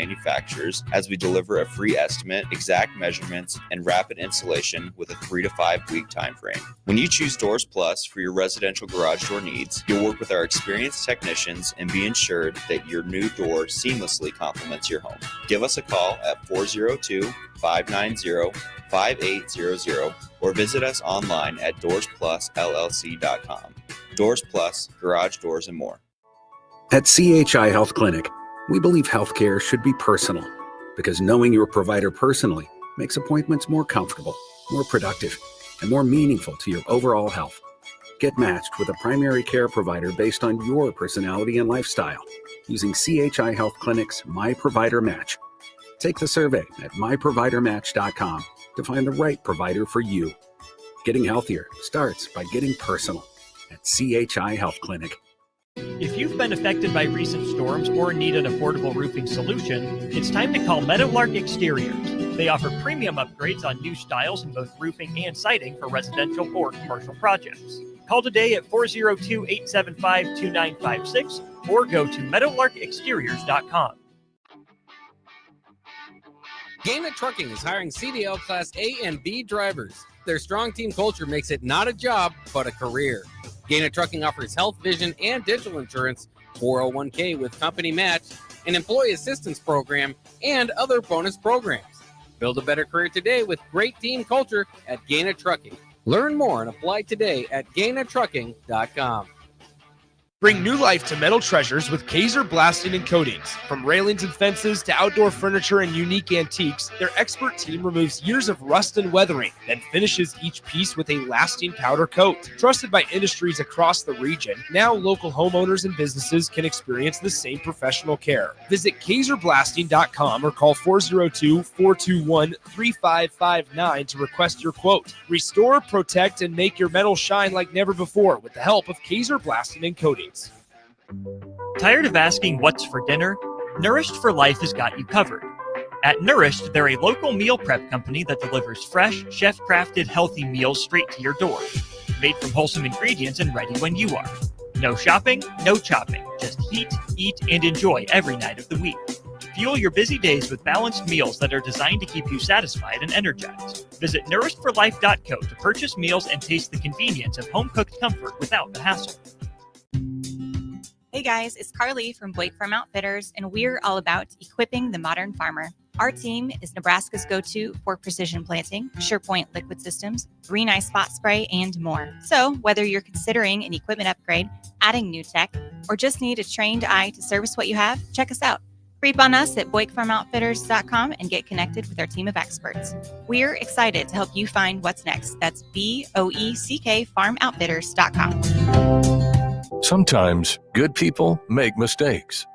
manufacturers as we deliver a free estimate, exact measurements, and rapid installation with a 3 to 5 week time frame. When you choose Doors Plus for your residential garage door needs, you'll work with our experienced technicians and be ensured that your new door seamlessly complements your home. Give us a call at 402-590-5800 or visit us online at DoorsPlusLLC.com. Doors Plus, garage doors and more. At CHI Health Clinic, we believe healthcare should be personal because knowing your provider personally makes appointments more comfortable, more productive, and more meaningful to your overall health. Get matched with a primary care provider based on your personality and lifestyle using CHI Health Clinic's My Provider Match. Take the survey at myprovidermatch.com to find the right provider for you. Getting healthier starts by getting personal at CHI Health Clinic. If you've been affected by recent storms or need an affordable roofing solution, it's time to call Meadowlark Exteriors. They offer premium upgrades on new styles in both roofing and siding for residential or commercial projects. Call today at 402-875-2956 or go to meadowlarkexteriors.com. Gaina Trucking is hiring CDL Class A and B drivers. Their strong team culture makes it not a job, but a career. Gaina Trucking offers health, vision, and dental insurance, 401k with company match, an employee assistance program, and other bonus programs. Build a better career today with great team culture at Gaina Trucking. Learn more and apply today at GainaTrucking.com. Bring new life to metal treasures with Kaiser Blasting and Coatings. From railings and fences to outdoor furniture and unique antiques, their expert team removes years of rust and weathering, then finishes each piece with a lasting powder coat. Trusted by industries across the region, now local homeowners and businesses can experience the same professional care. Visit KaiserBlasting.com or call 402-421-3559 to request your quote. Restore, protect, and make your metal shine like never before with the help of Kaiser Blasting and Coatings. Tired of asking what's for dinner? Nourished for Life has got you covered. At Nourished, they're a local meal prep company that delivers fresh, chef-crafted, healthy meals straight to your door. Made from wholesome ingredients and ready when you are. No shopping, no chopping. Just heat, eat, and enjoy every night of the week. Fuel your busy days with balanced meals that are designed to keep you satisfied and energized. Visit nourishedforlife.co to purchase meals and taste the convenience of home-cooked comfort without the hassle. Hey guys, it's Carly from Blake Farm Outfitters, and we're all about equipping the modern farmer. Our team is Nebraska's go-to for precision planting, SurePoint liquid systems, Green Eye spot spray, and more. So whether you're considering an equipment upgrade, adding new tech, or just need a trained eye to service what you have, check us out. Creep on us at BlakeFarmOutfitters.com and get connected with our team of experts. We're excited to help you find what's next. That's BOECK FarmOutfitters.com. Sometimes good people make mistakes.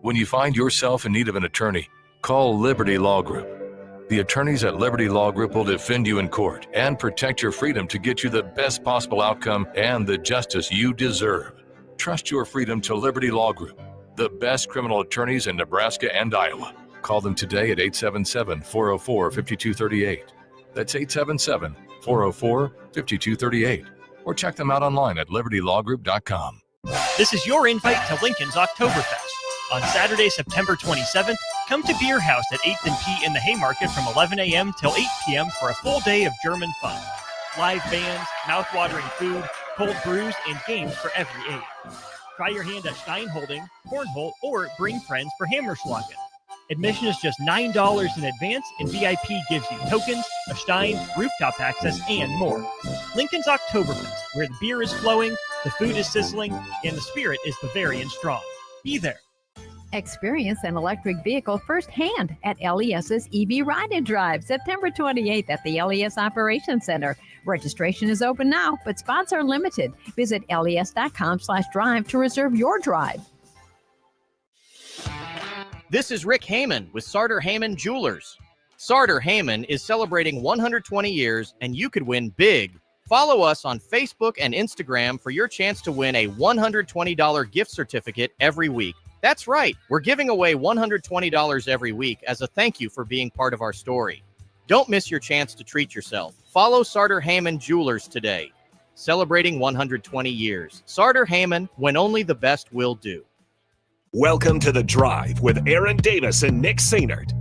When you find yourself in need of an attorney, call Liberty Law Group. The attorneys at Liberty Law Group will defend you in court and protect your freedom to get you the best possible outcome and the justice you deserve. Trust your freedom to Liberty Law Group, the best criminal attorneys in Nebraska and Iowa. Call them today at 877-404-5238. That's 877-404-5238. Or check them out online at libertylawgroup.com. This is your invite to Lincoln's Oktoberfest. On Saturday, September 27th, come to Beer House at 8th and P in the Haymarket from 11 a.m. till 8 p.m. for a full day of German fun. Live bands, mouth-watering food, cold brews, and games for every age. Try your hand at Steinholding, Cornhole, or bring friends for Hammerschlagen. Admission is just $9 in advance, and VIP gives you tokens, a Stein, rooftop access, and more. Lincoln's Oktoberfest, where the beer is flowing, the food is sizzling, and the spirit is Bavarian strong. Be there. Experience an electric vehicle firsthand at LES's EV Ride and Drive, September 28th at the LES Operations Center. Registration is open now, but spots are limited. Visit les.com/drive to reserve your drive. This is Rick Heyman with Sartor Heyman Jewelers. Sartor Heyman is celebrating 120 years, and you could win big. Follow us on Facebook and Instagram for your chance to win a $120 gift certificate every week. That's right, we're giving away $120 every week as a thank you for being part of our story. Don't miss your chance to treat yourself. Follow Sartor Heyman Jewelers today. Celebrating 120 years. Sartor Heyman, when only the best will do. Welcome to The Drive with Aaron Davis and Nick Sainert.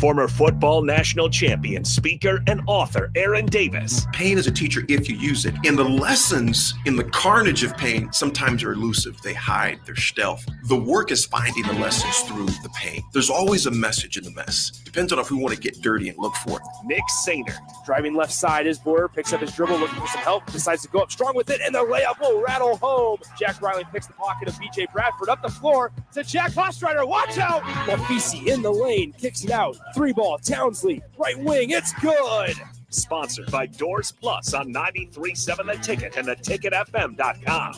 Former football national champion, speaker, and author Aaron Davis. Pain is a teacher if you use it. And the lessons in the carnage of pain sometimes are elusive. They hide, they're stealth. The work is finding the lessons through the pain. There's always a message in the mess. Depends on if we want to get dirty and look for it. Nick Sainert. Driving left side is Boyer, picks up his dribble, looking for some help, decides to go up strong with it, and the layup will rattle home. Jack Riley picks the pocket of BJ Bradford up the floor to Jack Hostrider. Watch out! Lafisi in the lane, kicks it out. 3-ball, Townsley, right wing, it's good! Sponsored by Doors Plus on 93.7 The Ticket and theticketfm.com.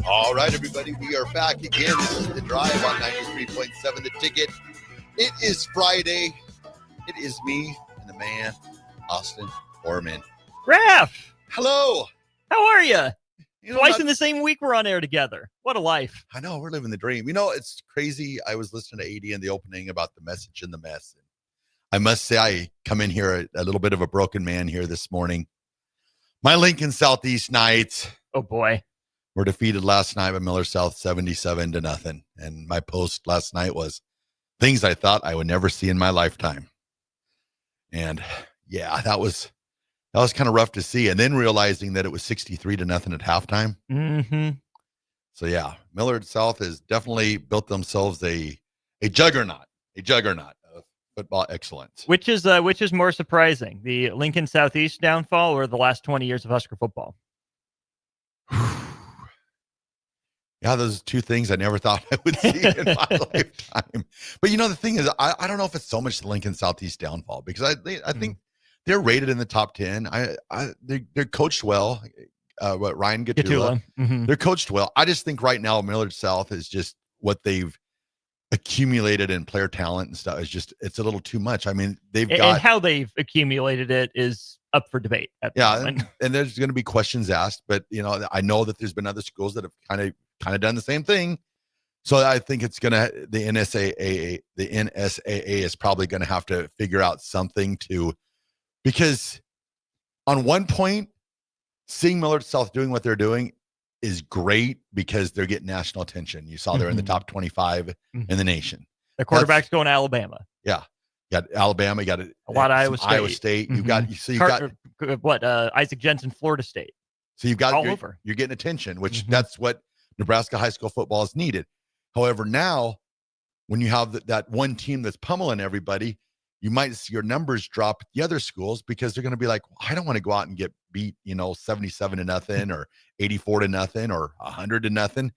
All right, everybody, we are back again. This is The Drive on 93.7 The Ticket. It is Friday. It is me and the man, Austin Orman. Raph! Hello! How are you? Twice not- in the same week we're on air together. What a life. I know, we're living the dream. You know, it's crazy. I was listening to AD in the opening about the message in the mess. I must say, I come in here a little bit of a broken man here this morning. My Lincoln Southeast Knights. Oh, boy. Were defeated last night by Miller South 77-0. And my post last night was things I thought I would never see in my lifetime. And yeah, that was kind of rough to see. And then realizing that it was 63-0 at halftime. Mm-hmm. So yeah, Millard South has definitely built themselves a juggernaut of football excellence. Which is more surprising, the Lincoln Southeast downfall or the last 20 years of Husker football? Yeah, those two things I never thought I would see in my lifetime. But you know, the thing is, I don't know if it's so much the Lincoln Southeast downfall, because I think they're rated in the top 10. They're coached well. Ryan Gatula. Mm-hmm. They're coached well. I just think right now Millard South is just what they've accumulated in player talent and stuff. It's a little too much. I mean, and how they've accumulated it is up for debate. And there's going to be questions asked, but you know, I know that there's been other schools that have kind of done the same thing. So I think the NSAA is probably going to have to figure out something because on one point, seeing Millard South doing what they're doing is great because they're getting national attention. You saw they're in the top 25 in the nation. Their quarterback's going to Alabama. Yeah. You got Alabama, you got a lot of Iowa State. You've got Isaac Jensen, Florida State. So you've got all over. You're getting attention, which that's what Nebraska high school football is needed. However, now when you have that one team that's pummeling everybody, you might see your numbers drop at the other schools because they're going to be like, well, I don't want to go out and get beat, 77-0 or 84-0 or 100-0.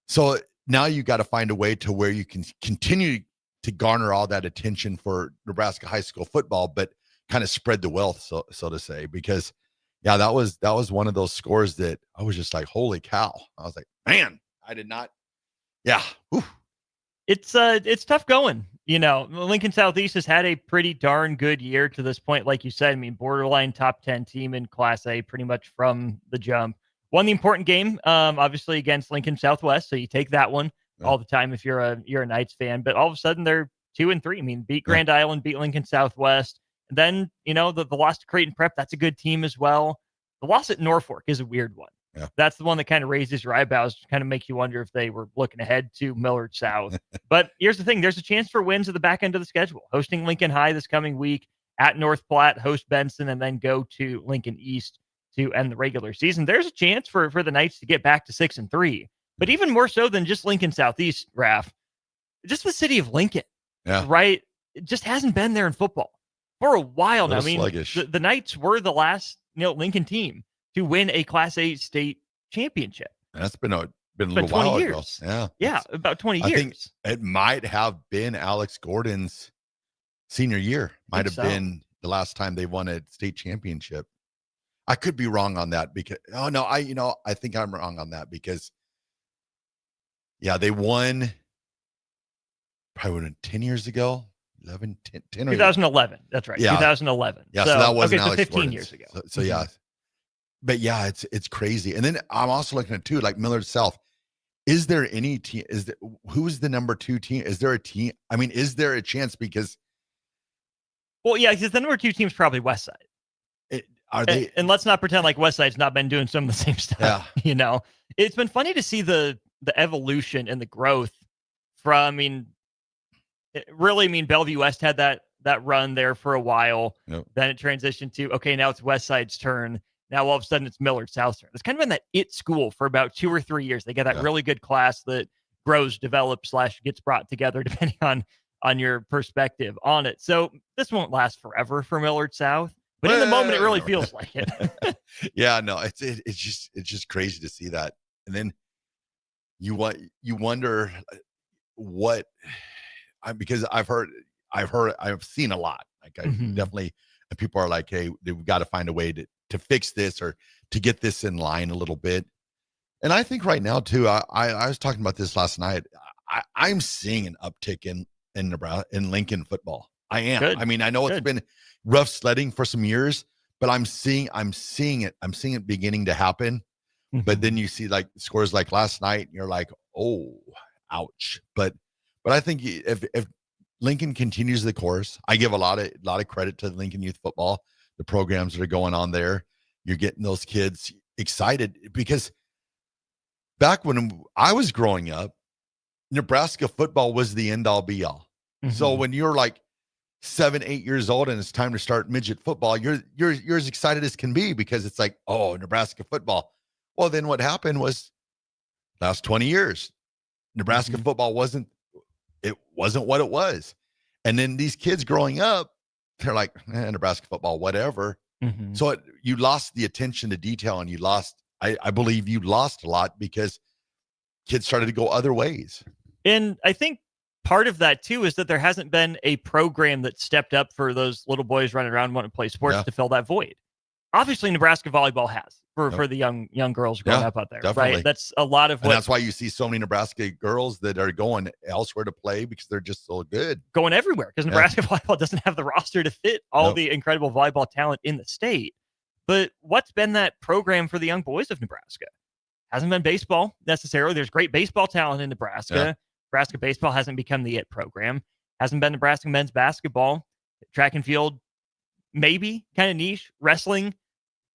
So now you got to find a way to where you can continue to garner all that attention for Nebraska high school football, but kind of spread the wealth, so to say, because yeah, that was one of those scores that I was just like, holy cow. I was like, man, I did not. Yeah. Whew. It's tough going. Lincoln Southeast has had a pretty darn good year to this point. Like you said, I mean, borderline top 10 team in Class A pretty much from the jump. Won the important game, obviously against Lincoln Southwest. So you take that one all the time if you're a Knights fan. But all of a sudden they're 2-3. I mean, beat Grand Island, beat Lincoln Southwest. And then, the loss to Creighton Prep, that's a good team as well. The loss at Norfolk is a weird one. Yeah. That's the one that kind of raises your eyebrows, kind of make you wonder if they were looking ahead to Millard South. But here's the thing. There's a chance for wins at the back end of the schedule. Hosting Lincoln High this coming week, at North Platte, host Benson, and then go to Lincoln East to end the regular season. There's a chance for the Knights to get back to 6-3. But even more so than just Lincoln Southeast, Raph, just the city of Lincoln, right? It just hasn't been there in football for a while now. I mean, the Knights were the last Lincoln team to win a Class A state championship. And that's been a little while ago. Yeah, about 20 years. I think it might have been Alex Gordon's senior year. Might have been the last time they won a state championship. I could be wrong on that because I think I'm wrong on that because they won probably 10 years ago. 10 2011. That's right. 2011. Yeah, so that wasn't Alex 15 Gordon's. years ago. So yeah. But yeah, it's crazy. And then I'm also looking at too, like Millard South. Is there any team? Who's the number 2 team? Is there a team? I mean, is there a chance? Because because the number 2 team is probably Westside. Are they? And let's not pretend like Westside's not been doing some of the same stuff. Yeah. You know, it's been funny to see the evolution and the growth from, Bellevue West had that run there for a while. Yep. Then it transitioned to, okay, now it's Westside's turn. Now all of a sudden it's Millard South's turn. It's kind of been that it school for about 2 or 3 years. They get that really good class that grows, develops, / gets brought together depending on your perspective on it. So this won't last forever for Millard South, but in the moment it really feels like it. Yeah, no, it's just crazy to see that. And then you wonder what, because I've seen a lot. Like I definitely, and people are like, hey, we've got to find a way to fix this or to get this in line a little bit. And I think right now too, I was talking about this last night. I'm seeing an uptick in Nebraska, in Lincoln football. I am. Good. I mean, I know it's been rough sledding for some years, but I'm seeing it beginning to happen. But then you see like scores like last night and you're like, oh, ouch. But I think if Lincoln continues the course, I give a lot of credit to Lincoln Youth Football, the programs that are going on there. You're getting those kids excited because back when I was growing up, Nebraska football was the end all be all. So when you're like 7, 8 years old and it's time to start midget football, you're as excited as can be because it's like, oh, Nebraska football. Well, then what happened was last 20 years, Nebraska football wasn't what it was. And then these kids growing up, they're like, Nebraska football, whatever. So you lost the attention to detail and I believe you lost a lot because kids started to go other ways. And I think part of that too is that there hasn't been a program that stepped up for those little boys running around wanting to play sports to fill that void. Obviously, Nebraska volleyball has for the young girls growing up out there, definitely. right? That's a lot of and that's why you see so many Nebraska girls that are going elsewhere to play because they're just so good. Going everywhere because Nebraska volleyball doesn't have the roster to fit all the incredible volleyball talent in the state. But what's been that program for the young boys of Nebraska? Hasn't been baseball necessarily. There's great baseball talent in Nebraska. Yeah. Nebraska baseball hasn't become the it program. Hasn't been Nebraska men's basketball. Track and field, maybe kind of niche. Wrestling,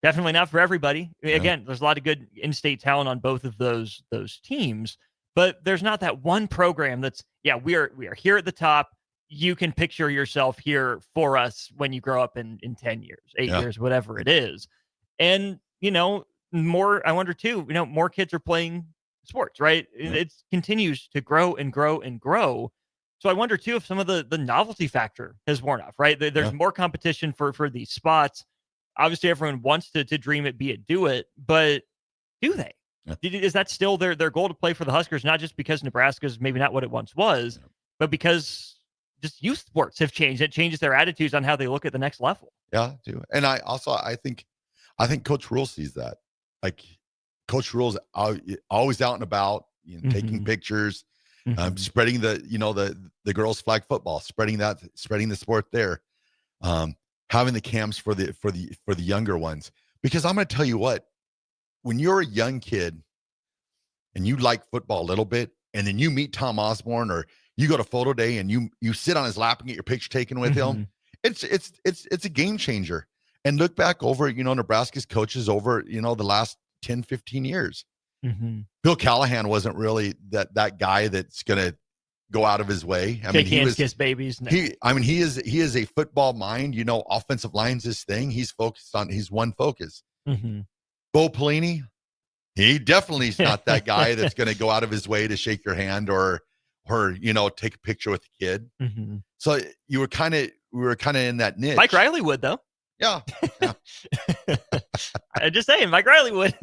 definitely not for everybody. Again, there's a lot of good in-state talent on both of those teams, but there's not that one program that's, we are here at the top. You can picture yourself here for us when you grow up in 10 years, 8 years, whatever it is. And, more, I wonder too, more kids are playing sports, right? It continues to grow and grow and grow. So I wonder too if some of the novelty factor has worn off, right? There's more competition for these spots. Obviously, everyone wants to dream it, be it, do it, but do they? Is that still their goal to play for the Huskers? Not just because Nebraska's maybe not what it once was, but because just youth sports have changed. It changes their attitudes on how they look at the next level. Yeah, too. And I think Coach Rule sees that. Like Coach Rule's always out and about, taking pictures, spreading the girls' flag football, spreading the sport there, having the camps for the younger ones. Because I'm going to tell you what, when you're a young kid and you like football a little bit, and then you meet Tom Osborne or you go to photo day and you sit on his lap and get your picture taken with him, it's a game changer. And look back over, Nebraska's coaches over, the last 10, 15 years. Bill Callahan wasn't really that guy that's going to go out of his way. Kiss babies. No. He is a football mind, offensive line's his thing. He's one focus. Bo Pelini, he definitely is not that guy that's going to go out of his way to shake your hand or take a picture with the kid. So we were kind of in that niche. Mike Riley would though. Yeah. I'm just saying, Mike Riley would.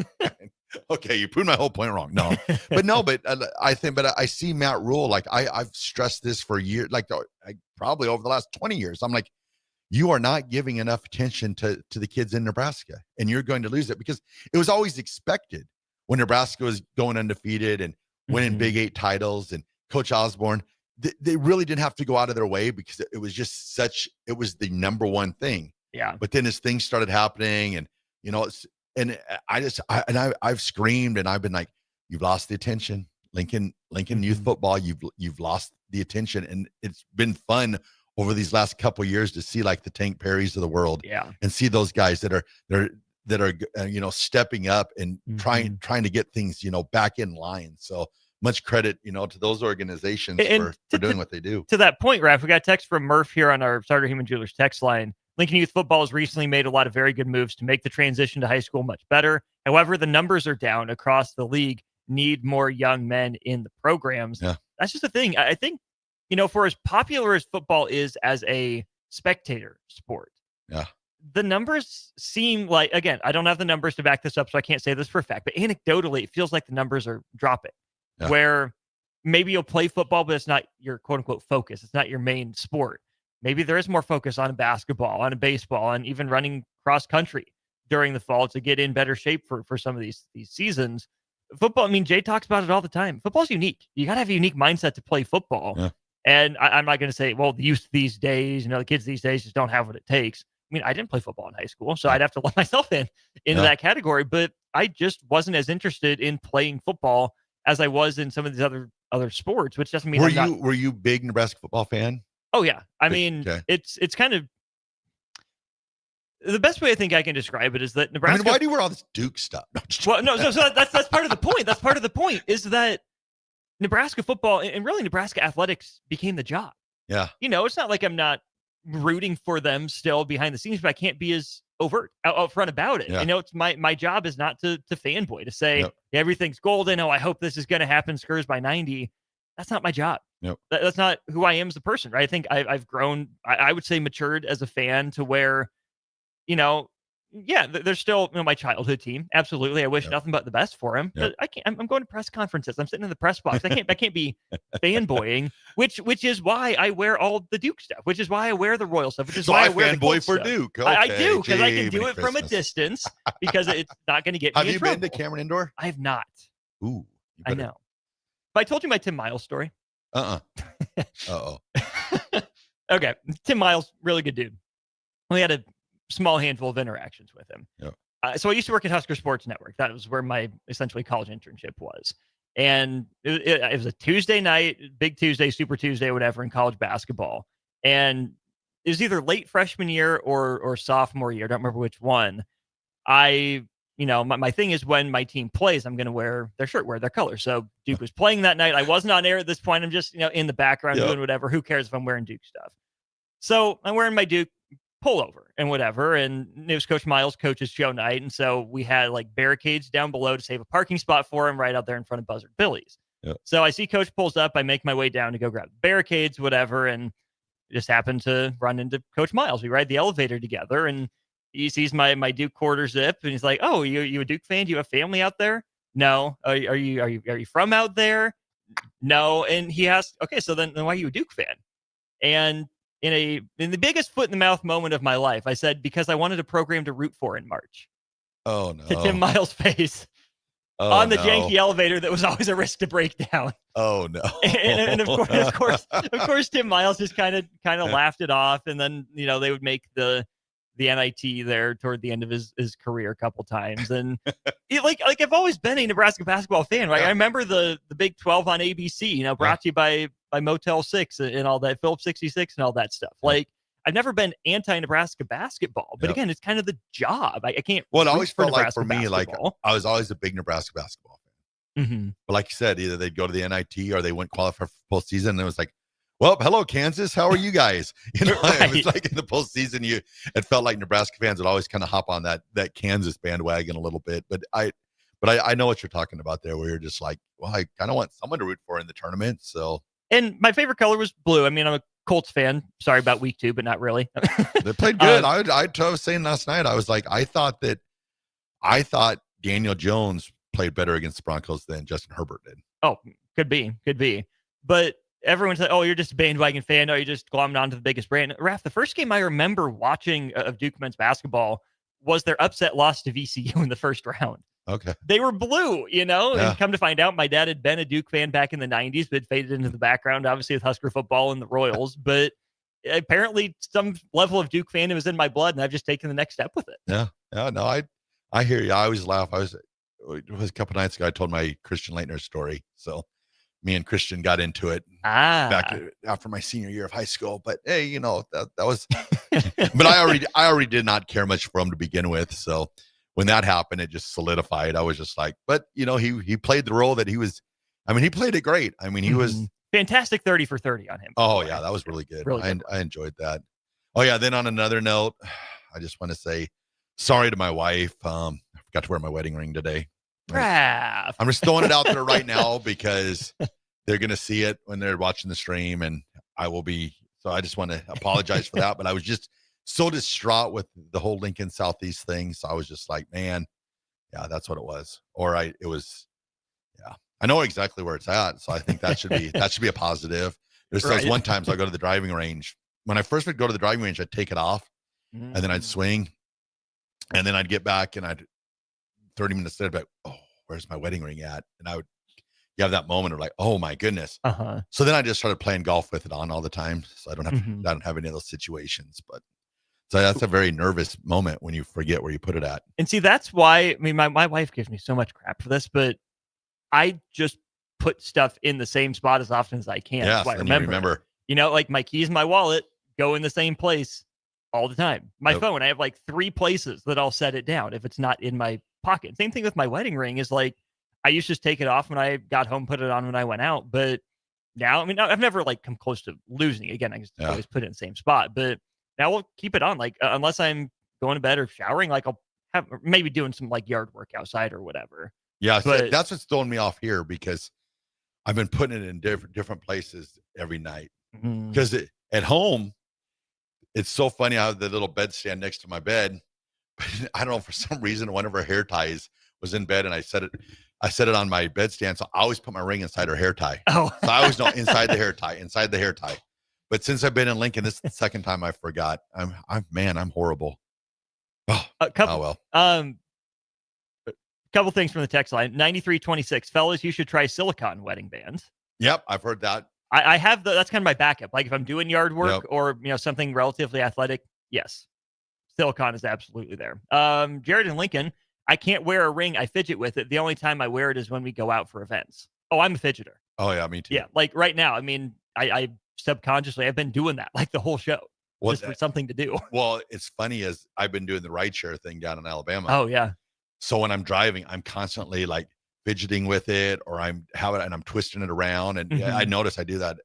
Okay, you proved my whole point wrong. No, but I see Matt Rule. Like I've stressed this for years, probably over the last 20 years. I'm like, you are not giving enough attention to the kids in Nebraska, and you're going to lose it because it was always expected when Nebraska was going undefeated and winning Big 8 titles, and Coach Osborne, they really didn't have to go out of their way because it was just it was the number one thing. Yeah. But then as things started happening and, I've screamed and I've been like, you've lost the attention. Lincoln Youth Football, you've lost the attention. And it's been fun over these last couple of years to see like the Tank Perrys of the world, and see those guys that are stepping up and trying to get things back in line. So much credit to those organizations for doing what they do. To that point, Raph, we got a text from Murph here on our Starter Heyman Jewelers text line. Lincoln Youth Football has recently made a lot of very good moves to make the transition to high school much better. However, the numbers are down across the league. Need more young men in the programs. Yeah. That's just the thing. I think, for as popular as football is as a spectator sport, the numbers seem like, again, I don't have the numbers to back this up, so I can't say this for a fact, but anecdotally, it feels like the numbers are dropping. Where maybe you'll play football, but it's not your quote unquote focus. It's not your main sport. Maybe there is more focus on basketball, on baseball, and even running cross country during the fall to get in better shape for some of these seasons. Football, Jay talks about it all the time. Football's unique. You got to have a unique mindset to play football. Yeah. And I'm not going to say, well, the youth these days, the kids these days just don't have what it takes. I didn't play football in high school, so I'd have to let myself into that category. But I just wasn't as interested in playing football as I was in some of these other sports, which doesn't mean were you big Nebraska football fan? Oh yeah. It's kind of the best way I think I can describe it is that Nebraska. Why do you wear all this Duke stuff? Well, no, so that's part of the point. That's part of the point is that Nebraska football and really Nebraska athletics became the job. Yeah. It's not like I'm not rooting for them still behind the scenes, but I can't be as overt out front about it. Yeah. It's my job is not to fanboy, to say everything's golden. Oh, I hope this is going to happen. Scurs by 90. That's not my job. That's not who I am as a person, right? I think I've grown, I would say matured as a fan to where, there's still my childhood team. Absolutely. I wish nothing but the best for him. But I can't, I'm going to press conferences. I'm sitting in the press box. I can't be fanboying, which is why I wear all the Duke stuff, which is why I wear the Royal stuff, which is why I wear the fanboy for stuff. Duke. I do, Okay. because I can do it from a Christmas. distance because it's not going to get me Have in you trouble. been to Cameron Indoor? I have not. Ooh, I know. But I told you my Tim Miles story. Okay. Tim Miles, really good dude. We had a small handful of interactions with him. So I used to work at Husker Sports Network. That was where my essentially college internship was. And it was a Tuesday night, big Tuesday, Super Tuesday, whatever, in college basketball. And it was either late freshman year or sophomore year. I don't remember which one. My thing is when my team plays, I'm going to wear their shirt, wear their color. So Duke was playing that night. I wasn't on air at this point. I'm just, in the background doing whatever. Who cares if I'm wearing Duke stuff? So I'm wearing my Duke pullover and whatever. And it was Coach Miles' coach's show night. And so we had like barricades down below to save a parking spot for him right out there in front of Buzzard Billy's. So I see Coach pulls up. I make my way down to go grab the barricades, whatever. And just happened to run into Coach Miles. We ride the elevator together and he sees my Duke quarter zip and he's like, "Oh, you a Duke fan? Do you have family out there?" "No." Are you from out there?" "No." And he asked, "Okay, so then why are you a Duke fan?" And in the biggest foot in the mouth moment of my life, I said, "Because I wanted a program to root for in March." Oh no. To Tim Miles' face on the janky elevator that was always a risk to break down. Oh no. and of course, Tim Miles just kind of laughed it off, and then they would make the NIT there toward the end of his career a couple times, and like I've always been a Nebraska basketball fan, right? I remember the Big 12 on ABC, brought to you by Motel 6 and all that, Phillips 66 and all that stuff. Like I've never been anti-Nebraska basketball, but again, it's kind of the job. I can't. Well, it always felt like Nebraska for me, basketball. like I was always a big Nebraska basketball fan. Mm-hmm. But like you said, either they'd go to the NIT or they wouldn't qualify for postseason, and it was like, "Well, hello, Kansas. How are you guys?" It was like in the postseason, it felt like Nebraska fans would always kind of hop on that Kansas bandwagon a little bit. But I know what you're talking about there, where you're just like, well, I kind of want someone to root for in the tournament. So, and my favorite color was blue. I'm a Colts fan. Sorry about week 2, but not really. They played good. I was saying last night, I was like, I thought Daniel Jones played better against the Broncos than Justin Herbert did. Oh, could be. But everyone said, "Oh, you're just a bandwagon fan. No, you just glommed onto the biggest brand." Raph, the first game I remember watching of Duke men's basketball was their upset loss to VCU in the first round. Okay. They were blue, and come to find out, my dad had been a Duke fan back in the 90s, but faded into the background, obviously with Husker football and the Royals. But apparently some level of Duke fandom is in my blood, and I've just taken the next step with it. Yeah. No, I hear you. I always laugh. It was a couple nights ago, I told my Christian Leitner story. So me and Christian got into it back after my senior year of high school. But hey, you know, that was, but I already did not care much for him to begin with. So when that happened, it just solidified. I was just like, but you know, he played the role that he was. I mean, he played it great. I mean, he was fantastic 30 for 30 on him. Oh yeah, that was really good. I enjoyed that. Oh yeah. Then on another note, I just want to say sorry to my wife. I forgot to wear my wedding ring today. I'm just throwing it out there right now because they're going to see it when they're watching the stream, and I will be. So I just want to apologize for that. But I was just so distraught with the whole Lincoln Southeast thing. So I was just like, man, yeah, that's what it was. It was, yeah, I know exactly where it's at. So I think that should be a positive. There's those one times I go to the driving range. When I first would go to the driving range, I'd take it off and then I'd swing, and then I'd get back and I'd 30 minutes later, but oh, where's my wedding ring at? And I would have that moment of like, oh my goodness. So then I just started playing golf with it on all the time. So I don't have any of those situations, but so that's a very nervous moment when you forget where you put it at. And see, that's why, I mean, my wife gives me so much crap for this, but I just put stuff in the same spot as often as I can. Yes, so I and remember. You know, like my keys and my wallet go in the same place all the time. My phone, I have like 3 places that I'll set it down if it's not in my pocket. Same thing with my wedding ring is like, I used to just take it off when I got home, put it on when I went out. But now, I mean, I've never like come close to losing it. Again, I just always put it in the same spot. But now we'll keep it on. Like, unless I'm going to bed or showering, like I'll have maybe doing some like yard work outside or whatever. Yeah, but that's what's throwing me off here because I've been putting it in different places every night. Because at home, it's so funny. I have the little bedstand next to my bed. But I don't know, for some reason, one of her hair ties was in bed, and I set it on my bedstand. So I always put my ring inside her hair tie. Oh, so I always know inside the hair tie. But since I've been in Lincoln, this is the second time I forgot. I'm horrible. Oh, well. Couple things from the text line. 9326, fellas, you should try silicone wedding bands. Yep, I've heard that. I have that's kind of my backup. Like if I'm doing yard work or something relatively athletic, yes, silicone is absolutely there. Jared in Lincoln, I can't wear a ring. I fidget with it. The only time I wear it is when we go out for events. Oh, I'm a fidgeter. Oh yeah, me too. Yeah, like right now. I mean, I subconsciously I've been doing that like the whole show. Just for something to do. Well, it's funny as I've been doing the rideshare thing down in Alabama. Oh yeah. So when I'm driving, I'm constantly like fidgeting with it, or I'm twisting it around, and I notice I do that.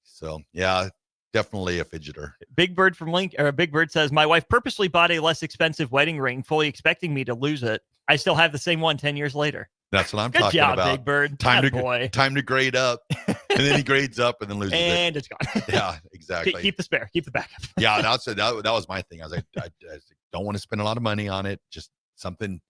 So yeah, definitely a fidgeter. Big Bird from Big Bird says, my wife purposely bought a less expensive wedding ring, fully expecting me to lose it. I still have the same one 10 years later. That's what I'm Good talking job, about. Big Bird. Time to grade up, and then he grades up and then loses and it. It's gone. Yeah, exactly. Keep the spare. Keep the backup. Yeah, that was my thing. I was like, I don't want to spend a lot of money on it. Just something,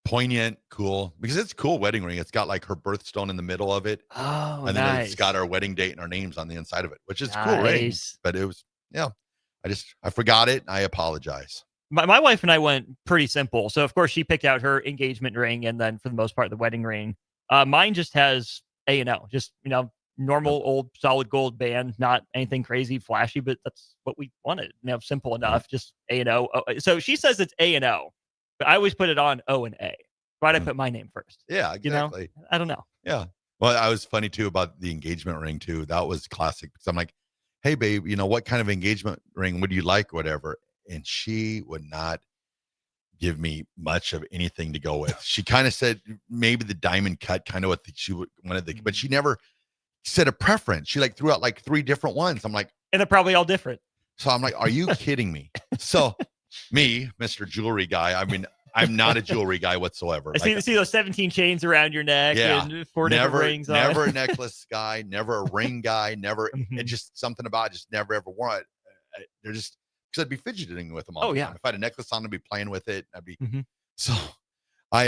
poignant, cool, because it's a cool wedding ring. It's got like her birthstone in the middle of it. Oh, and then it's got our wedding date and our names on the inside of it, which is cool ring. But it was, I forgot it. I apologize. My wife and I went pretty simple. So of course she picked out her engagement ring, and then for the most part the wedding ring. Mine just has A&O, just normal old solid gold band, not anything crazy flashy, but that's what we wanted. Simple enough, just A&O. So she says it's A&O. But I always put it on O and A. Why'd I put my name first? Yeah, exactly. I don't know. Yeah. Well, I was funny too about the engagement ring too. That was classic. Because I'm like, hey babe, what kind of engagement ring would you like, or whatever? And she would not give me much of anything to go with. She kind of said maybe the diamond cut, kind of what she wanted, but she never said a preference. She like threw out like 3 different ones. I'm like, and they're probably all different. So I'm like, are you kidding me? So me, Mr. Jewelry Guy, I mean, I'm not a jewelry guy whatsoever. I see those 17 chains around your neck and 4 different rings on. Never a necklace guy, never a ring guy, never, and just something about it, just never ever wore it. They're just, because I'd be fidgeting with them all the time. If I had a necklace on, I'd be playing with it. I'd be, so I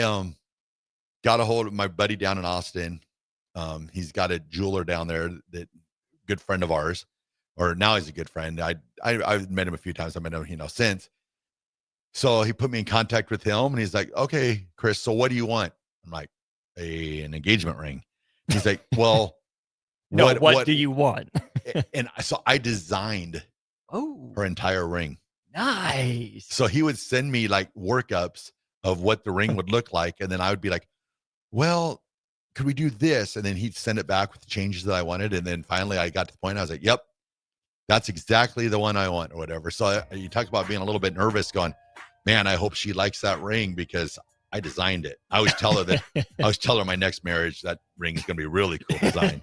got a hold of my buddy down in Austin. He's got a jeweler down there, that good friend of ours, or now he's a good friend. I've met him a few times. I've met him, since. So he put me in contact with him, and he's like, okay, Chris, so what do you want? I'm like, an engagement ring. He's like, well, no, what do you want? And so I designed her entire ring. Nice. So he would send me like workups of what the ring would look like. And then I would be like, well, could we do this? And then he'd send it back with the changes that I wanted. And then finally I got to the point, I was like, yep, that's exactly the one I want or whatever. So you talked about being a little bit nervous going, man, I hope she likes that ring because I designed it. I always tell her my next marriage, that ring is going to be really cool design.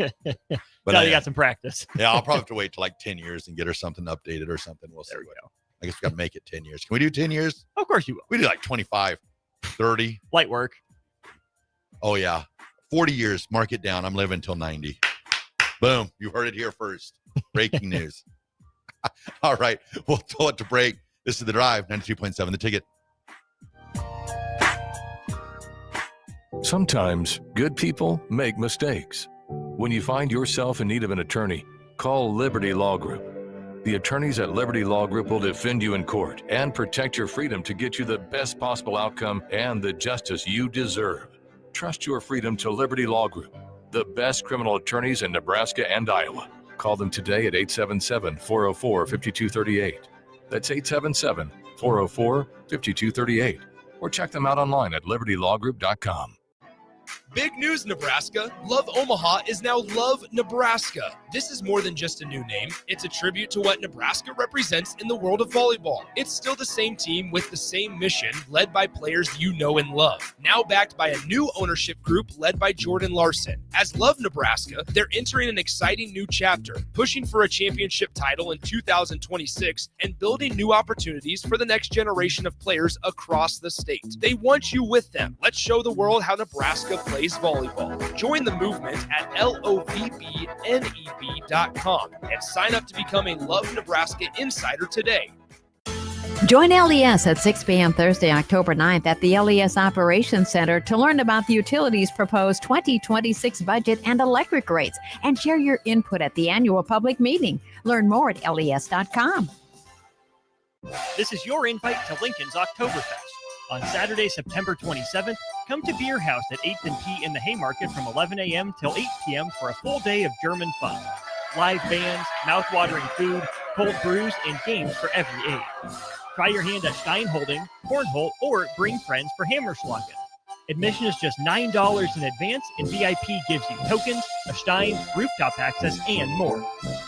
But now you got some practice. Yeah, I'll probably have to wait till like 10 years and get her something updated or something. We'll see. There we go. I guess we got to make it 10 years. Can we do 10 years? Of course you will. We do like 25, 30. Light work. Oh, yeah. 40 years. Mark it down. I'm living until 90. Boom. You heard it here first. Breaking news. All right. We'll throw it to break. This is The Drive, 93.7 The Ticket. Sometimes good people make mistakes. When you find yourself in need of an attorney, call Liberty Law Group. The attorneys at Liberty Law Group will defend you in court and protect your freedom to get you the best possible outcome and the justice you deserve. Trust your freedom to Liberty Law Group, the best criminal attorneys in Nebraska and Iowa. Call them today at 877-404-5238. That's 877-404-5238. Or check them out online at libertylawgroup.com. Big news, Nebraska. Love Omaha is now Love Nebraska. This is more than just a new name. It's a tribute to what Nebraska represents in the world of volleyball. It's still the same team with the same mission, led by players you know and love. Now backed by a new ownership group led by Jordan Larson. As Love Nebraska, they're entering an exciting new chapter, pushing for a championship title in 2026 and building new opportunities for the next generation of players across the state. They want you with them. Let's show the world how Nebraska plays volleyball. Join the movement at lovneb.com and sign up to become a Love Nebraska Insider today. Join LES at 6 p.m. Thursday, October 9th at the LES Operations Center to learn about the utilities' proposed 2026 budget and electric rates and share your input at the annual public meeting. Learn more at les.com. This is your invite to Lincoln's Oktoberfest. On Saturday, September 27th, come to Beer House at 8th and P in the Haymarket from 11 a.m. till 8 p.m. for a full day of German fun. Live bands, mouth-watering food, cold brews, and games for every age. Try your hand at Stein Holding, Cornhole, or bring friends for Hammerschlagen. Admission is just $9 in advance, and VIP gives you tokens, a Stein, rooftop access, and more.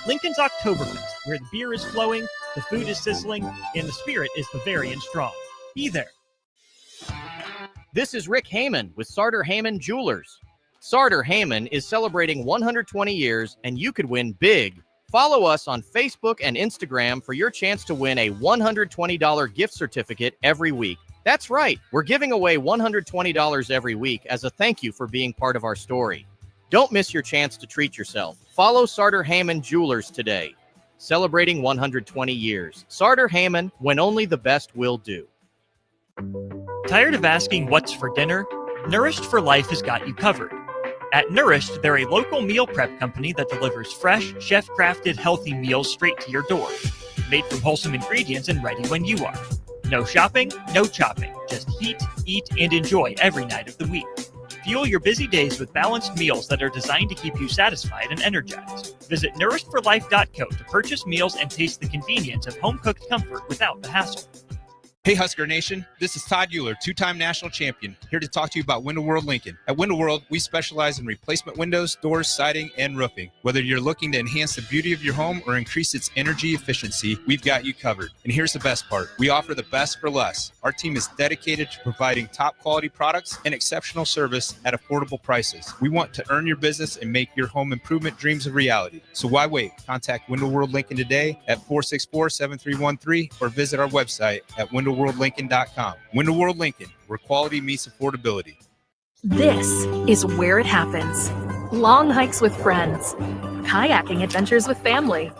Lincoln's Oktoberfest, where the beer is flowing, the food is sizzling, and the spirit is Bavarian strong. Be there. This is Rick Heyman with Sartor Heyman Jewelers. Sartor Heyman is celebrating 120 years, and you could win big. Follow us on Facebook and Instagram for your chance to win a $120 gift certificate every week. That's right, we're giving away $120 every week as a thank you for being part of our story. Don't miss your chance to treat yourself. Follow Sartor Heyman Jewelers today. Celebrating 120 years. Sartor Heyman, when only the best will do. Tired of asking what's for dinner? Nourished for Life has got you covered. At Nourished, they're a local meal prep company that delivers fresh, chef-crafted, healthy meals straight to your door. Made from wholesome ingredients and ready when you are. No shopping, no chopping. Just heat, eat, and enjoy every night of the week. Fuel your busy days with balanced meals that are designed to keep you satisfied and energized. Visit nourishedforlife.co to purchase meals and taste the convenience of home-cooked comfort without the hassle. Hey Husker Nation, this is Todd Euler, two-time national champion, here to talk to you about Window World Lincoln. At Window World, we specialize in replacement windows, doors, siding, and roofing. Whether you're looking to enhance the beauty of your home or increase its energy efficiency, we've got you covered. And here's the best part. We offer the best for less. Our team is dedicated to providing top quality products and exceptional service at affordable prices. We want to earn your business and make your home improvement dreams a reality. So why wait? Contact Window World Lincoln today at 464-7313 or visit our website at windowworldlincoln.com. Window World Lincoln, where quality meets affordability. This is where it happens. Long hikes with friends, kayaking adventures with family,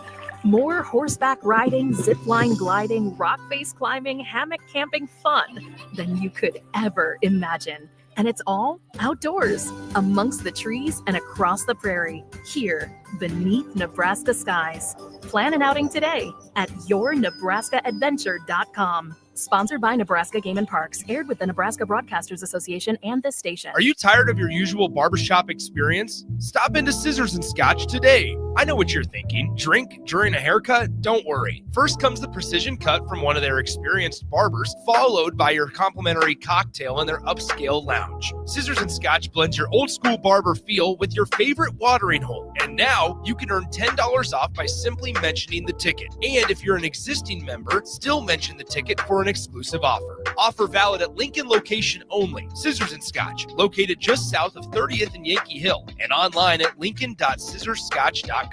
more horseback riding, zipline gliding, rock face climbing, hammock camping fun than you could ever imagine. And it's all outdoors, amongst the trees and across the prairie, here beneath Nebraska skies. Plan an outing today at yournebraskaadventure.com. Sponsored by Nebraska Game and Parks. Aired with the Nebraska Broadcasters Association and this station. Are you tired of your usual barbershop experience? Stop into Scissors and Scotch today. I know what you're thinking. Drink during a haircut? Don't worry. First comes the precision cut from one of their experienced barbers, followed by your complimentary cocktail in their upscale lounge. Scissors and Scotch blends your old school barber feel with your favorite watering hole. And now you can earn $10 off by simply mentioning the ticket. And if you're an existing member, still mention the ticket for an exclusive offer. Offer valid at Lincoln location only. Scissors and Scotch, located just south of 30th and Yankee Hill, and online at lincoln.scissorscotch.com.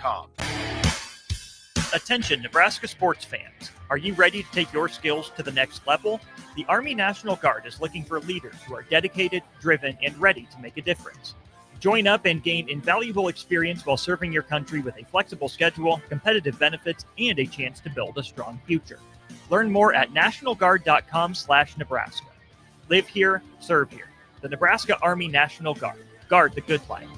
Attention, Nebraska sports fans. Are you ready to take your skills to the next level? The Army National Guard is looking for leaders who are dedicated, driven, and ready to make a difference. Join up and gain invaluable experience while serving your country with a flexible schedule, competitive benefits, and a chance to build a strong future. Learn more at nationalguard.com/Nebraska. Live here, serve here. The Nebraska Army National Guard. Guard the good life.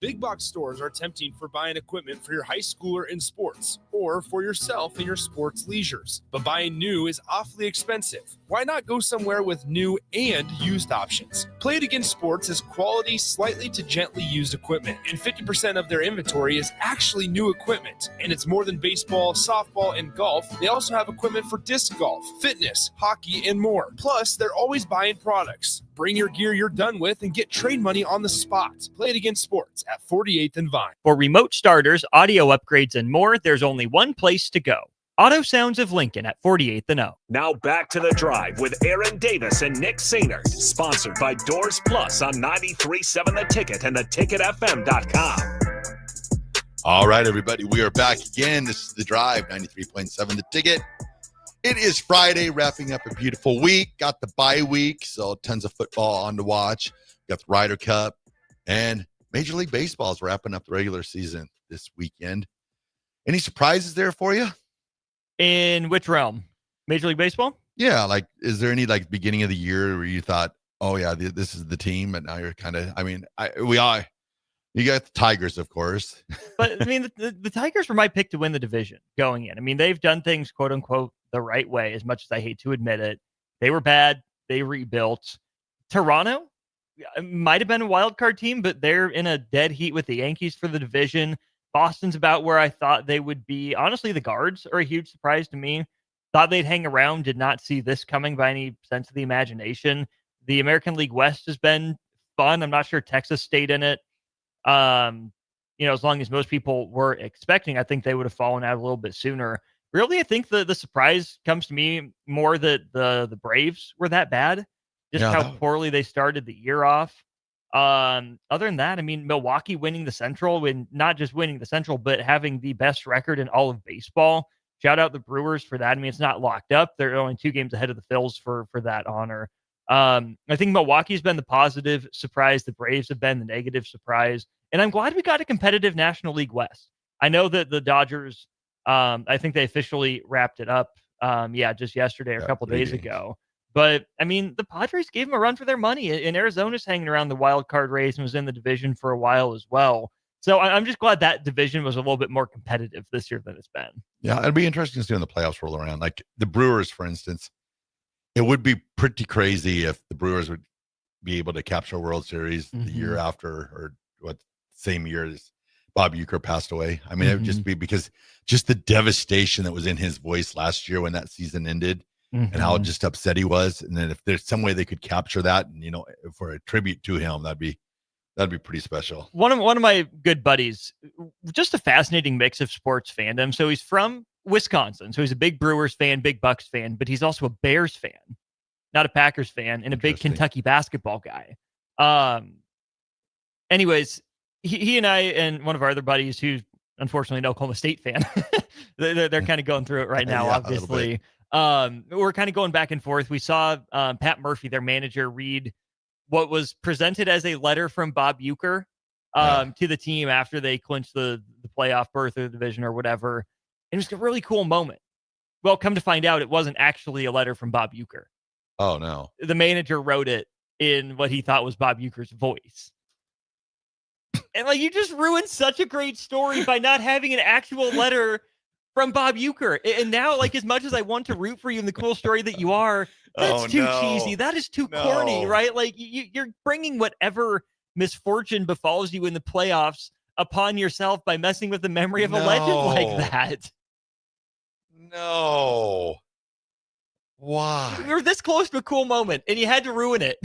Big box stores are tempting for buying equipment for your high schooler in sports or for yourself in your sports leisures. But buying new is awfully expensive. Why not go somewhere with new and used options? Play It Again Sports has quality, slightly to gently used equipment, and 50% of their inventory is actually new equipment. And it's more than baseball, softball, and golf. They also have equipment for disc golf, fitness, hockey, and more. Plus, they're always buying products. Bring your gear you're done with and get trade money on the spot. Play It Again Sports at 48th and Vine. For remote starters, audio upgrades, and more, there's only one place to go. Auto Sounds of Lincoln at 48th and O. Now back to the drive with Aaron Davis and Nick Sainert. Sponsored by Doors Plus on 93.7 The Ticket and theticketfm.com. All right, everybody, we are back again. This is The Drive, 93.7 The Ticket. It is Friday, wrapping up a beautiful week. Got the bye week, so tons of football on to watch. Got the Ryder Cup, and Major League Baseball is wrapping up the regular season this weekend. Any surprises there for you? In which realm? Major League Baseball? Yeah, like, is there any, like, beginning of the year where you thought, oh, yeah, this is the team, but now you're kind of, you got the Tigers, of course. But, I mean, the Tigers were my pick to win the division going in. I mean, they've done things, quote unquote, the right way, as much as I hate to admit it. They were bad. They rebuilt. Toronto might have been a wild card team, but they're in a dead heat with the Yankees for the division. Boston's about where I thought they would be. Honestly, the Guards are a huge surprise to me. Thought they'd hang around. Did not see this coming by any sense of the imagination. The American League West has been fun. I'm not sure Texas stayed in it. As long as most people were expecting, I think they would have fallen out a little bit sooner. Really, I think the surprise comes to me more that the Braves were that bad, how poorly they started the year off. Other than that, I mean, Milwaukee winning the Central, and not just winning the Central, but having the best record in all of baseball. Shout out the Brewers for that. I mean, it's not locked up. They're only 2 games ahead of the Phils for that honor. I think Milwaukee's been the positive surprise. The Braves have been the negative surprise. And I'm glad we got a competitive National League West. I know that the Dodgers, I think they officially wrapped it up, just yesterday or a couple days ago. But, I mean, the Padres gave them a run for their money. And Arizona's hanging around the wild card race and was in the division for a while as well. So I'm just glad that division was a little bit more competitive this year than it's been. Yeah, it'd be interesting to see when the playoffs roll around. Like the Brewers, for instance, it would be pretty crazy if the Brewers would be able to capture a World Series the year after, or same year as Bob Uecker passed away. I mean, it would just be because just the devastation that was in his voice last year when that season ended and how just upset he was. And then if there's some way they could capture that and, for a tribute to him, that'd be pretty special. One of my good buddies, just a fascinating mix of sports fandom. So he's from Wisconsin. So he's a big Brewers fan, big Bucks fan, but he's also a Bears fan, not a Packers fan, and a big Kentucky basketball guy. Anyways, he and I and one of our other buddies, who's unfortunately an Oklahoma State fan, they're kind of going through it right now, obviously. We're kind of going back and forth. We saw Pat Murphy, their manager, read what was presented as a letter from Bob Uecker to the team after they clinched the playoff berth or the division or whatever. It was a really cool moment. Well, come to find out, it wasn't actually a letter from Bob Uecker. Oh, no. The manager wrote it in what he thought was Bob Uecker's voice. And you just ruined such a great story by not having an actual letter from Bob Uecker. And now, like, as much as I want to root for you in the cool story that you are, that's too cheesy. That is too corny, right? Like, you're bringing whatever misfortune befalls you in the playoffs upon yourself by messing with the memory of a legend like that. No. Why? We were this close to a cool moment, and you had to ruin it.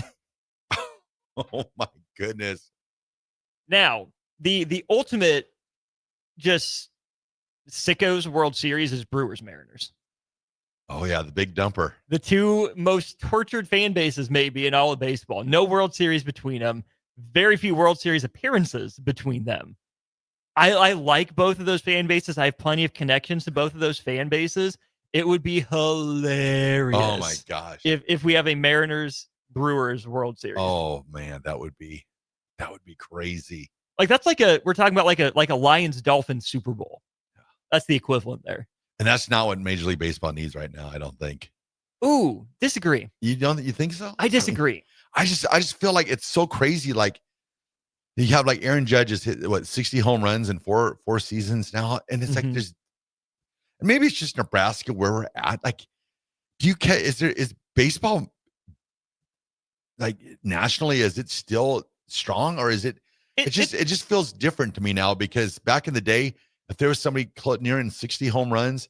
Oh, my goodness. Now, the ultimate just sickos World Series is Brewers-Mariners. Oh, yeah, the big dumper. The two most tortured fan bases maybe in all of baseball. No World Series between them. Very few World Series appearances between them. I like both of those fan bases. I have plenty of connections to both of those fan bases. It would be hilarious. Oh, my gosh. If we have a Mariners-Brewers World Series. Oh, man, that would be crazy. Like, that's we're talking about like a Lions-Dolphins Super Bowl. That's the equivalent there. And that's not what Major League Baseball needs right now, I don't think. Ooh, disagree. You think so? I disagree. I just feel like it's so crazy. Like, you have like Aaron Judge has hit 60 home runs in four seasons now, and it's like maybe it's just Nebraska where we're at. Like, is baseball like nationally? Is it still strong, or is it? It just feels different to me now, because back in the day, if there was somebody nearing 60 home runs,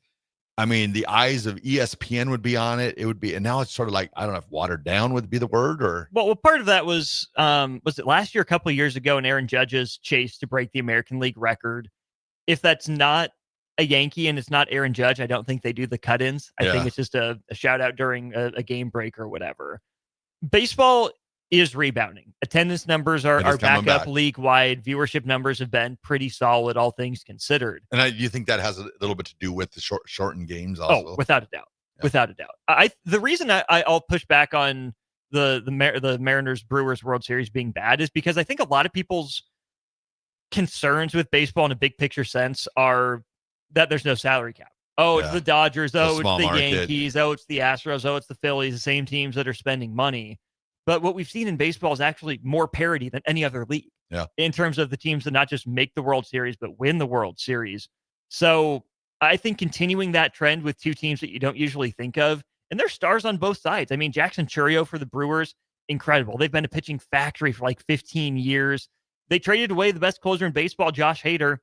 I mean, the eyes of ESPN would be on it. It would be, and now it's sort of like, I don't know if watered down would be the word, or. Well, part of that was it last year, a couple of years ago, in Aaron Judge's chase to break the American League record. If that's not a Yankee and it's not Aaron Judge, I don't think they do the cut-ins. I think it's just a shout out during a game break or whatever. Baseball is rebounding. Attendance numbers are back up league-wide. Viewership numbers have been pretty solid, all things considered. And you think that has a little bit to do with the shortened games also? Oh, without a doubt. Yeah. Without a doubt. The reason I'll push back on the Mariners-Brewers World Series being bad is because I think a lot of people's concerns with baseball in a big-picture sense are that there's no salary cap. Oh, it's the Dodgers. Oh, it's the Yankees. Oh, it's the Astros. Oh, it's the Phillies, the same teams that are spending money. But what we've seen in baseball is actually more parity than any other league in terms of the teams that not just make the World Series, but win the World Series. So I think continuing that trend with two teams that you don't usually think of, and they're stars on both sides. I mean, Jackson Chourio for the Brewers, incredible. They've been a pitching factory for like 15 years. They traded away the best closer in baseball, Josh Hader,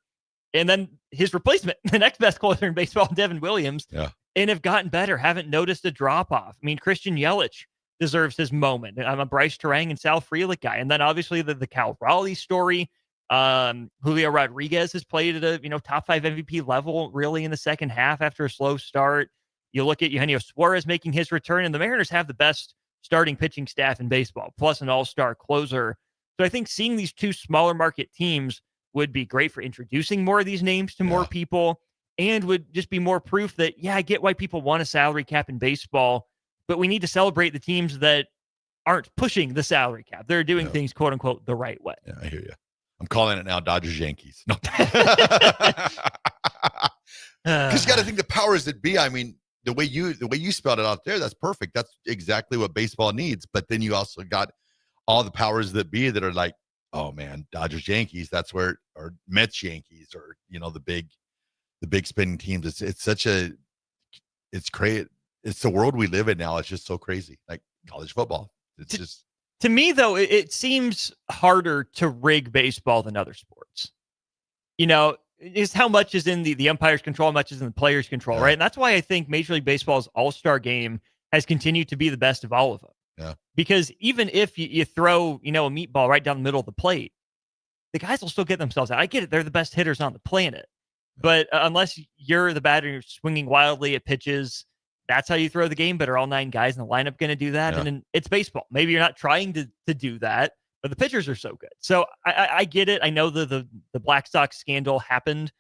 and then his replacement, the next best closer in baseball, Devin Williams, and have gotten better, haven't noticed a drop-off. I mean, Christian Yelich deserves his moment. I'm a Bryce Terang and Sal Frelick guy. And then obviously the Cal Raleigh story. Julio Rodriguez has played at a top 5 MVP level really in the second half after a slow start. You look at Eugenio Suarez making his return, and the Mariners have the best starting pitching staff in baseball, plus an all-star closer. So I think seeing these two smaller market teams would be great for introducing more of these names to more people, and would just be more proof that, I get why people want a salary cap in baseball, but we need to celebrate the teams that aren't pushing the salary cap. They're doing things, quote unquote, the right way. Yeah, I hear you. I'm calling it now Dodgers Yankees. No. Because you got to think the powers that be. I mean, the way you spelled it out there, that's perfect. That's exactly what baseball needs. But then you also got all the powers that be that are like, oh man, Dodgers Yankees. That's where, or Mets Yankees, or the big spending teams. It's great. It's the world we live in now. It's just so crazy. Like college football. It's just. To me, though, it seems harder to rig baseball than other sports. Is how much is in the umpire's control, how much is in the player's control, right? And that's why I think Major League Baseball's All-Star Game has continued to be the best of all of them. Yeah. Because even if you throw, a meatball right down the middle of the plate, the guys will still get themselves out. I get it. They're the best hitters on the planet. But unless you're the batter and you're swinging wildly at pitches, that's how you throw the game. But are all 9 guys in the lineup going to do that? Yeah. And then it's baseball. Maybe you're not trying to do that, but the pitchers are so good. So I get it. I know the Black Sox scandal happened.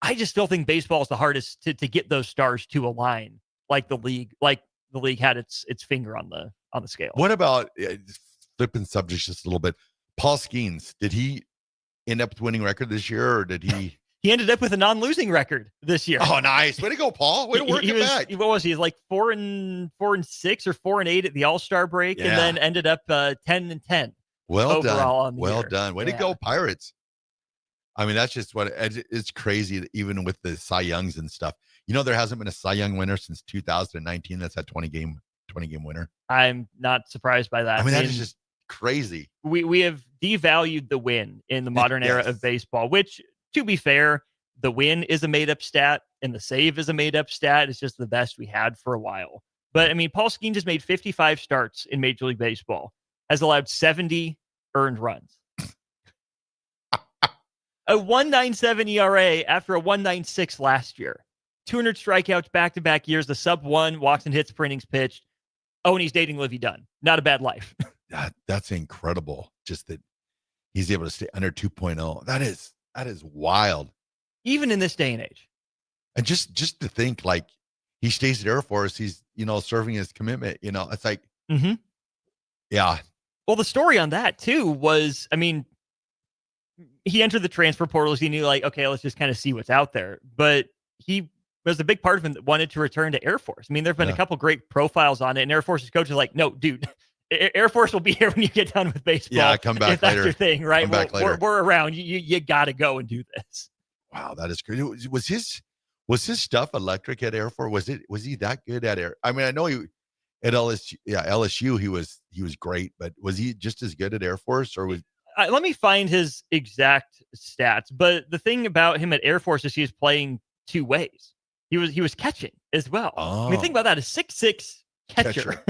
I just still think baseball is the hardest to get those stars to align, like the league had its finger on the scale. What about flipping subjects just a little bit? Paul Skeens, did he end up with winning record this year, or did he? He ended up with a non-losing record this year. Oh, nice. Way to go, Paul. Way to work it back. What was he? Like 4-6 or 4-8 at the All-Star break, and then ended up 10-10. Well overall done. Well done. Way to go, Pirates. I mean, that's just it's crazy that even with the Cy Youngs and stuff. There hasn't been a Cy Young winner since 2019 that's had 20 game winner. I'm not surprised by that. I mean, that is just crazy. We have devalued the win in the modern era of baseball, which, to be fair, the win is a made-up stat and the save is a made-up stat. It's just the best we had for a while. But, I mean, Paul Skeens has made 55 starts in Major League Baseball, has allowed 70 earned runs. A 1.97 ERA after a 1.96 last year. 200 strikeouts back-to-back years, the sub-1 walks and hits per innings pitched. Oh, and he's dating Livy Dunn. Not a bad life. That's incredible. Just that he's able to stay under 2.0. That is wild. Even in this day and age. And just to think, like, he stays at Air Force, he's, serving his commitment, it's like, yeah. Well, the story on that, too, was, I mean, he entered the transfer portals. He knew, like, okay, let's just kind of see what's out there. But he was a big part of him that wanted to return to Air Force. I mean, there've been a couple great profiles on it, and Air Force's coach is like, no, dude, Air Force will be here when you get done with baseball. Yeah, come back if that's later. your thing, right? Come back later. We're around. You got to go and do this. Wow, that is crazy. Was his stuff electric at Air Force? Was he that good at Air? I mean, I know he at LSU. Yeah, LSU he was great, but was he just as good at Air Force, or was? Let me find his exact stats. But the thing about him at Air Force is he was playing two ways. He was catching as well. Oh. I mean, think about that. A 6'6" catcher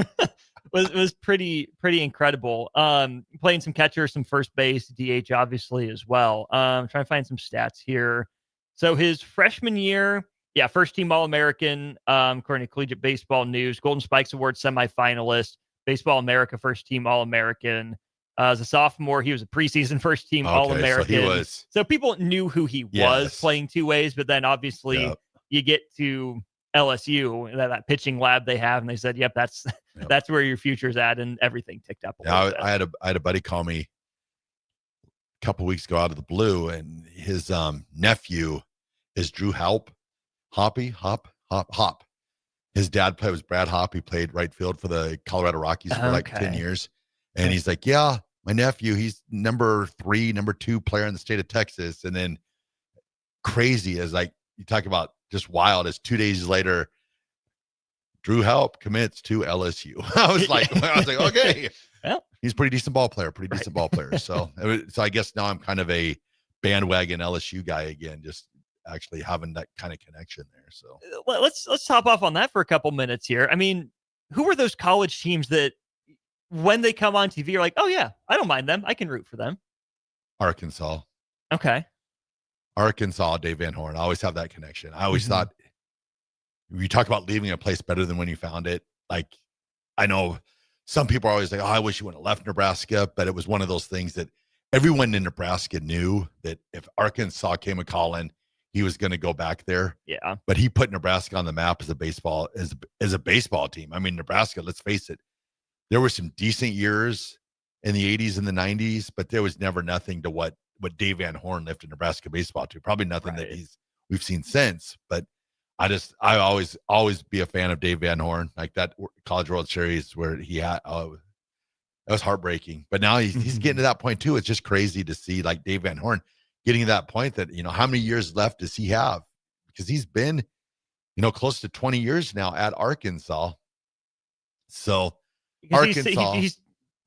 was pretty incredible. Playing some catcher, some first base, DH obviously as well. Trying to find some stats here. So his freshman year, first team All-American, according to Collegiate Baseball News, Golden Spikes Award semifinalist, Baseball America first team All-American. As a sophomore, he was a preseason first team All-American. So people knew who he was playing two ways, but then obviously you get to LSU, that pitching lab they have, and they said, yep, that's where your future's at, and everything ticked up a little bit. I had a buddy call me a couple weeks ago out of the blue, and his nephew is Drew Hop. His dad was Brad Hop. He played right field for the Colorado Rockies for like 10 years. And he's like, yeah, my nephew, he's number 2 player in the state of Texas. And then crazy as like, you talk about just wild as 2 days later, Drew Hop commits to LSU. I was like, okay, he's a pretty decent ball player. So I guess now I'm kind of a bandwagon LSU guy again, just actually having that kind of connection there. So let's hop off on that for a couple minutes here. I mean, who were those college teams that when they come on TV, you're like, oh yeah, I don't mind them. I can root for them. Arkansas. Okay. Arkansas, Dave Van Horn. I always have that connection. I always thought you talk about leaving a place better than when you found it. Like, I know some people are always like, oh, I wish you wouldn't have left Nebraska, but it was one of those things that everyone in Nebraska knew that if Arkansas came a calling, he was going to go back there. Yeah. But he put Nebraska on the map as a baseball team. I mean, Nebraska, let's face it, there were some decent years in the 80s and the 90s, but there was never nothing to what Dave Van Horn lifted Nebraska baseball to. Probably nothing that we've seen since. But I always be a fan of Dave Van Horn, like that College World Series where he had. That was heartbreaking. But now he's getting to that point too. It's just crazy to see like Dave Van Horn getting to that point that, how many years left does he have? Because he's been, close to 20 years now at Arkansas. So Arkansas,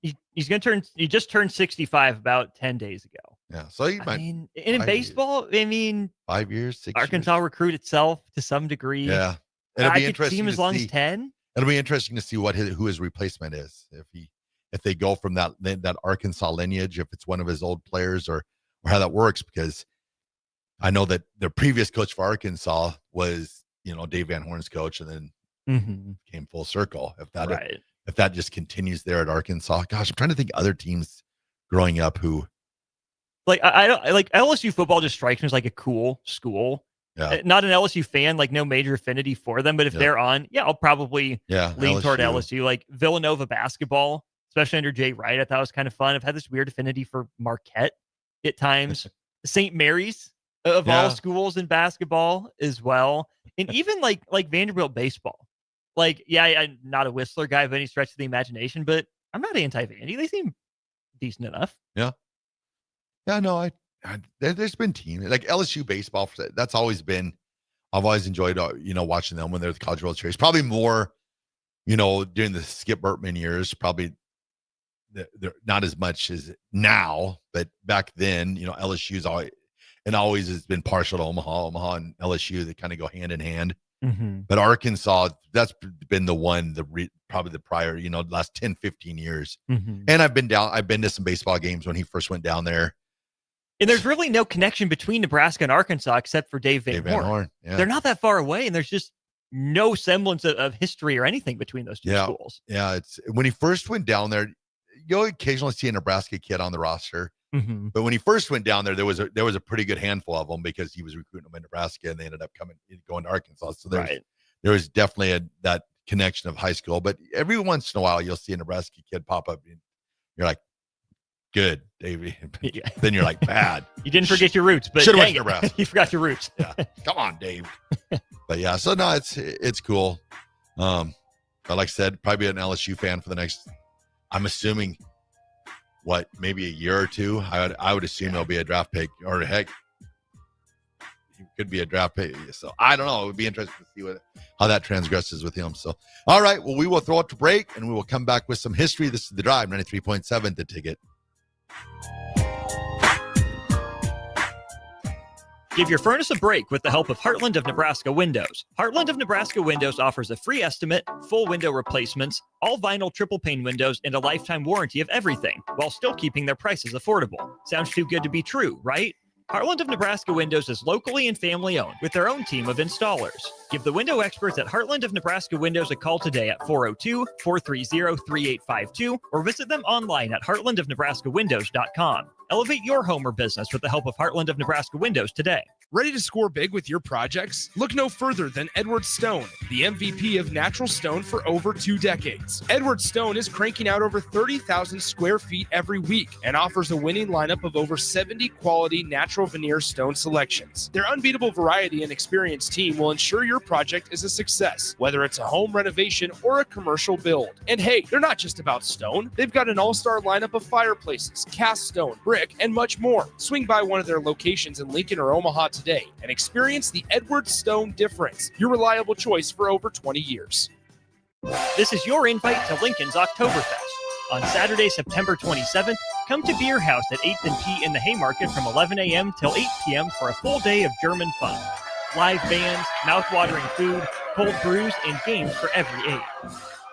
he's going to turn. He just turned 65 about 10 days ago. Yeah, so he might. In baseball, 5 years, 6 Arkansas years. recruit itself to some degree. Yeah, it'll be interesting. See him as long as 10. It'll be interesting to see who his replacement is. If they go from that Arkansas lineage, if it's one of his old players, or how that works, because I know that the previous coach for Arkansas was Dave Van Horn's coach, and then came full circle. If that just continues there at Arkansas, gosh, I'm trying to think other teams growing up who. Like I don't like LSU football. Just strikes me as like a cool school. Yeah. Not an LSU fan, like no major affinity for them. But if they're on, I'll probably lean toward LSU. Like Villanova basketball, especially under Jay Wright, I thought was kind of fun. I've had this weird affinity for Marquette at times. St. Mary's of all schools in basketball as well, and even like Vanderbilt baseball. Like, I'm not a Whistler guy by any stretch of the imagination, but I'm not anti-Vandy. They seem decent enough. Yeah, no, there's been teams like LSU baseball. That's always been, I've always enjoyed, watching them when they're the College World Series. Probably more, during the Skip Bertman years, probably they're not as much as now, but back then, LSU's always has been partial to Omaha and LSU. They kind of go hand in hand. Mm-hmm. But Arkansas, that's been the one, probably the prior, last 10, 15 years. Mm-hmm. And I've been to some baseball games when he first went down there. And there's really no connection between Nebraska and Arkansas except for Dave Van Horn. Yeah. They're not that far away, and there's just no semblance of history or anything between those two schools. Yeah, it's when he first went down there, you'll occasionally see a Nebraska kid on the roster. Mm-hmm. But when he first went down there, there was a pretty good handful of them because he was recruiting them in Nebraska, and they ended up going to Arkansas. So there was definitely that connection of high school. But every once in a while, you'll see a Nebraska kid pop up, and you're like, "Good, Davey." Yeah. Then you're like, "Bad." You didn't forget your roots, but should have went dang to Nebraska. You forgot your roots. Yeah, come on, Dave. But yeah, so no, it's cool. But like I said, probably an LSU fan for the next. I'm assuming. Maybe a year or two? I would assume there'll be a draft pick, or heck, he could be a draft pick. So I don't know. It would be interesting to see how that transgresses with him. So, all right. Well, we will throw it to break, and we will come back with some history. This is The Drive, 93.7 The Ticket. Give your furnace a break with the help of Heartland of Nebraska Windows. Heartland of Nebraska Windows offers a free estimate, full window replacements, all vinyl triple pane windows, and a lifetime warranty of everything, while still keeping their prices affordable. Sounds too good to be true, right? Heartland of Nebraska Windows is locally and family owned with their own team of installers. Give the window experts at Heartland of Nebraska Windows a call today at 402-430-3852 or visit them online at heartlandofnebraskawindows.com. Elevate your home or business with the help of Heartland of Nebraska Windows today. Ready to score big with your projects? Look no further than Edward Stone, the MVP of natural stone for over 2 decades. Edward Stone is cranking out over 30,000 square feet every week and offers a winning lineup of over 70 quality natural veneer stone selections. Their unbeatable variety and experienced team will ensure your project is a success, whether it's a home renovation or a commercial build. And hey, they're not just about stone. They've got an all-star lineup of fireplaces, cast stone, brick, and much more. Swing by one of their locations in Lincoln or Omaha today and experience the Edward Stone difference, your reliable choice for over 20 years. This is your invite to Lincoln's Oktoberfest. On Saturday, September 27th, come to Beer House at 8th and P in the Haymarket from 11 a.m. till 8 p.m. for a full day of German fun. Live bands, mouth-watering food, cold brews, and games for every age.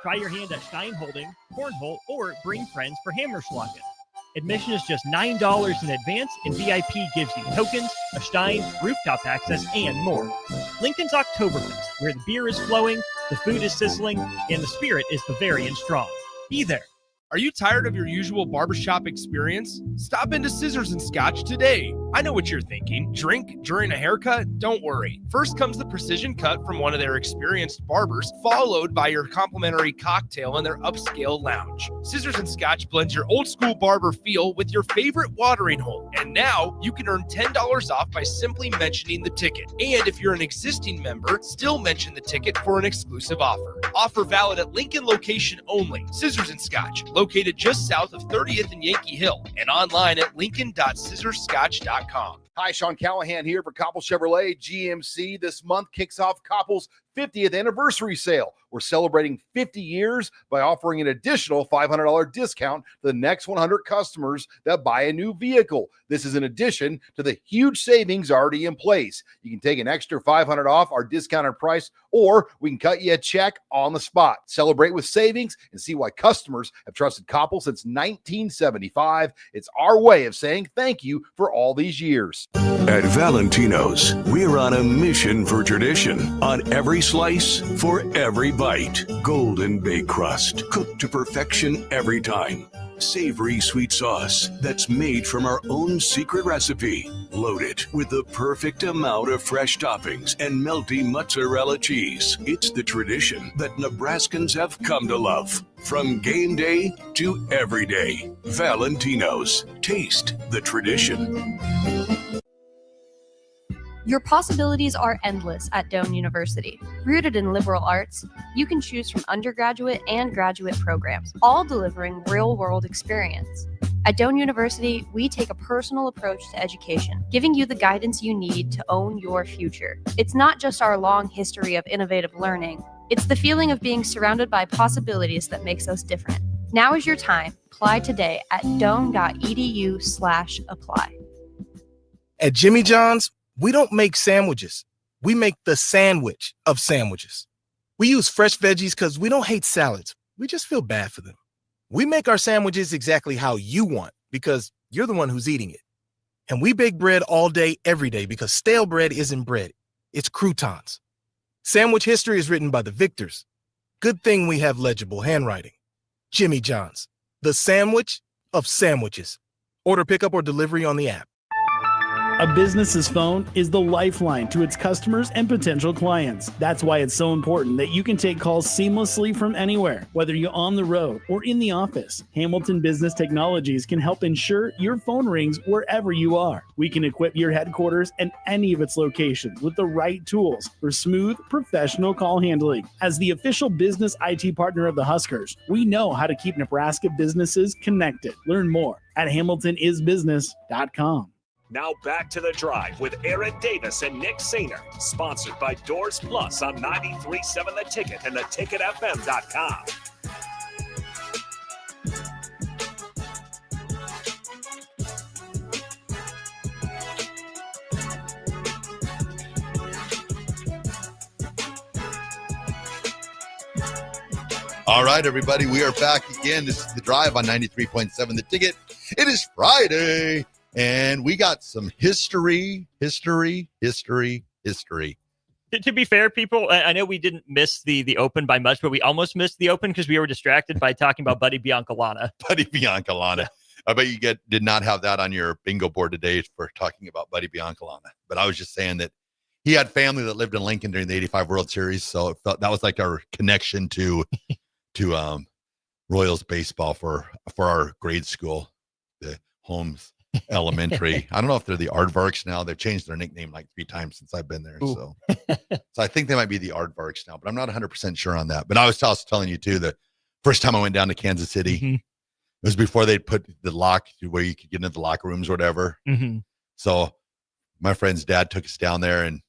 Try your hand at Steinholding, Cornhole, or bring friends for Hammerschlagen. Admission is just $9 in advance, and VIP gives you tokens, a Stein, rooftop access, and more. Lincoln's Oktoberfest, where the beer is flowing, the food is sizzling, and the spirit is Bavarian strong. Be there. Are you tired of your usual barbershop experience? Stop into Scissors and Scotch today. I know what you're thinking. Drink during a haircut? Don't worry. First comes the precision cut from one of their experienced barbers, followed by your complimentary cocktail in their upscale lounge. Scissors and Scotch blends your old school barber feel with your favorite watering hole. And now you can earn $10 off by simply mentioning the ticket. And if you're an existing member, still mention the ticket for an exclusive offer. Offer valid at Lincoln location only. Scissors and Scotch, located just south of 30th and Yankee Hill, and online at lincoln.scissorscotch.com. Hi, Sean Callahan here for Koppel Chevrolet GMC. This month kicks off Koppel's 50th anniversary sale. We're celebrating 50 years by offering an additional $500 discount to the next 100 customers that buy a new vehicle. This is in addition to the huge savings already in place. You can take an extra $500 off our discounted price, or we can cut you a check on the spot. Celebrate with savings and see why customers have trusted Koppel since 1975. It's our way of saying thank you for all these years. At Valentino's, we're on a mission for tradition. On every slice, for every bite. Golden baked crust, cooked to perfection every time. Savory sweet sauce that's made from our own secret recipe. Loaded with the perfect amount of fresh toppings and melty mozzarella cheese. It's the tradition that Nebraskans have come to love. From game day to every day. Valentino's. Taste the tradition. Your possibilities are endless at Doane University. Rooted in liberal arts, you can choose from undergraduate and graduate programs, all delivering real-world experience. At Doane University, we take a personal approach to education, giving you the guidance you need to own your future. It's not just our long history of innovative learning, it's the feeling of being surrounded by possibilities that makes us different. Now is your time. Apply today at doane.edu/apply. At Jimmy John's, we don't make sandwiches. We make the sandwich of sandwiches. We use fresh veggies because we don't hate salads. We just feel bad for them. We make our sandwiches exactly how you want because you're the one who's eating it. And we bake bread all day, every day because stale bread isn't bread. It's croutons. Sandwich history is written by the victors. Good thing we have legible handwriting. Jimmy John's, the sandwich of sandwiches. Order pickup or delivery on the app. A business's phone is the lifeline to its customers and potential clients. That's why it's so important that you can take calls seamlessly from anywhere, whether you're on the road or in the office. Hamilton Business Technologies can help ensure your phone rings wherever you are. We can equip your headquarters and any of its locations with the right tools for smooth, professional call handling. As the official business IT partner of the Huskers, we know how to keep Nebraska businesses connected. Learn more at hamiltonisbusiness.com. Now back to The Drive with Aaron Davis and Nick Sainer, sponsored by Doors Plus on 93.7 The Ticket and theticketfm.com. All right, everybody, we are back again. This is The Drive on 93.7 The Ticket. It is Friday. And we got some history. To be fair, people, I know we didn't miss the Open by much, but we almost missed the Open because we were distracted by talking about Buddy Biancalana. Buddy Biancalana. I bet you did not have that on your bingo board today for talking about Buddy Biancalana. But I was just saying that he had family that lived in Lincoln during the 85 World Series. So it felt, that was like our connection to Royals baseball for our grade school, the Holmes Elementary. I don't know if they're the Aardvarks now. They've changed their nickname like 3 times since I've been there. So I think they might be the Aardvarks now, but I'm not 100% sure on that. But I was also telling you too, the first time I went down to Kansas City, it was before they'd put the lock where you could get into the locker rooms or whatever. So my friend's dad took us down there, and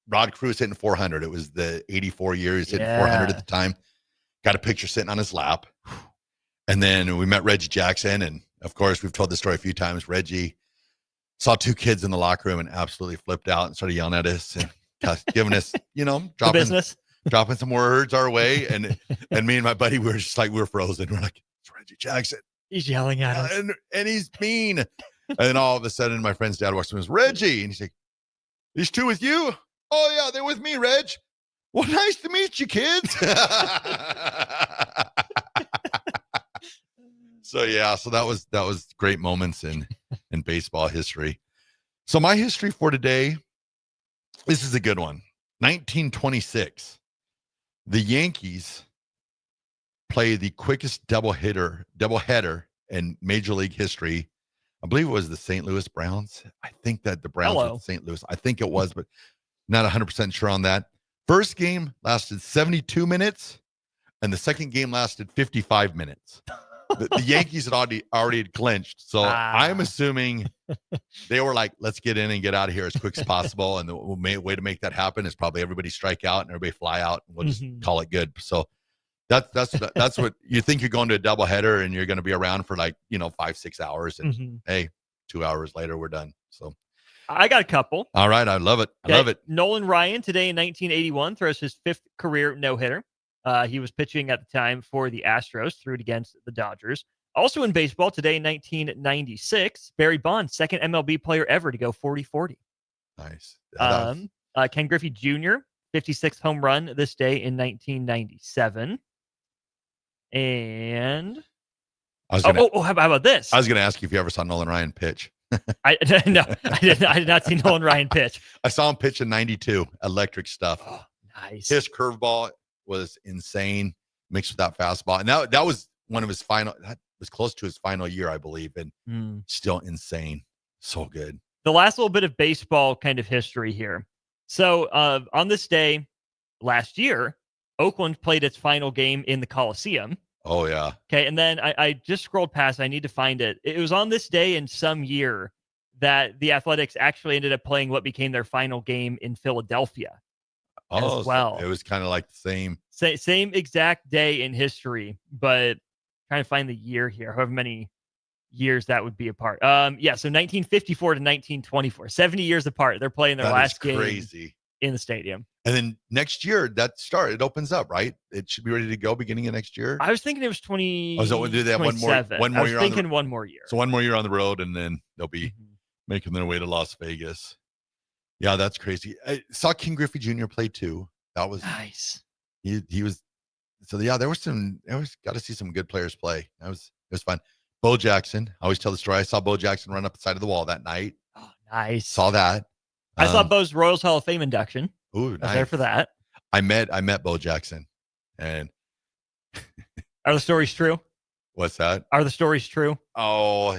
Rod Cruz hitting 400. It was the 84 years, hitting 400 at the time. Got a picture sitting on his lap. And then we met Reggie Jackson. And of course, we've told this story a few times. Reggie saw 2 kids in the locker room and absolutely flipped out and started yelling at us and giving us, dropping some words our way. And me and my buddy, we were just like, we were frozen. We're like, it's Reggie Jackson. He's yelling at us. And he's mean. And then all of a sudden, my friend's dad walks in, was Reggie. And he's like, these 2 with you? Oh, yeah, they're with me, Reg. Well, nice to meet you, kids. So that was great moments in baseball history. So my history for today, this is a good one. 1926, the Yankees play the quickest doubleheader in Major League history. I believe it was the St. Louis Browns. I think that the Browns were St. Louis. I think it was, but not 100% sure on that. First game lasted 72 minutes, and the second game lasted 55 minutes. The Yankees had already clinched, so I'm assuming they were like, let's get in and get out of here as quick as possible. And the way to make that happen is probably everybody strike out and everybody fly out, and we'll just call it good. So that's what you think. You're going to a doubleheader and you're going to be around for 5-6 hours, and hey, 2 hours later we're done. So I got a couple. All right, I love it. Love it. Nolan Ryan today in 1981 throws his 5th career no-hitter. He was pitching at the time for the Astros, threw it against the Dodgers. Also in baseball today in 1996, Barry Bonds, 2nd MLB player ever to go 40-40. Nice. Ken Griffey Jr., 56th home run this day in 1997. And how about this? I was going to ask you if you ever saw Nolan Ryan pitch. I did not see Nolan Ryan pitch. I saw him pitch in 92. Electric stuff. Oh, nice. His curveball was insane, mixed with that fastball. And that was one of his that was close to his final year, I believe, and still insane. So good. The last little bit of baseball kind of history here. So on this day last year, Oakland played its final game in the Coliseum. Oh, yeah. Okay, and then I just scrolled past. I need to find it. It was on this day in some year that the Athletics actually ended up playing what became their final game in Philadelphia as well. So it was kind of like the same. Same exact day in history, but trying to find the year here, however many years that would be apart. So 1954 to 1924, 70 years apart. They're playing their last game in the stadium. And then next year, it opens up, right? It should be ready to go beginning of next year. I was thinking it was 20. Oh, so do they have one more year? One more year. So one more year on the road, and then they'll be making their way to Las Vegas. Yeah, that's crazy. I saw King Griffey Jr. play too. That was nice. He was. So yeah, there was got to see some good players play. It was fun. Bo Jackson. I always tell the story. I saw Bo Jackson run up the side of the wall that night. Oh, nice. Saw that. I saw Bo's Royals Hall of Fame induction. Ooh, I was nice. there for that. I met Bo Jackson, and are the stories true? What's that? Are the stories true? Oh,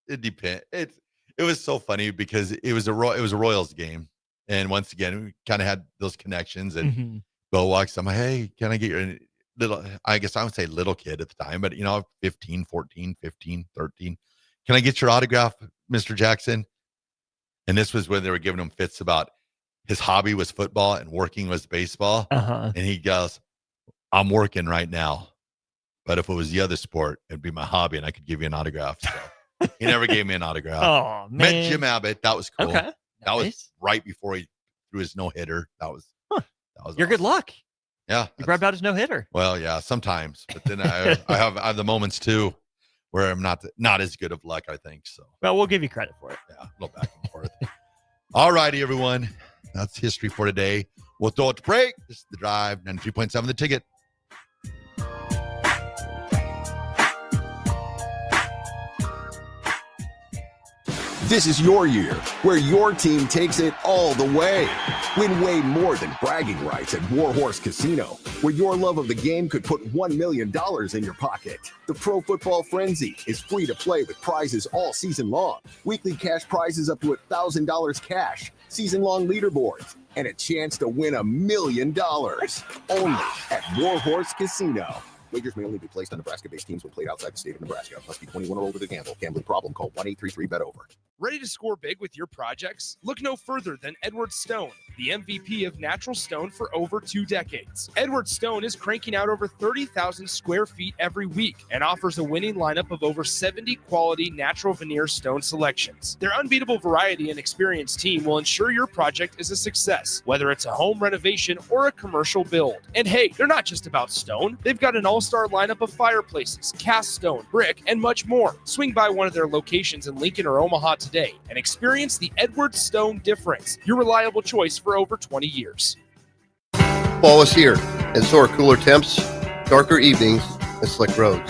it depends. It was so funny because it was a Royals game, and once again we kind of had those connections. And Bo walks. I'm like, hey, can I get your little? I guess I would say little kid at the time, but 15, 14, 15, 13. Can I get your autograph, Mr. Jackson? And this was when they were giving him fits about his hobby was football and working was baseball. And he goes, I'm working right now. But if it was the other sport, it'd be my hobby and I could give you an autograph. So he never gave me an autograph. Oh, man. Met Jim Abbott. That was cool. Okay. That was right before he threw his no-hitter. That was Your good luck. Yeah. You grabbed out his no-hitter. Well, yeah, sometimes. But then I have the moments too where I'm not as good of luck, I think. So well, we'll give you credit for it. Yeah, a little back and forth. All righty, everyone. That's history for today. We'll throw it to break. This is The Drive, 93.7 The Ticket. This is your year, where your team takes it all the way. Win way more than bragging rights at Warhorse Casino, where your love of the game could put $1 million in your pocket. The Pro Football Frenzy is free to play with prizes all season long. Weekly cash prizes up to $1,000 cash, season-long leaderboards, and a chance to win $1 million. Only at Warhorse Casino. Wagers may only be placed on Nebraska-based teams when played outside the state of Nebraska. Must be 21 or older to gamble. Gambling problem? Call 1-833-BET-OVER. Ready to score big with your projects? Look no further than Edward Stone, the MVP of natural stone for over 2 decades. Edward Stone is cranking out over 30,000 square feet every week and offers a winning lineup of over 70 quality natural veneer stone selections. Their unbeatable variety and experienced team will ensure your project is a success, whether it's a home renovation or a commercial build. And hey, they're not just about stone. They've got an all-star lineup of fireplaces, cast stone, brick, and much more. Swing by one of their locations in Lincoln or Omaha today and experience the Edward Stone difference, your reliable choice for over 20 years. Fall is here, and so are cooler temps, darker evenings, and slick roads.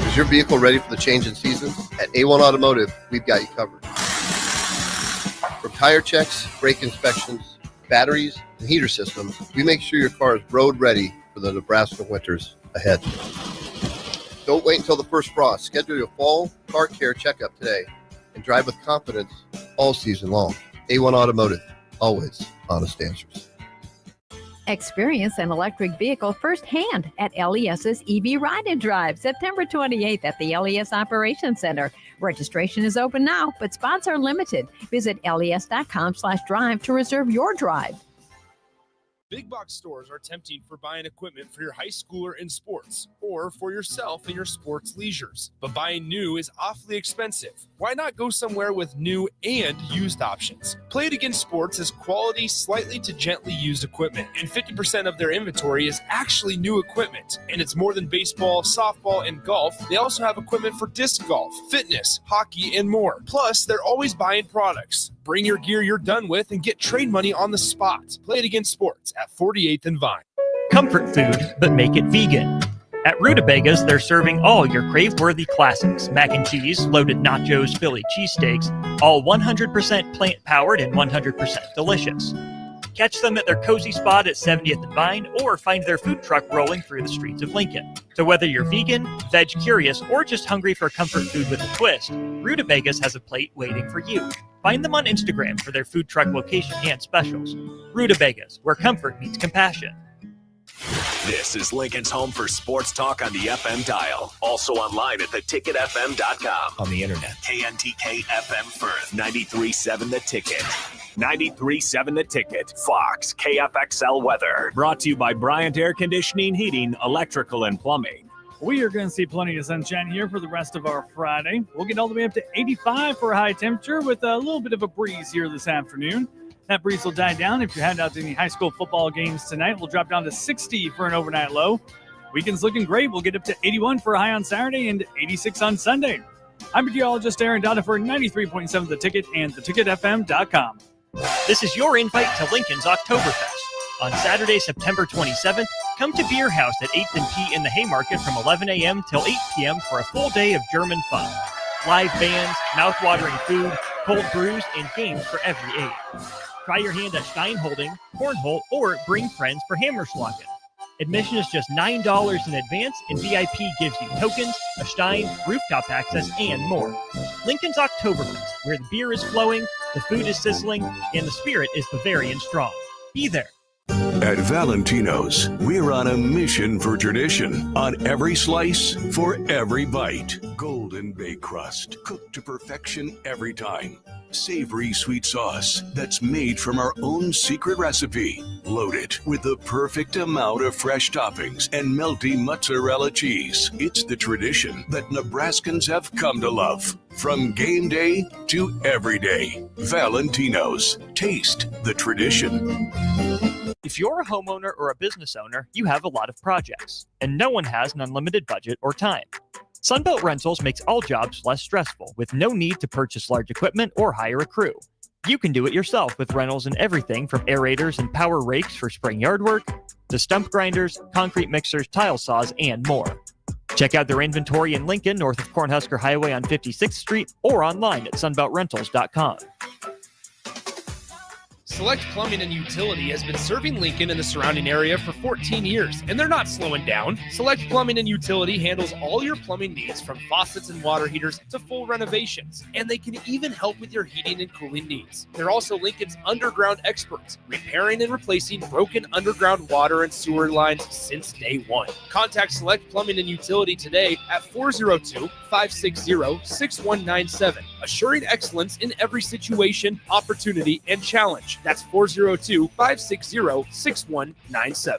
Is your vehicle ready for the change in seasons? At A1 Automotive, we've got you covered. From tire checks, brake inspections, batteries, and heater systems, we make sure your car is road ready for the Nebraska winters ahead. Don't wait until the first frost. Schedule your fall car care checkup today and drive with confidence all season long. A1 Automotive, always honest answers. Experience an electric vehicle firsthand at LES's EV Ride and Drive, September 28th at the LES Operations Center. Registration is open now, but spots are limited. Visit les.com/drive to reserve your drive. Big box stores are tempting for buying equipment for your high schooler in sports or for yourself in your sports leisures. But buying new is awfully expensive. Why not go somewhere with new and used options? Play It Again Sports has quality, slightly to gently used equipment, and 50% of their inventory is actually new equipment. And it's more than baseball, softball, and golf. They also have equipment for disc golf, fitness, hockey, and more. Plus, they're always buying products. Bring your gear you're done with and get trade money on the spot. Play It Again Sports at 48th and Vine. Comfort food, but make it vegan. At Rutabagas, they're serving all your crave-worthy classics. Mac and cheese, loaded nachos, Philly cheesesteaks, all 100% plant-powered and 100% delicious. Catch them at their cozy spot at 70th and Vine, or find their food truck rolling through the streets of Lincoln. So whether you're vegan, veg curious, or just hungry for comfort food with a twist, Rutabagas has a plate waiting for you. Find them on Instagram for their food truck location and specials. Rutabagas, where comfort meets compassion. This is Lincoln's home for sports talk on the FM dial. Also online at theticketfm.com. On the internet. KNTK FM Firth, 93.7 The Ticket. 93.7 The Ticket. Fox, KFXL weather. Brought to you by Bryant Air Conditioning, Heating, Electrical, and Plumbing. We are going to see plenty of sunshine here for the rest of our Friday. We'll get all the way up to 85 for a high temperature with a little bit of a breeze here this afternoon. That breeze will die down if you're heading out to any high school football games tonight. We'll drop down to 60 for an overnight low. Weekend's looking great. We'll get up to 81 for a high on Saturday and 86 on Sunday. I'm meteorologist Aaron Donna for 93.7 The Ticket and theticketfm.com. This is your invite to Lincoln's Oktoberfest. On Saturday, September 27th, come to Beer House at 8th and P in the Haymarket from 11 a.m. till 8 p.m. for a full day of German fun. Live bands, mouth-watering food, cold brews, and games for every age. Try your hand at Steinholding, Cornhole, or bring friends for Hammerschlagen. Admission is just $9 in advance, and VIP gives you tokens, a Stein, rooftop access, and more. Lincoln's Oktoberfest, where the beer is flowing, the food is sizzling, and the spirit is Bavarian strong. Be there. At Valentino's, we're on a mission for tradition. On every slice, for every bite. Golden baked crust, cooked to perfection every time. Savory sweet sauce that's made from our own secret recipe. Loaded with the perfect amount of fresh toppings and melty mozzarella cheese. It's the tradition that Nebraskans have come to love. From game day to every day. Valentino's. Taste the tradition. If you're a homeowner or a business owner, you have a lot of projects, and no one has an unlimited budget or time. Sunbelt Rentals makes all jobs less stressful with no need to purchase large equipment or hire a crew. You can do it yourself with rentals and everything from aerators and power rakes for spring yard work to stump grinders, concrete mixers, tile saws, and more. Check out their inventory in Lincoln, north of Cornhusker Highway on 56th Street, or online at sunbeltrentals.com. Select Plumbing and Utility has been serving Lincoln and the surrounding area for 14 years, and they're not slowing down. Select Plumbing and Utility handles all your plumbing needs from faucets and water heaters to full renovations, and they can even help with your heating and cooling needs. They're also Lincoln's underground experts, repairing and replacing broken underground water and sewer lines since day one. Contact Select Plumbing and Utility today at 402-560-6197, assuring excellence in every situation, opportunity, and challenge. That's 402-560-6197.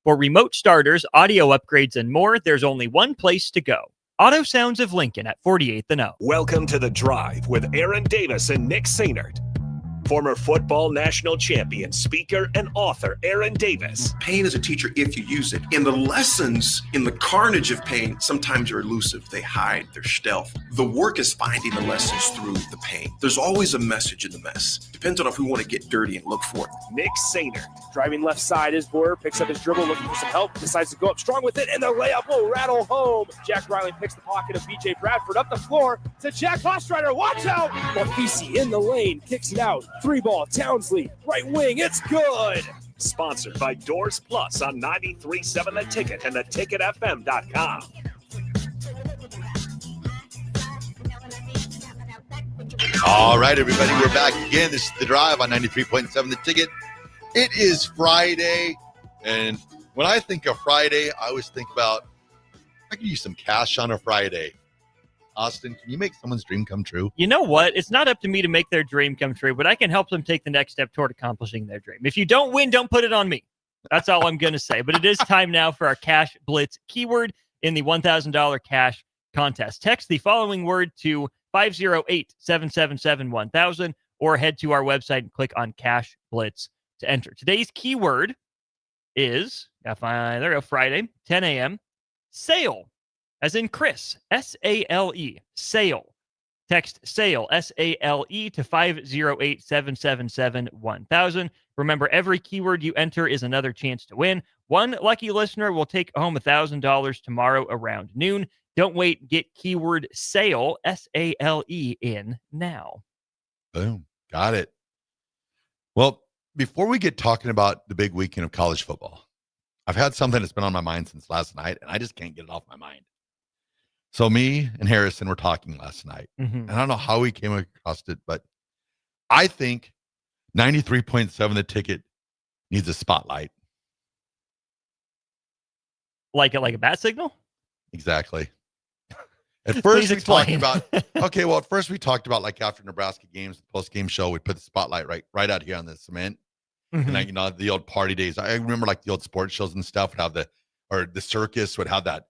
For remote starters, audio upgrades, and more, there's only one place to go. Auto Sounds of Lincoln at 48th and O. Welcome to The Drive with Aaron Davis and Nick Sainert. Former football national champion, speaker, and author Aaron Davis. Pain is a teacher if you use it. And the lessons in the carnage of pain sometimes are elusive. They hide, they're stealth. The work is finding the lessons through the pain. There's always a message in the mess. Depends on if we want to get dirty and look for it. Nick Sainert. Driving left side is Boyer, picks up his dribble, looking for some help, decides to go up strong with it, and the layup will rattle home. Jack Riley picks the pocket of BJ Bradford up the floor to Jack Hostrider. Watch out! Mafisi in the lane, kicks it out. 3-ball, Townsley, right wing, it's good! Sponsored by Doors Plus on 93.7 The Ticket and theticketfm.com. All right, everybody, we're back again. This is The Drive on 93.7 The Ticket. It is Friday, and when I think of Friday, I always think about I could use some cash on a Friday. Austin, can you make someone's dream come true? You know what? It's not up to me to make their dream come true, but I can help them take the next step toward accomplishing their dream. If you don't win, don't put it on me. That's all I'm going to say. But it is time now for our Cash Blitz keyword in the $1,000 cash contest. Text the following word to 508-777-1000 or head to our website and click on Cash Blitz to enter. Today's keyword is, Friday, 10 a.m., sale. As in Chris, S-A-L-E, sale. Text SALE, S-A-L-E, to 508-777-1000. Remember, every keyword you enter is another chance to win. One lucky listener will take home $1,000 tomorrow around noon. Don't wait. Get keyword SALE, S-A-L-E, in now. Boom. Got it. Well, before we get talking about the big weekend of college football, I've had something that's been on my mind since last night, and I just can't get it off my mind. So me and Harrison were talking last night, and I don't know how we came across it, but I think 93.7 The Ticket needs a spotlight. Like a bat signal? Exactly. At Please first, we talked explain. about okay. Well, at first we talked about like after Nebraska games, the post game show, we put the spotlight right out here on the cement, and like, the old party days. I remember like the old sports shows and stuff would have the circus would have that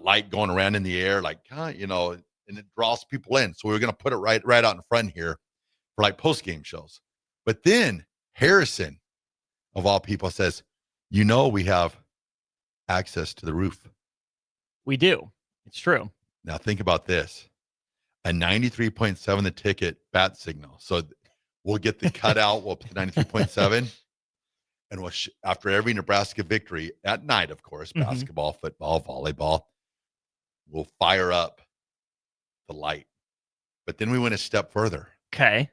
light going around in the air, like and it draws people in. So we were gonna put it right out in front here for like post game shows. But then Harrison, of all people, says, we have access to the roof. We do. It's true. Now think about this. A 93.7 the ticket bat signal. So we'll get the cutout, we'll put the 93.7. And we'll after every Nebraska victory at night, of course, basketball, football, volleyball, we'll fire up the light. But then we went a step further. Okay.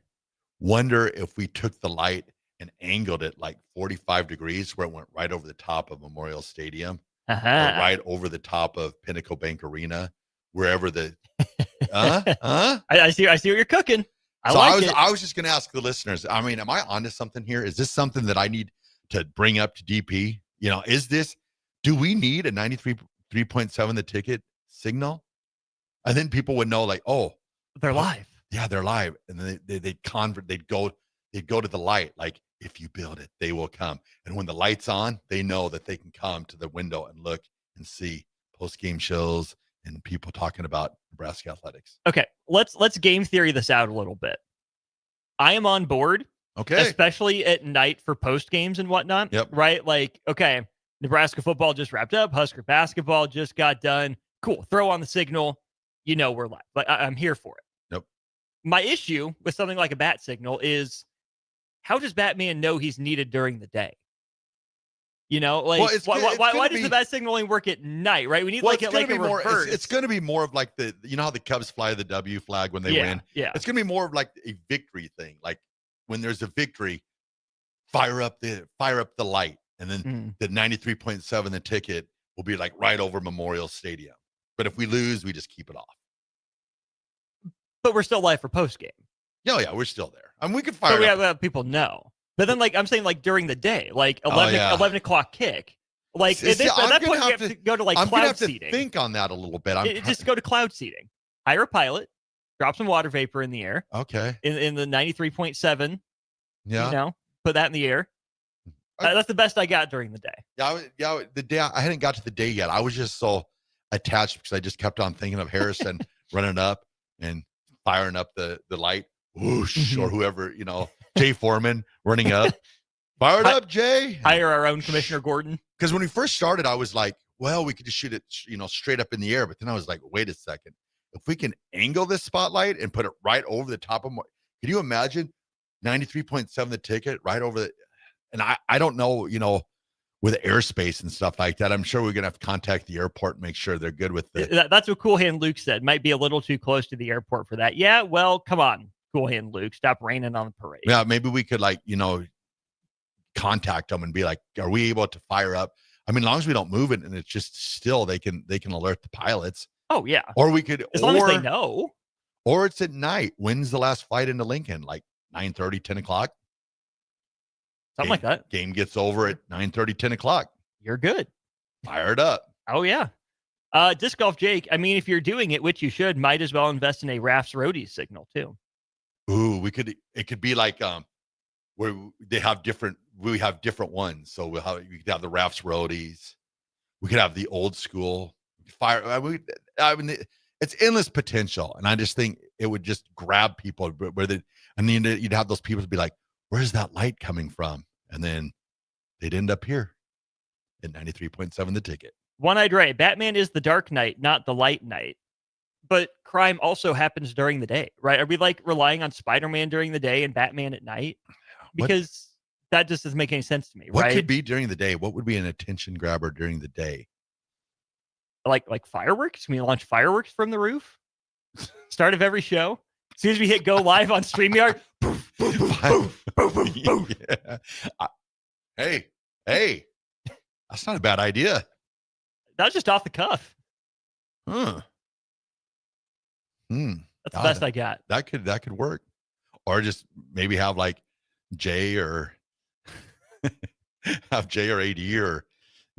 Wonder if we took the light and angled it like 45 degrees where it went right over the top of Memorial Stadium, or right over the top of Pinnacle Bank Arena, wherever the I see what you're cooking. I was just going to ask the listeners, I mean, am I onto something here? Is this something that I need to bring up to DP? Do we need a 93.7 the ticket signal? And then people would know, like, oh, they're live. Yeah, they're live. And then they'd go to the light. Like, if you build it, they will come. And when the light's on, they know that they can come to the window and look and see post-game shows and people talking about Nebraska athletics. Okay, let's game theory this out a little bit. I am on board. Okay. Especially at night for post games and whatnot. Yep. Right? Like, okay, Nebraska football just wrapped up. Husker basketball just got done. Cool. Throw on the signal. We're live. Like, I'm here for it. Yep. My issue with something like a bat signal is, how does Batman know he's needed during the day? Why does the bat signal only work at night, right? We need a reverse. It's going to be more of like how the Cubs fly the W flag when they win. Yeah. It's going to be more of like a victory thing. Like when there's a victory, fire up the light, and then the 93.7 the ticket will be like right over Memorial Stadium. But if we lose, we just keep it off. But we're still live for post game. Yeah, we're still there. I mean, we can fire. So we have people know. But then, like, I'm saying, like, during the day, like 11 o'clock kick. Like, at that point, you have to go to, like, cloud seating. Think on that a little bit. Just go to cloud seating. Hire a pilot, drop some water vapor in the air. Okay. In the 93.7. Yeah. Put that in the air. That's the best I got during the day. Yeah. The day I hadn't got to the day yet. I was just so attached because I just kept on thinking of Harrison running up and firing up the light. Whoosh, or whoever, Jay Foreman running up. Fired up, Jay. Hire our own Commissioner Gordon. Because when we first started, I was like, well, we could just shoot it, straight up in the air. But then I was like, wait a second. If we can angle this spotlight and put it right over the top of can you imagine 93.7 the ticket right over the, and I don't know, with airspace and stuff like that. I'm sure we're going to have to contact the airport and make sure they're good with the. That's what Cool Hand Luke said. Might be a little too close to the airport for that. Yeah, well, come on. Cool Hand Luke, stop raining on the parade. Yeah, maybe we could contact them and be like, are we able to fire up? I mean, as long as we don't move it and it's just still, they can alert the pilots. Oh yeah. Or we could, as long as they know. Or it's at night. When's the last flight into Lincoln? Like 9:30, 10 o'clock? Something like that. Game gets over at 9:30, 10 o'clock. You're good. Fired up. Oh yeah. Disc Golf Jake, I mean, if you're doing it, which you should, might as well invest in a Rafts Roadies signal too. Ooh, it could be like where we have different ones. So we could have the Rafts Roadies. We could have the old school fire. I mean, it's endless potential. And I just think it would just grab people and then you'd have those people to be like, where's that light coming from? And then they'd end up here at 93.7 the ticket. One-Eyed Ray, Batman is the dark knight, not the light knight. But crime also happens during the day, right? Are we like relying on Spider-Man during the day and Batman at night? Because that just doesn't make any sense to me, What right? could be during the day? What would be an attention grabber during the day? Like fireworks? Can we launch fireworks from the roof? Start of every show? As soon as we hit go live on StreamYard, poof, poof, poof, poof, poof, poof. Yeah. Hey, that's not a bad idea. That's just off the cuff. Huh. That's the best I got. That could work. Or just maybe have like Jay or AD or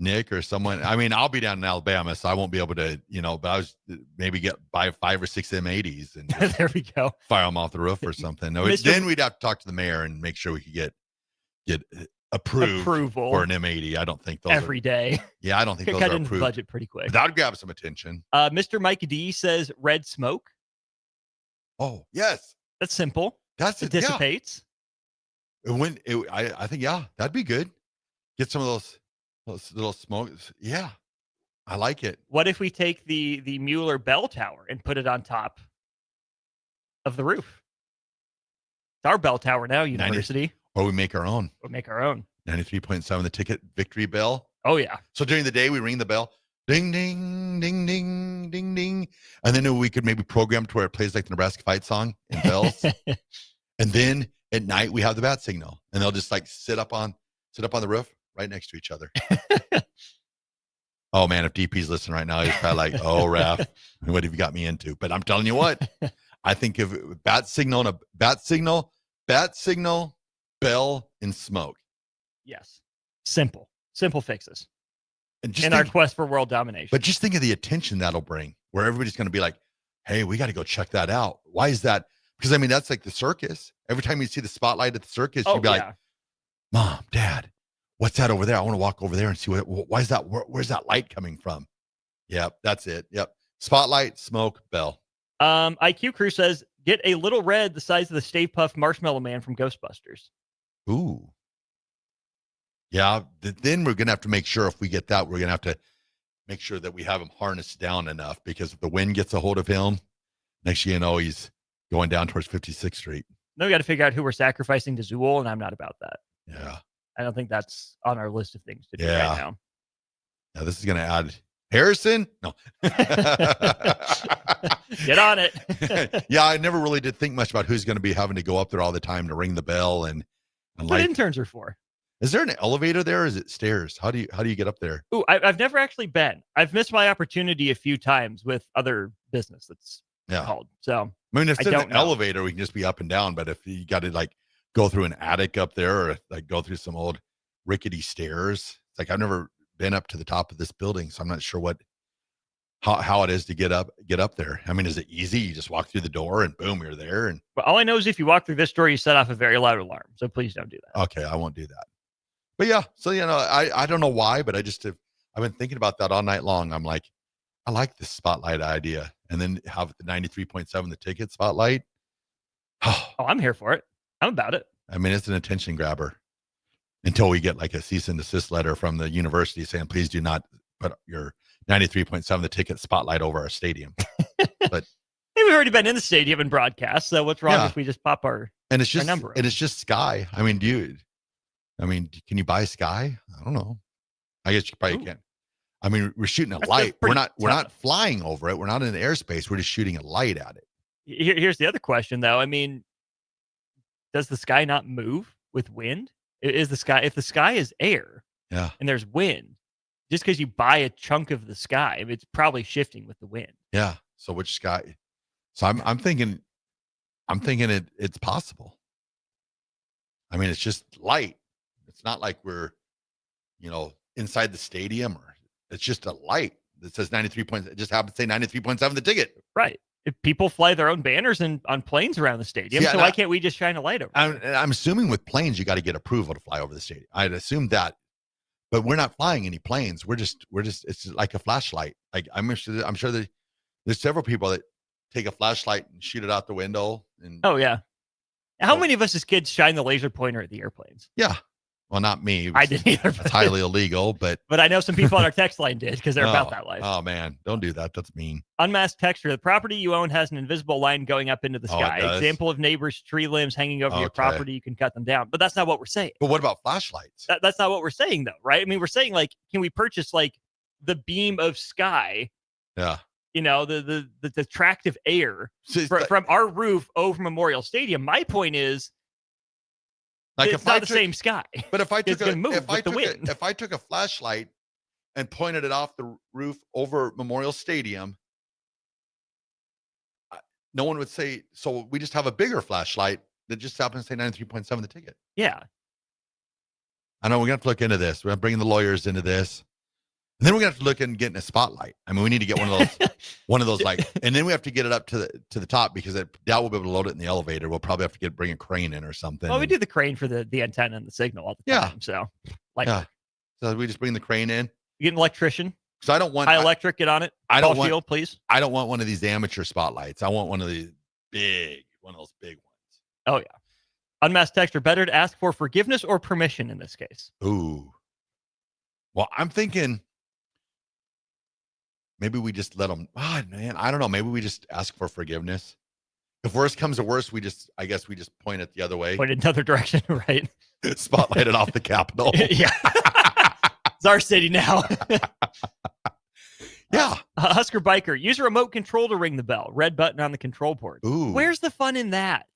Nick or someone. I mean, I'll be down in Alabama, so I won't be able to, but I was maybe buy 5 or 6 M80s and there we go. Fire them off the roof or something. No, Mr. then we'd have to talk to the mayor and make sure we could get approval for an M80. I don't think those every day. Yeah, I don't think Could those cut are into the approved. budget pretty quick. But that would grab some attention. Mr. Mike D says red smoke. Oh, yes. That's simple. It dissipates. I think, yeah, that'd be good. Get some of those little smokes. Yeah, I like it. What if we take the Mueller bell tower and put it on top of the roof? It's our bell tower now, University. Or we make our own. We'll make our own. 93.7 the ticket victory bell. Oh, yeah. So during the day, we ring the bell. Ding, ding, ding, ding, ding, ding. And then we could maybe program to where it plays like the Nebraska fight song in bells. And then at night, we have the bat signal. And they'll just like sit up on the roof right next to each other. Oh, man, if DP's listening right now, he's probably like, oh, Raph, what have you got me into? But I'm telling you what, I think of bat signal, bell, and smoke. Yes. Simple fixes. And just our quest for world domination. But just think of the attention that'll bring, where everybody's going to be like, hey, we got to go check that out. Why is that? Because, I mean, that's like the circus. Every time you see the spotlight at the circus, you'd be like, Mom, Dad, what's that over there? I want to walk over there and see why is that? Where's that light coming from? Yep, that's it. Yep. Spotlight, smoke, bell. IQ Crew says, get a little red the size of the Stay Puft Marshmallow Man from Ghostbusters. Ooh. Yeah, then we're going to have to make sure if we get that, we're going to have to make sure that we have him harnessed down enough, because if the wind gets a hold of him, next thing you know, he's going down towards 56th Street. Then we got to figure out who we're sacrificing to Zool, and I'm not about that. Yeah. I don't think that's on our list of things to do Yeah. right now. Now, this is going to add Harrison? No. Get on it. Yeah, I never really did think much about who's going to be having to go up there all the time to ring the bell and What like. interns are for. Is there an elevator there? Or is it stairs? How do you get up there? Ooh, I've never actually been. I've missed my opportunity a few times with other business that's called. So I mean, if I it's don't an know. elevator, we can just be up and down. But if you got to like go through an attic up there, or like go through some old rickety stairs, it's like I've never been up to the top of this building, so I'm not sure how it is to get up there. I mean, is it easy? You just walk through the door and boom, you're there. And But all I know is if you walk through this door, you set off a very loud alarm. So please don't do that. okay, I won't do that. But yeah, so I don't know why, but I've been thinking about that all night long. I'm like, I like this spotlight idea, and then have the 93.7 the ticket spotlight. Oh, I'm here for it. I'm about it. I mean, it's an attention grabber until we get like a cease and desist letter from the university saying, please do not put your 93.7 the ticket spotlight over our stadium. But Hey, we've already been in the stadium and broadcast. So what's wrong Yeah. if we just pop our and it's just number? and it's just Sky. I mean, can you buy Sky? I don't know. I guess you probably can't. I mean, we're shooting a That's light. We're pretty not tough. flying over it. We're not in the airspace. We're just shooting a light at it. Here's the other question, though. I mean, does the sky not move with wind? If the sky is air, Yeah. and there's wind, just because you buy a chunk of the sky, it's probably shifting with the wind. Yeah. So which Sky? So I'm thinking it's possible. I mean, it's just light. It's not like we're, inside the stadium, or it's just a light that says 93 points. It just happens to say 93.7 the ticket. Right. If people fly their own banners on planes around the stadium, Yeah, so why can't we just shine a light over? I'm assuming with planes, you got to get approval to fly over the stadium. I'd assume that, but we're not flying any planes. We're just, it's like a flashlight. Like I'm sure that there's several people that take a flashlight and shoot it out the window. And Oh yeah. How many of us as kids shine the laser pointer at the airplanes? yeah, well, not me. I didn't either. It's highly illegal, but But I know some people on our text line did because they're about that life. Oh man, don't do that. That's mean. Unmasked texture. The property you own has an invisible line going up into the Oh, it sky. does? Example of neighbors' tree limbs hanging over your Okay. property. You can cut them down. But that's not what we're saying. But what about flashlights? That's not what we're saying, though, right? I mean, we're saying, like, can we purchase, like, the beam of sky, Yeah. the tract of air So it's from our roof over Memorial Stadium? My point is, Like it's if I not the took- same sky. But if I It's took gonna move if I with the took wind. if I took a flashlight and pointed it off the roof over Memorial Stadium, no one would say. So we just have a bigger flashlight that just happens to say 93.7 the ticket. Yeah. I know we're gonna have to look into this. We're gonna bring the lawyers into this. And then we're gonna have to look and getting a spotlight. I mean, we need to get one of those like, and then we have to get it up to the top because that will be able to load it in the elevator. We'll probably have to bring a crane in or something. Well, we do the crane for the antenna and the signal all the time. So, so we just bring the crane in. You get an electrician. So I don't want high electric. Get on it. I don't Call want Shield, please. I don't want one of these amateur spotlights. I want one of those big ones. Oh yeah. Unmasked texter, better to ask for forgiveness or permission in this case. Ooh. Well, I'm thinking maybe we just let them. Oh, man, I don't know. Maybe we just ask for forgiveness. If worse comes to worse, I guess we just point it the other way. Point it another direction, right? Spotlight it off the Capitol. Yeah. It's our city now. Yeah. Husker Biker, use a remote control to ring the bell. Red button on the control board. Ooh. Where's the fun in that?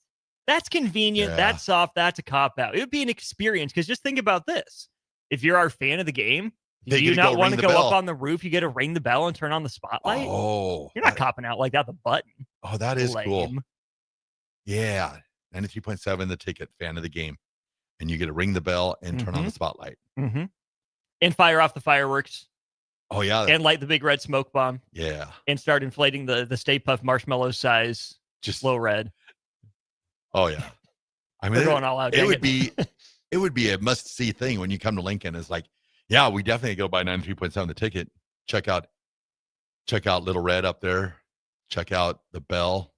That's convenient. Yeah. That's soft. That's a cop out. It would be an experience because just think about this. If you're our fan of the game, do you not want to go up on the roof? You get to ring the bell and turn on the spotlight. Oh, you're not copping out like that. The button. Oh, that is cool. Lame. Yeah. 93.7, the ticket, fan of the game. And you get to ring the bell and turn on the spotlight. Mm-hmm. And fire off the fireworks. Oh, yeah. And light the big red smoke bomb. Yeah. And start inflating the Stay Puft marshmallow size. Just low red. Oh, yeah. I mean, They're going all out. It would be a must-see thing when you come to Lincoln. It's like, yeah, we definitely go buy 93.7 the ticket. Check out Little Red up there. Check out the bell.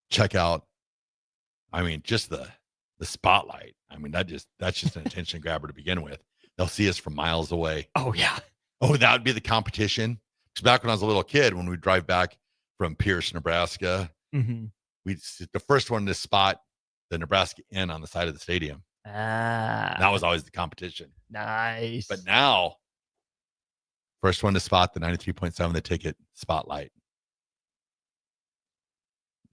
Check out, I mean, just the spotlight. I mean, that's just an attention grabber to begin with. They'll see us from miles away. Oh, yeah. Oh, that would be the competition. Because back when I was a little kid, when we drive back from Pierce, Nebraska, the first one to spot the Nebraska Inn on the side of the stadium. That was always the competition. Nice. But now, first one to spot the 93.7 the ticket spotlight.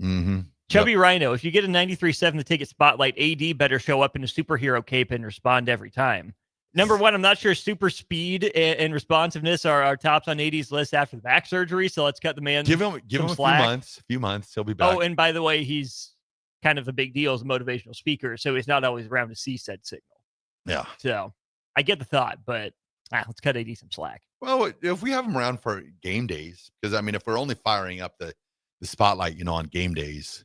Mm-hmm. Chubby Rhino, if you get a 93.7 the ticket spotlight, AD better show up in a superhero cape and respond every time. Number one, I'm not sure super speed and responsiveness are our tops on AD's list after the back surgery. So let's cut the man. Give him a few months. He'll be back. Oh, and by the way, he's kind of a big deal as a motivational speaker, so he's not always around to see said signal. Yeah. So I get the thought, but let's cut AD some slack. Well, if we have him around for game days, because I mean, if we're only firing up the spotlight, on game days,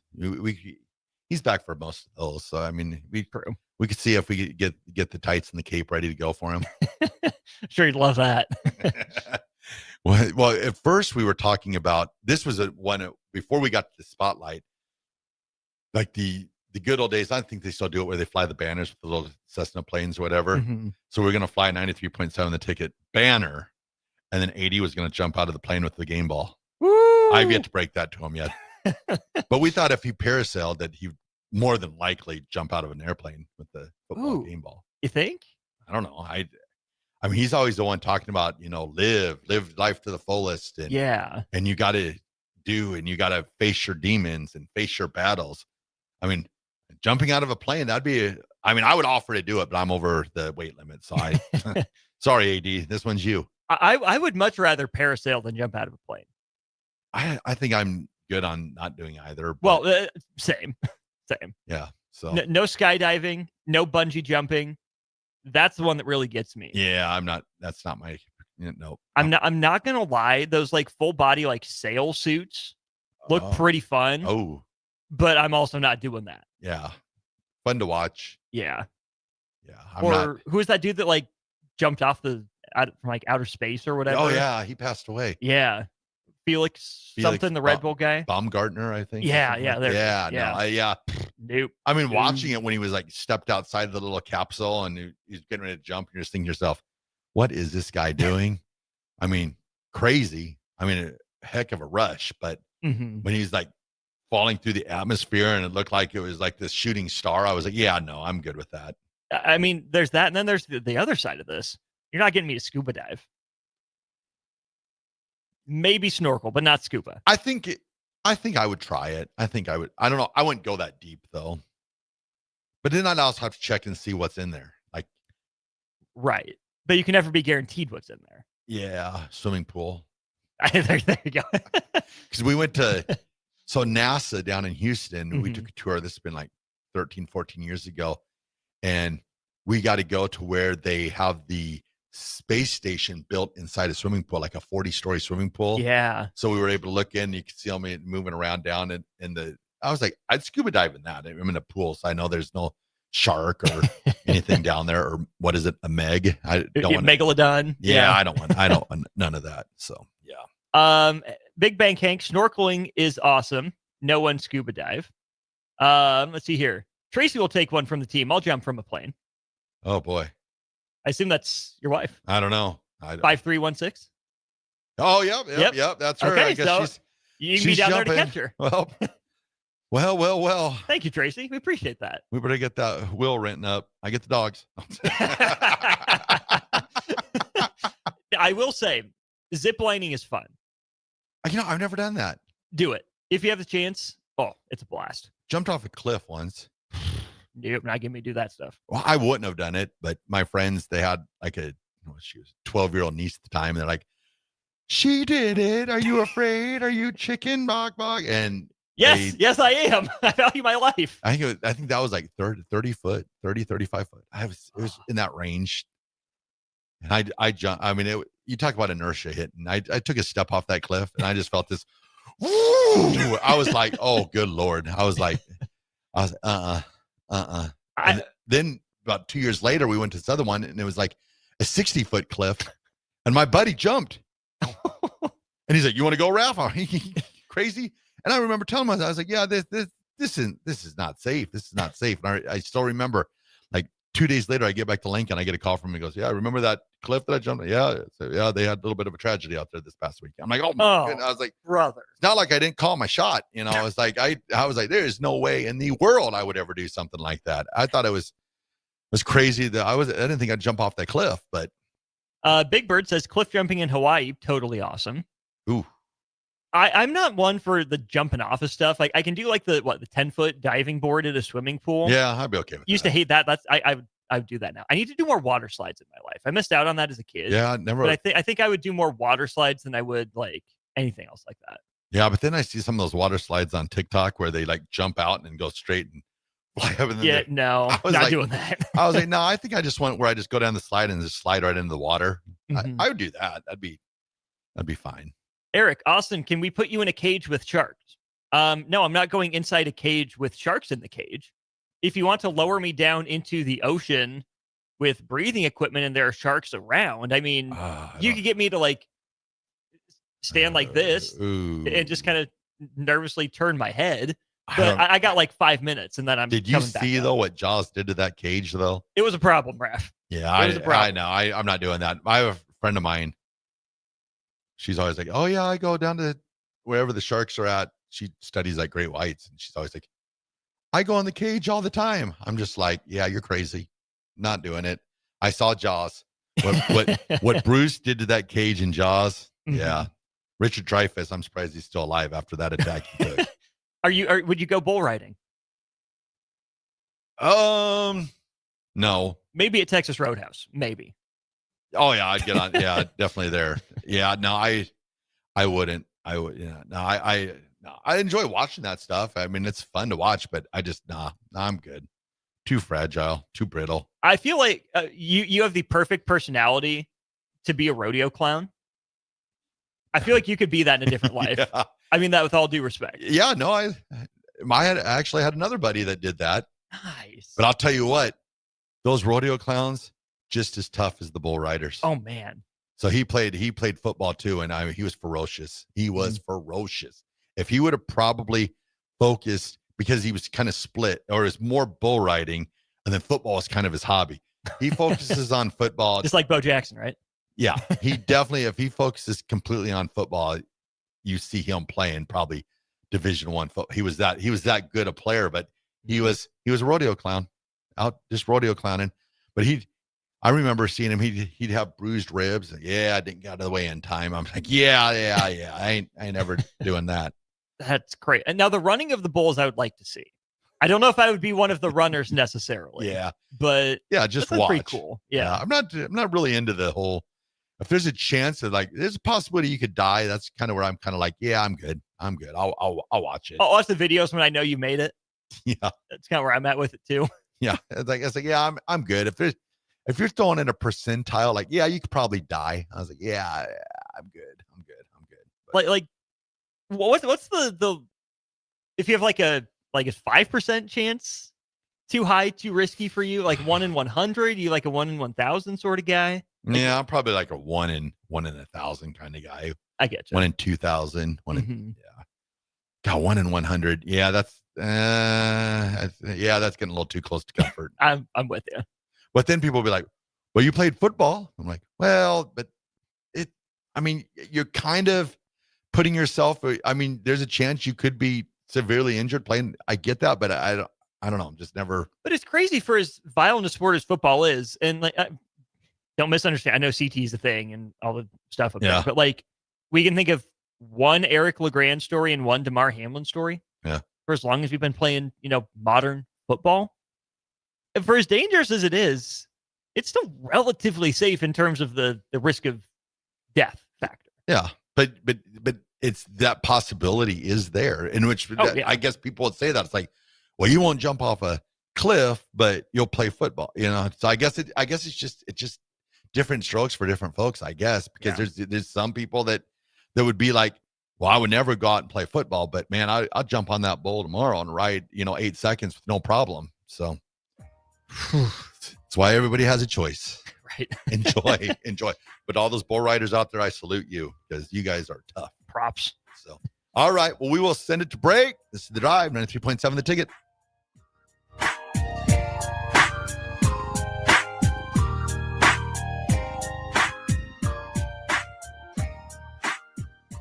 he's back for most of those. So I mean, we could see if we could get the tights and the cape ready to go for him. Sure, he'd love that. Well, at first we were talking about, this was one before we got to the spotlight, like the good old days. I think they still do it where they fly the banners with the little Cessna planes or whatever. Mm-hmm. So we're going to fly 93.7 the ticket banner, and then AD was going to jump out of the plane with the game ball. Woo! I've yet to break that to him yet. But we thought if he parasailed that he more than likely jump out of an airplane with the football game ball. You think? I don't know. I mean, he's always the one talking about, live life to the fullest. And and you got to and you got to face your demons and face your battles. I mean, jumping out of a plane, I would offer to do it, but I'm over the weight limit. So sorry, AD, this one's you. I would much rather parasail than jump out of a plane. I think I'm good on not doing either. Well, same. Yeah. So no skydiving, no bungee jumping. That's the one that really gets me. Yeah, that's not my, no. I'm not going to lie. Those like full body, like sail suits look pretty fun. Oh, but I'm also not doing that. Yeah. Fun to watch. Yeah. Yeah. Who is that dude that like jumped off from like outer space or whatever? Oh yeah. He passed away. Yeah. Felix something, the Red Bull guy. Baumgartner, I think. Yeah. Nope. I mean, watching it when he was like stepped outside the little capsule and he's getting ready to jump, and you're just thinking to yourself, what is this guy doing? I mean, crazy. I mean, a heck of a rush, but when he's like falling through the atmosphere and it looked like it was like this shooting star, I was like, yeah, no, I'm good with that. I mean, there's that, and then there's the other side of this. You're not getting me to scuba dive. Maybe snorkel, but not scuba. I think I would try it. I think I would. I don't know. I wouldn't go that deep though. But then I'd also have to check and see what's in there. Like, right. But you can never be guaranteed what's in there. Yeah, swimming pool. there you go. Because we went to NASA down in Houston. We took a tour. This has been like 13, 14 years ago. And we got to go to where they have the space station built inside a swimming pool, like a 40-story swimming pool. Yeah. So we were able to look in. You could see them moving around down in the. I was like, I'd scuba dive in that. I'm in a pool, so I know there's no shark or anything down there, or what is it, a meg? I don't want Megalodon. Yeah, I don't want none of that. So yeah. Big Bang Hank, snorkeling is awesome. No one scuba dive. Let's see here. Tracy will take one from the team. I'll jump from a plane. Oh boy. I assume that's your wife. I don't know. 5316. Oh, yep. That's her. Okay, I guess so you can be down there to catch her. Well. Thank you, Tracy. We appreciate that. We better get that wheel renting up. I get the dogs. I will say, zip lining is fun. I've never done that. Do it if you have the chance. Oh, it's a blast. Jumped off a cliff once. Nope, not giving me do that stuff. Well, I wouldn't have done it, but my friends, they had like she was a 12-year-old niece at the time, and they're like, she did it. Are you afraid? Are you chicken? Bog. And yes, I am. I value my life. I think that was like 30 foot, 35 foot. It was in that range. And I jumped. I mean, you talk about inertia hitting. I took a step off that cliff, and I just felt this. Woo! I was like, oh, good Lord. I was And then about 2 years later, we went to this other one, and it was like a 60-foot cliff, and my buddy jumped. And he's like, you want to go, Ralph? Crazy? And I remember telling him, I was like, yeah, this is not safe. This is not safe. And I still remember, like 2 days later, I get back to Lincoln. I get a call from him. He goes, yeah, I remember that cliff that I jumped on? Yeah. So, yeah, they had a little bit of a tragedy out there this past week. I'm like, oh my goodness. I was like, brother. It's not like I didn't call my shot. I was like, I was like, there's no way in the world I would ever do something like that. I thought it was crazy that I didn't think I'd jump off that cliff, but. Big Bird says cliff jumping in Hawaii, totally awesome. Ooh. I'm not one for the jumping off of stuff. Like I can do like the 10-foot diving board at a swimming pool. Yeah, I'd be okay with Used to hate that. I would do that now. I need to do more water slides in my life. I missed out on that as a kid. Yeah, never. But I think I would do more water slides than I would like anything else like that. Yeah, but then I see some of those water slides on TikTok where they like jump out and go straight and fly up. And no, not doing that. I was like, no, I think I just went where I just go down the slide and just slide right into the water. Mm-hmm. I would do that. That'd be fine. Eric, Austin, can we put you in a cage with sharks? No, I'm not going inside a cage with sharks in the cage. If you want to lower me down into the ocean with breathing equipment and there are sharks around, I mean, you could get me to like stand like this and just kind of nervously turn my head. But I got like 5 minutes and then I'm Did you see though what Jaws did to that cage though? It was a problem, Raph. Yeah, I know. I'm not doing that. I have a friend of mine. She's always like, oh yeah, I go down to wherever the sharks are at. She studies like great whites, and she's always like, I go in the cage all the time. I'm just like, yeah, you're crazy. Not doing it. I saw Jaws. What Bruce did to that cage in Jaws. Mm-hmm. Yeah. Richard Dreyfuss, I'm surprised he's still alive after that attack he took. Would you go bull riding? No. Maybe at Texas Roadhouse. Maybe. Oh yeah, I'd get on. Yeah, definitely there. Yeah, no, I wouldn't. I would. Yeah, no, I enjoy watching that stuff. I mean, it's fun to watch, but I just I'm good. Too fragile, too brittle. I feel like you have the perfect personality to be a rodeo clown. I feel like you could be that in a different life. Yeah. I mean that with all due respect. Yeah, no, I actually had another buddy that did that. Nice. But I'll tell you what, those rodeo clowns just as tough as the bull riders. Oh man. So he played football too, and he was ferocious. He was ferocious. If he would have probably focused, because he was kind of split, or is more bull riding, and then football is kind of his hobby. He focuses on football. Just like Bo Jackson, right? Yeah. He definitely, if he focuses completely on football, you see him playing probably Division I football. He was that good a player, but he was a rodeo clown, out just rodeo clowning. But I remember seeing him. He'd have bruised ribs. Yeah, I didn't get out of the way in time. I'm like, yeah. I ain't never doing that. That's great. And now the running of the bulls, I would like to see. I don't know if I would be one of the runners necessarily. Yeah, but yeah, just that's watch. Pretty cool. Yeah, I'm not really into the whole. If there's a chance that like there's a possibility you could die, that's kind of where I'm kind of like, yeah, I'm good. I'll watch it. I'll watch the videos when I know you made it. Yeah, that's kind of where I'm at with it too. Yeah, it's like yeah, I'm good. If If you're throwing in a percentile, like, yeah, you could probably die. I was like, yeah, I'm good. Like, what's the if you have like a 5% chance, too high, too risky for you? Like 1 in 100, you like a 1 in 1,000 sort of guy? Like, yeah, I'm probably like a 1 in 1,000 kind of guy. I get you. 1 in 2,000. 1 in, yeah. God, 1 in 100. Yeah, that's getting a little too close to comfort. I'm with you. But then people will be like, well, you played football. I'm like, well, but you're kind of putting yourself, there's a chance you could be severely injured playing. I get that, but I don't know. I'm just never. But it's crazy for as violent a sport as football is. And like, don't misunderstand. I know CT is the thing and all the stuff up there, but like we can think of one Eric LeGrand story and one DeMar Hamlin story. Yeah. For as long as we've been playing, modern football. And for as dangerous as it is, it's still relatively safe in terms of the risk of death factor. Yeah. But it's that possibility is there, in which I guess people would say that it's like, well, you won't jump off a cliff, but you'll play football, So I guess it's just different strokes for different folks, I guess, because there's some people that would be like, well, I would never go out and play football, but man, I'll jump on that bull tomorrow and ride, 8 seconds with no problem. So that's why everybody has a choice. Right. Enjoy. But all those bull riders out there, I salute you because you guys are tough. Props. So, all right. Well, we will send it to break. This is The Drive, 93.7 The Ticket.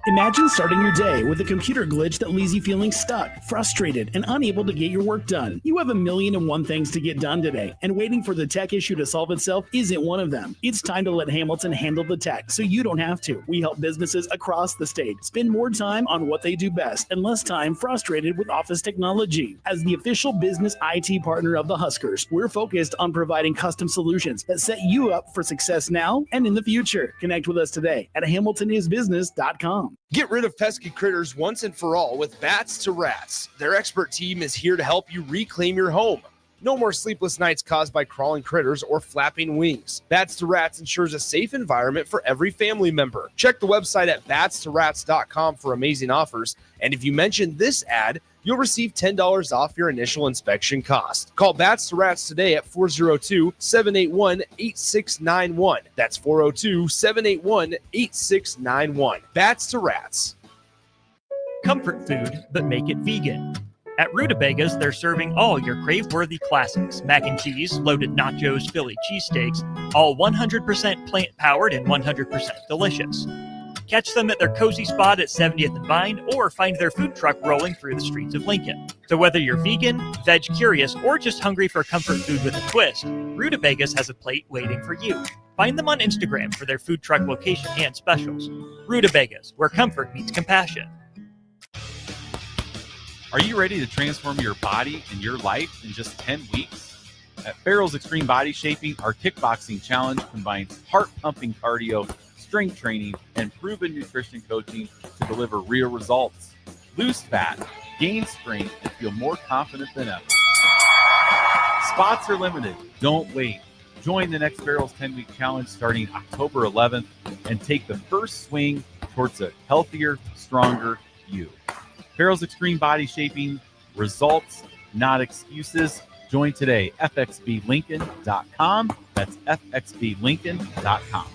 Imagine starting your day with a computer glitch that leaves you feeling stuck, frustrated, and unable to get your work done. You have 1,000,001 things to get done today, and waiting for the tech issue to solve itself isn't one of them. It's time to let Hamilton handle the tech so you don't have to. We help businesses across the state spend more time on what they do best and less time frustrated with office technology. As the official business IT partner of the Huskers, we're focused on providing custom solutions that set you up for success now and in the future. Connect with us today at hamiltonisbusiness.com. Get rid of pesky critters once and for all with Bats to Rats. Their expert team is here to help you reclaim your home. No more sleepless nights caused by crawling critters or flapping wings. Bats to Rats ensures a safe environment for every family member. Check the website at batstoRats.com for amazing offers. And if you mention this ad, you'll receive $10 off your initial inspection cost. Call Bats to Rats today at 402-781-8691. That's 402-781-8691. Bats to Rats. Comfort food, but make it vegan. At Rutabagas, they're serving all your crave-worthy classics. Mac and cheese, loaded nachos, Philly cheesesteaks, all 100% plant-powered and 100% delicious. Catch them at their cozy spot at 70th and Vine, or find their food truck rolling through the streets of Lincoln. So whether you're vegan, veg curious, or just hungry for comfort food with a twist, Rutabagas has a plate waiting for you. Find them on Instagram for their food truck location and specials. Rutabagas, where comfort meets compassion. Are you ready to transform your body and your life in just 10 weeks? At Farrell's Extreme Body Shaping, our kickboxing challenge combines heart-pumping cardio, strength training, and proven nutrition coaching to deliver real results. Lose fat, gain strength, and feel more confident than ever. Spots are limited. Don't wait. Join the next Farrell's 10-week challenge starting October 11th and take the first swing towards a healthier, stronger you. Farrell's Extreme Body Shaping, results, not excuses. Join today, fxblincoln.com. That's fxblincoln.com.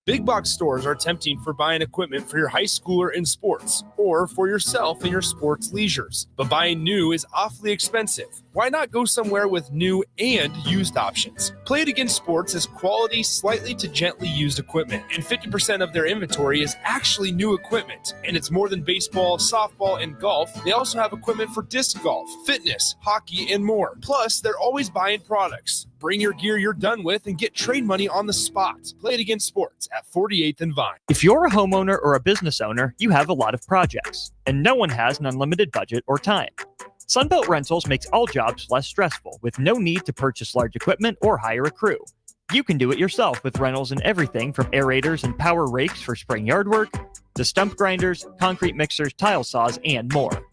Big box stores are tempting for buying equipment for your high schooler in sports or for yourself in your sports leisures. But buying new is awfully expensive. Why not go somewhere with new and used options? Play It Again Sports has quality, slightly to gently used equipment, and 50% of their inventory is actually new equipment. And it's more than baseball, softball, and golf. They also have equipment for disc golf, fitness, hockey, and more. Plus, they're always buying products. Bring your gear you're done with and get trade money on the spot. Play It Again Sports at 48th and Vine. If you're a homeowner or a business owner, you have a lot of projects, and no one has an unlimited budget or time. Sunbelt Rentals makes all jobs less stressful with no need to purchase large equipment or hire a crew. You can do it yourself with rentals and everything from aerators and power rakes for spring yard work to stump grinders, concrete mixers, tile saws, and more.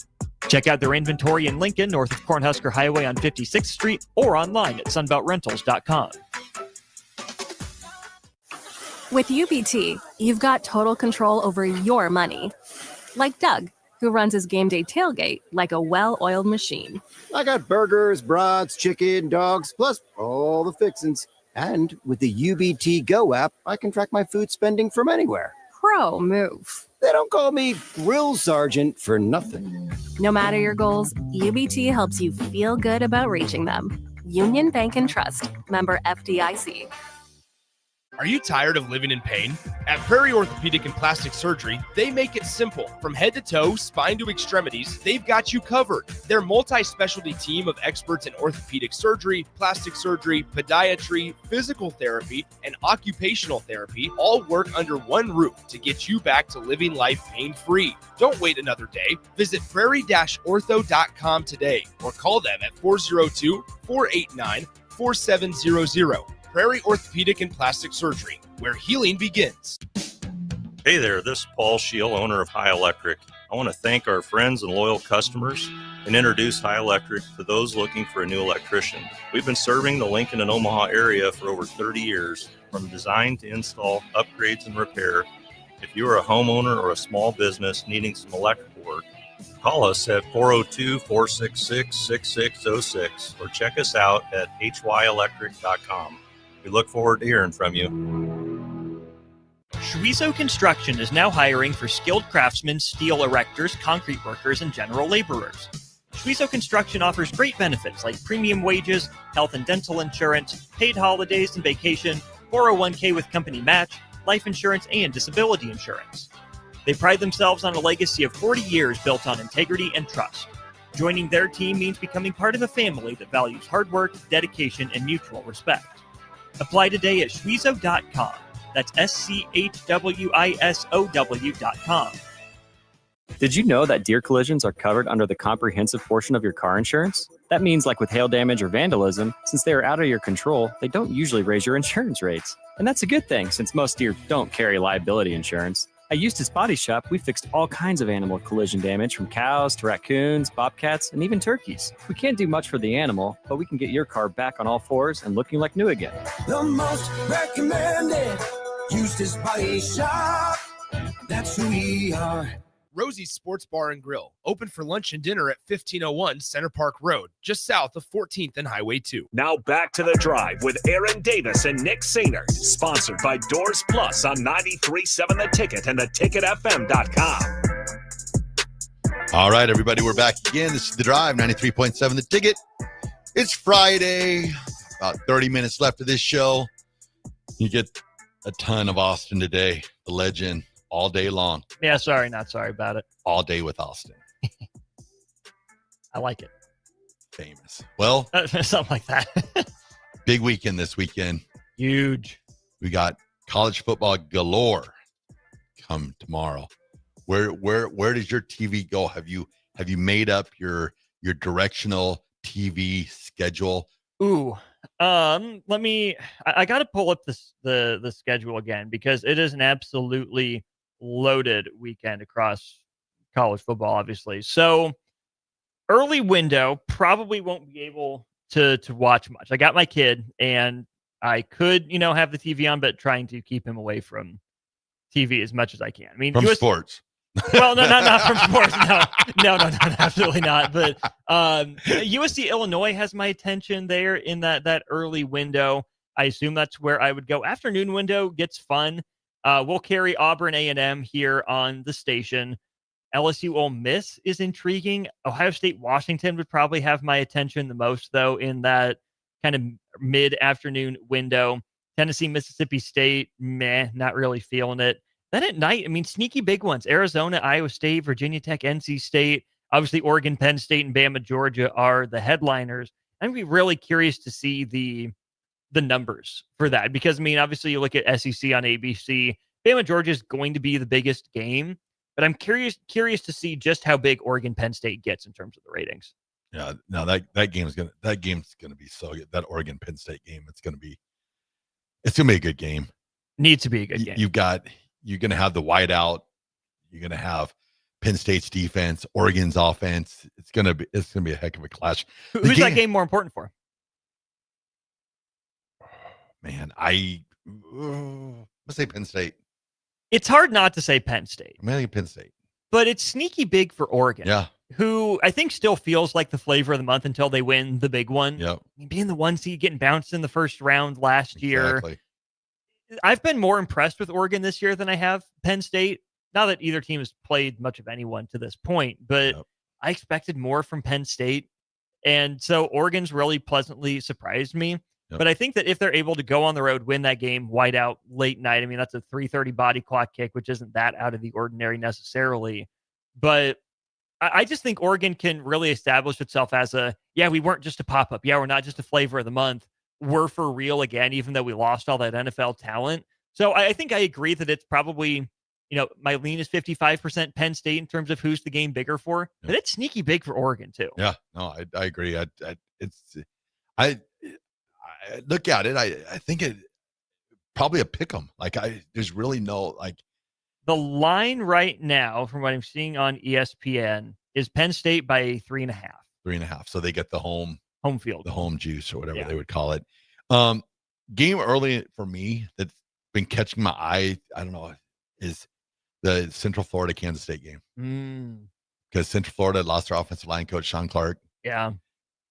Check out their inventory in Lincoln, north of Cornhusker Highway on 56th Street, or online at sunbeltrentals.com. With UBT, you've got total control over your money. Like Doug, who runs his game day tailgate like a well-oiled machine. I got burgers, brats, chicken, dogs, plus all the fixins. And with the UBT Go app, I can track my food spending from anywhere. Pro move. They don't call me Grill Sergeant for nothing. No matter your goals, UBT helps you feel good about reaching them. Union Bank and Trust. Member FDIC. Are you tired of living in pain? At Prairie Orthopedic and Plastic Surgery, they make it simple. From head to toe, spine to extremities, they've got you covered. Their multi-specialty team of experts in orthopedic surgery, plastic surgery, podiatry, physical therapy, and occupational therapy all work under one roof to get you back to living life pain-free. Don't wait another day. Visit prairie-ortho.com today or call them at 402-489-4700. Prairie Orthopedic and Plastic Surgery, where healing begins. Hey there, this is Paul Scheel, owner of High Electric. I want to thank our friends and loyal customers and introduce High Electric to those looking for a new electrician. We've been serving the Lincoln and Omaha area for over 30 years, from design to install, upgrades, and repair. If you are a homeowner or a small business needing some electrical work, call us at 402-466-6606 or check us out at hyelectric.com. We look forward to hearing from you. Schweizo Construction is now hiring for skilled craftsmen, steel erectors, concrete workers, and general laborers. Schweizo Construction offers great benefits like premium wages, health and dental insurance, paid holidays and vacation, 401k with company match, life insurance, and disability insurance. They pride themselves on a legacy of 40 years built on integrity and trust. Joining their team means becoming part of a family that values hard work, dedication, and mutual respect. Apply today at schweizo.com. That's SCHWISOW.com. Did you know that deer collisions are covered under the comprehensive portion of your car insurance? That means, like with hail damage or vandalism, since they are out of your control, they don't usually raise your insurance rates. And that's a good thing, since most deer don't carry liability insurance. At Eustace Body Shop, we fixed all kinds of animal collision damage, from cows to raccoons, bobcats, and even turkeys. We can't do much for the animal, but we can get your car back on all fours and looking like new again. The most recommended Eustace Body Shop. That's who we are. Rosie's Sports Bar and Grill, open for lunch and dinner at 1501 Center Park Road, just south of 14th and Highway 2. Now back to the drive with Aaron Davis and Nick Sainer, sponsored by Doors Plus on 93.7 The Ticket and theticketfm.com. All right, everybody, we're back again. This is The Drive, 93.7 The Ticket. It's Friday, about 30 minutes left of this show. You get a ton of Austin today, the legend, all day long. Yeah, sorry, not sorry about it. All day with Austin. I like it. Famous. Well, something like that. Big weekend this weekend. Huge. We got college football galore come tomorrow. Where does your TV go? Have you made up your directional TV schedule? Ooh. I got to pull up the schedule again, because it is an absolutely loaded weekend across college football, obviously. So early window, probably won't be able to watch much. I got my kid, and I could, have the TV on, but trying to keep him away from TV as much as I can. I mean, from sports. Well, no, not from sports. No, absolutely not. But USC Illinois has my attention there in that early window. I assume that's where I would go. Afternoon window gets fun. We'll carry Auburn A&M here on the station. LSU Ole Miss is intriguing. Ohio State Washington would probably have my attention the most, though, in that kind of mid-afternoon window. Tennessee Mississippi State, not really feeling it. Then at night, I mean, sneaky big ones. Arizona, Iowa State, Virginia Tech, NC State. Obviously, Oregon, Penn State, and Bama, Georgia are the headliners. I'm be really curious to see the numbers for that, because, I mean, obviously, you look at SEC on ABC. Bama, Georgia is going to be the biggest game, but I'm curious to see just how big Oregon, Penn State gets in terms of the ratings. Yeah, no, that game's gonna be so good. That Oregon Penn State game, it's gonna be a good game. Needs to be a good game. You're going to have the whiteout. You're going to have Penn State's defense, Oregon's offense. It's going to be a heck of a clash. Who's that game more important for? Man, Let's say Penn State. It's hard not to say Penn State. I'm going to Penn State. But it's sneaky big for Oregon. Yeah. Who I think still feels like the flavor of the month until they win the big one. Yep. Being the 1 seed, getting bounced in the first round last year. I've been more impressed with Oregon this year than I have Penn State. Not that either team has played much of anyone to this point, but I expected more from Penn State. And so Oregon's really pleasantly surprised me. But I think that if they're able to go on the road, win that game, white out late night, I mean, that's a 3:30 body clock kick, which isn't that out of the ordinary necessarily. But I just think Oregon can really establish itself as we weren't just a pop-up. Yeah, we're not just a flavor of the month. We're for real again, even though we lost all that NFL talent. So I think I agree that it's probably, my lean is 55% Penn State in terms of who's the game bigger for. But it's sneaky big for Oregon, too. Yeah, no, I agree. I look at it. I think it probably a pick 'em. There's really no The line right now, from what I'm seeing on ESPN, is Penn State by 3.5. 3.5. So they get the home field, the home juice or whatever they would call it. Game early for me that's been catching my eye, I don't know, is the Central Florida Kansas State game. Because Central Florida lost their offensive line coach, Sean Clark. Yeah.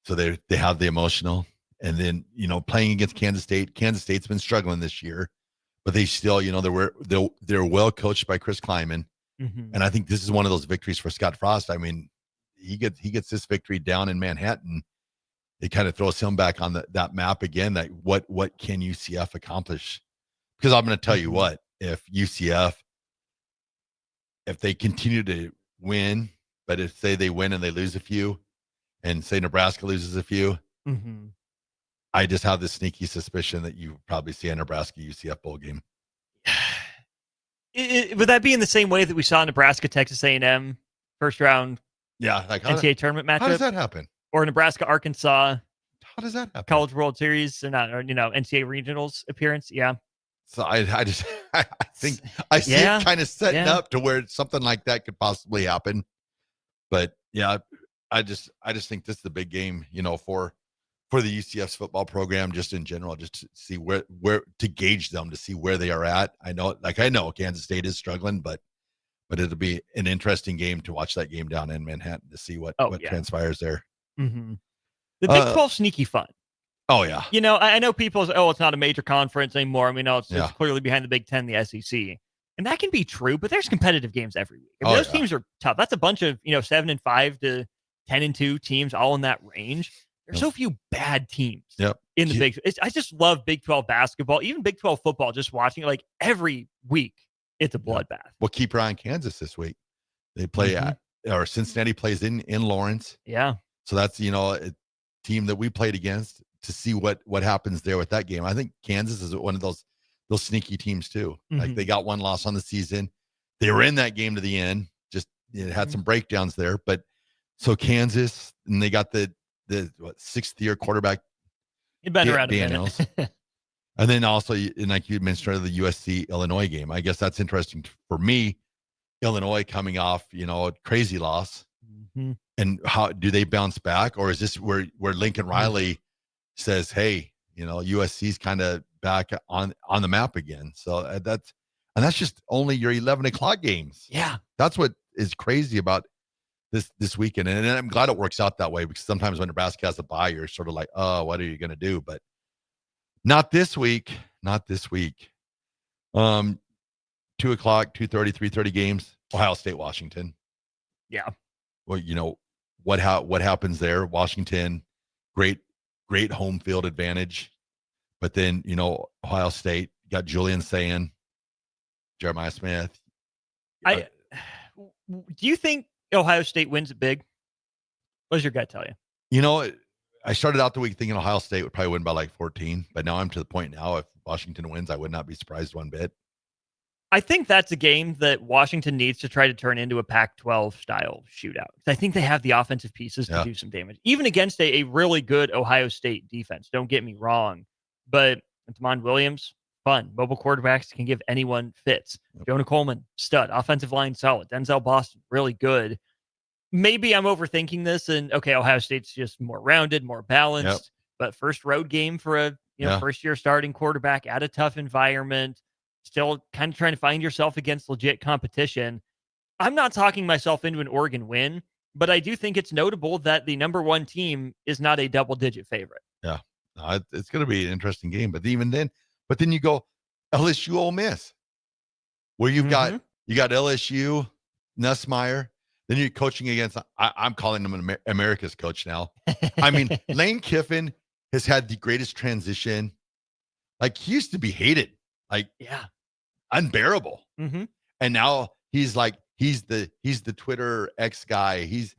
So they have the emotional. And then, playing against Kansas State's been struggling this year, but they still, they're well coached by Chris Kleiman. Mm-hmm. And I think this is one of those victories for Scott Frost. I mean, he gets this victory down in Manhattan. It kind of throws him back on that map again. That what can UCF accomplish? Because I'm going to tell you what, if UCF, if they continue to win, but if say they win and they lose a few, and say Nebraska loses a few, I just have this sneaky suspicion that you probably see a Nebraska UCF bowl game. Would that be in the same way that we saw Nebraska Texas A&M first round? Yeah, NCAA tournament matchup. How does that happen? Or Nebraska Arkansas? How does that happen? College World Series or not? Or NCAA regionals appearance? Yeah. So I think I see it kind of setting up to where something like that could possibly happen. But yeah, I just think this is the big game, for the UCF's football program, just in general, just to see where to gauge them, to see where they are at. I know Kansas State is struggling, but it'll be an interesting game to watch that game down in Manhattan to see what transpires there. Mm-hmm. The Big 12 sneaky fun. Oh yeah. I know people say, it's not a major conference anymore. I mean, it's clearly behind the Big 10, the SEC. And that can be true, but there's competitive games every week. I mean, those teams are tough. That's a bunch of, 7-5 to 10-2 teams all in that range. There's so few bad teams in the Big 12. I just love Big 12 basketball, even Big 12 football, just watching it every week. It's a bloodbath. Well, keep your eye on Kansas this week. They play or Cincinnati plays in Lawrence. Yeah. So that's, a team that we played against to see what happens there with that game. I think Kansas is one of those sneaky teams too. Like they got one loss on the season. They were in that game to the end. Just had some breakdowns there, but so Kansas, and they got the 6th-year quarterback. You'd been around a minute. And then also, and like you mentioned, the USC-Illinois game. I guess that's interesting for me. Illinois coming off, a crazy loss. Mm-hmm. And how do they bounce back? Or is this where Lincoln Riley says, hey, USC's kind of back on the map again. So that's just only your 11 o'clock games. Yeah. That's what is crazy about this weekend. And I'm glad it works out that way, because sometimes when Nebraska has a bye, you're sort of like, oh, what are you going to do? But not this week. 2 o'clock, 2:30, 3:30 games, Ohio State, Washington. Yeah. Well, what happens there? Washington, great home field advantage. But then, Ohio State got Julian Sayin, Jeremiah Smith. Do you think Ohio State wins it big? What does your gut tell you? I started out the week thinking Ohio State would probably win by 14, but now I'm to the point now, if Washington wins, I would not be surprised one bit. I think that's a game that Washington needs to try to turn into a Pac-12 style shootout. I think they have the offensive pieces to do some damage, even against a really good Ohio State defense. Don't get me wrong, but Damon Williams, fun. Mobile quarterbacks can give anyone fits. Jonah Coleman, stud. Offensive line, solid. Denzel Boston, really good. Maybe I'm overthinking this, and Ohio State's just more rounded, more balanced. But first road game for a first-year starting quarterback at a tough environment. still kind of trying to find yourself against legit competition. I'm not talking myself into an Oregon win, but I do think it's notable that the number 1 team is not a double-digit favorite. Yeah, it's going to be an interesting game. But then you go LSU Ole Miss, where you got LSU, Nussmeier. Then you're coaching against. I'm calling him America's coach now. I mean, Lane Kiffin has had the greatest transition. Like, he used to be hated, like unbearable, and now he's the Twitter X guy. He's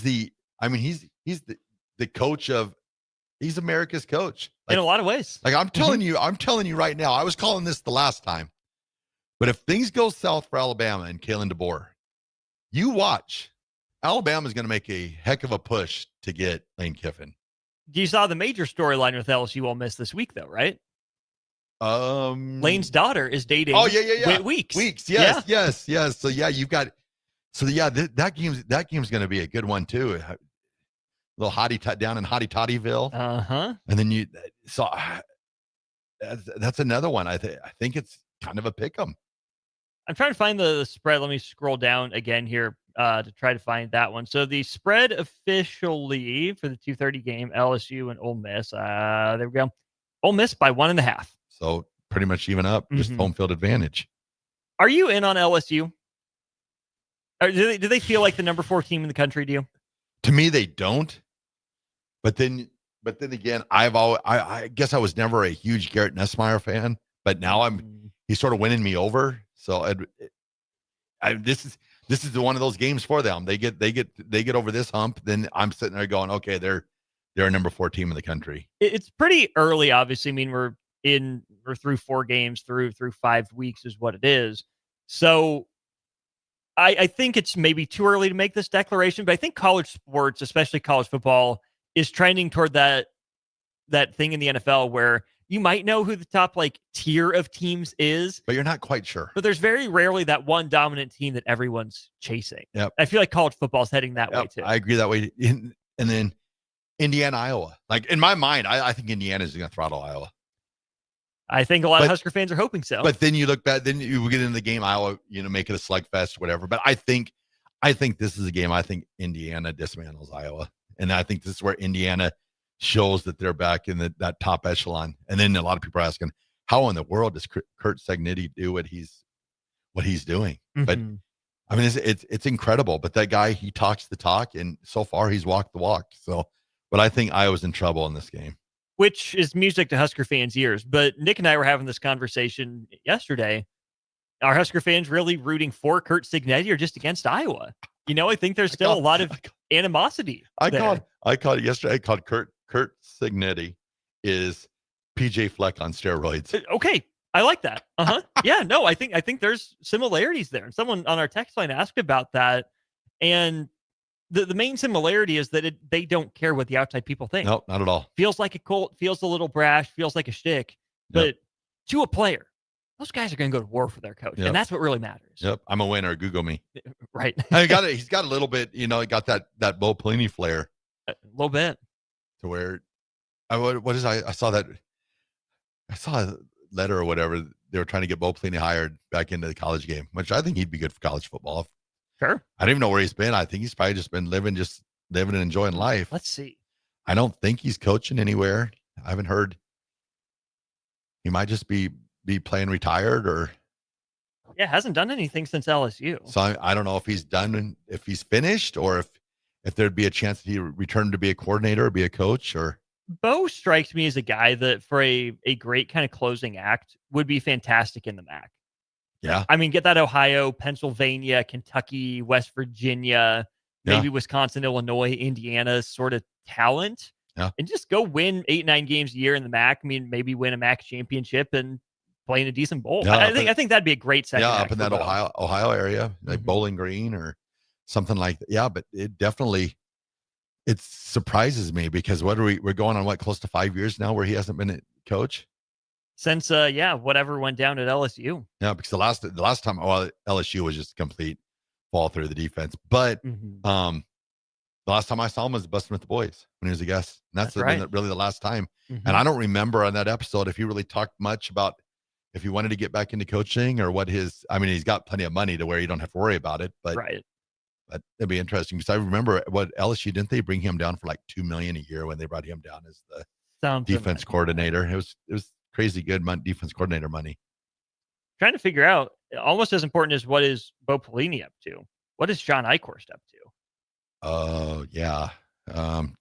the coach of. He's America's coach in a lot of ways. Like, I'm telling you right now. I was calling this the last time, but if things go south for Alabama and Kalen DeBoer, you watch. Alabama's going to make a heck of a push to get Lane Kiffin. You saw the major storyline with LSU Ole Miss this week, though, right? Lane's daughter is dating. Oh yeah. Weeks. Yes. So you've got. So that game's going to be a good one too. A little hottie down in Hottie Toddyville. And then that's another one. I think it's kind of a pick 'em. I'm trying to find the spread. Let me scroll down again here to try to find that one. So the spread officially for the 2:30 game, LSU and Ole Miss. There we go. Ole Miss by 1.5. So pretty much even up, just home field advantage. Are you in on LSU? Or do they feel like the number 4 team in the country to you? To me, they don't. But then again, I guess I was never a huge Garrett Nussmeier fan, but now he's sort of winning me over. So this is one of those games for them. They get over this hump. Then I'm sitting there going, okay, they're a number 4 team in the country. It's pretty early, obviously. I mean, we're through 4 games through 5 weeks is what it is. So I think it's maybe too early to make this declaration, but I think college sports, especially college football, is trending toward that thing in the NFL where you might know who the top tier of teams is, but you're not quite sure. But there's very rarely that one dominant team that everyone's chasing. Yep. I feel like college football is heading that way too. I agree that way. And then Indiana, Iowa. Like, in my mind, I think Indiana is going to throttle Iowa. I think a lot of Husker fans are hoping so. But then you look back, then you get into the game, Iowa, make it a slugfest, whatever. But I think this is a game. I think Indiana dismantles Iowa, and I think this is where Indiana shows that they're back in that top echelon. And then a lot of people are asking, how in the world does Kurt Cignetti do what he's doing? But I mean, it's incredible. But that guy, he talks the talk, and so far he's walked the walk. So, but I think Iowa's in trouble in this game, which is music to Husker fans' ears. But Nick and I were having this conversation yesterday. Are Husker fans really rooting for Kurt Cignetti or just against Iowa? I think there's still a lot of animosity. I called it yesterday. I called Kurt Cignetti is PJ Fleck on steroids. Okay. I like that. Yeah, no, I think there's similarities there. And someone on our text line asked about that. And the main similarity is that they don't care what the outside people think. No, not at all. Feels like a cult, feels a little brash, feels like a shtick. But to a player, those guys are going to go to war for their coach. And that's what really matters. Yep. I'm a winner. Google me. Right. He's got a little bit, he got that Bo Pelini flair. A little bit. To where, I saw a letter or whatever. They were trying to get Bo Pelini hired back into the college game, which I think he'd be good for college football. Sure. I don't even know where he's been. I think he's probably just been living and enjoying life. Let's see. I don't think he's coaching anywhere. I haven't heard. He might just be playing retired or. Yeah, hasn't done anything since LSU. So I don't know if he's done, if he's finished, or if there'd be a chance that he returned to be a coordinator or be a coach. Or Bo strikes me as a guy that for a great kind of closing act would be fantastic in the MAC. Yeah. I mean, get that Ohio, Pennsylvania, Kentucky, West Virginia, maybe Wisconsin, Illinois, Indiana sort of talent. Yeah. And just go win 8-9 games a year in the MAC. I mean, maybe win a MAC championship and play in a decent bowl. Yeah, I think that'd be a great second. Yeah, up in that Ohio area, like Bowling Green or something like that. Yeah, but it surprises me because we're going on close to 5 years now where he hasn't been a coach since whatever went down at LSU. Yeah, because the last time LSU was just a complete fall through the defense. But the last time I saw him was Busting with the Boys when he was a guest. And that's right. Really the last time. And I don't remember on that episode if he really talked much about if he wanted to get back into coaching or what his, I mean, he's got plenty of money to where you don't have to worry about it, but right. But it'd be interesting because I remember what LSU, didn't they bring him down for like $2 million a year when they brought him down as the defense coordinator? It was crazy good defense coordinator money. Trying to figure out, almost as important as what is Bo Pelini up to. What is John Eichhorst up to? Oh, yeah.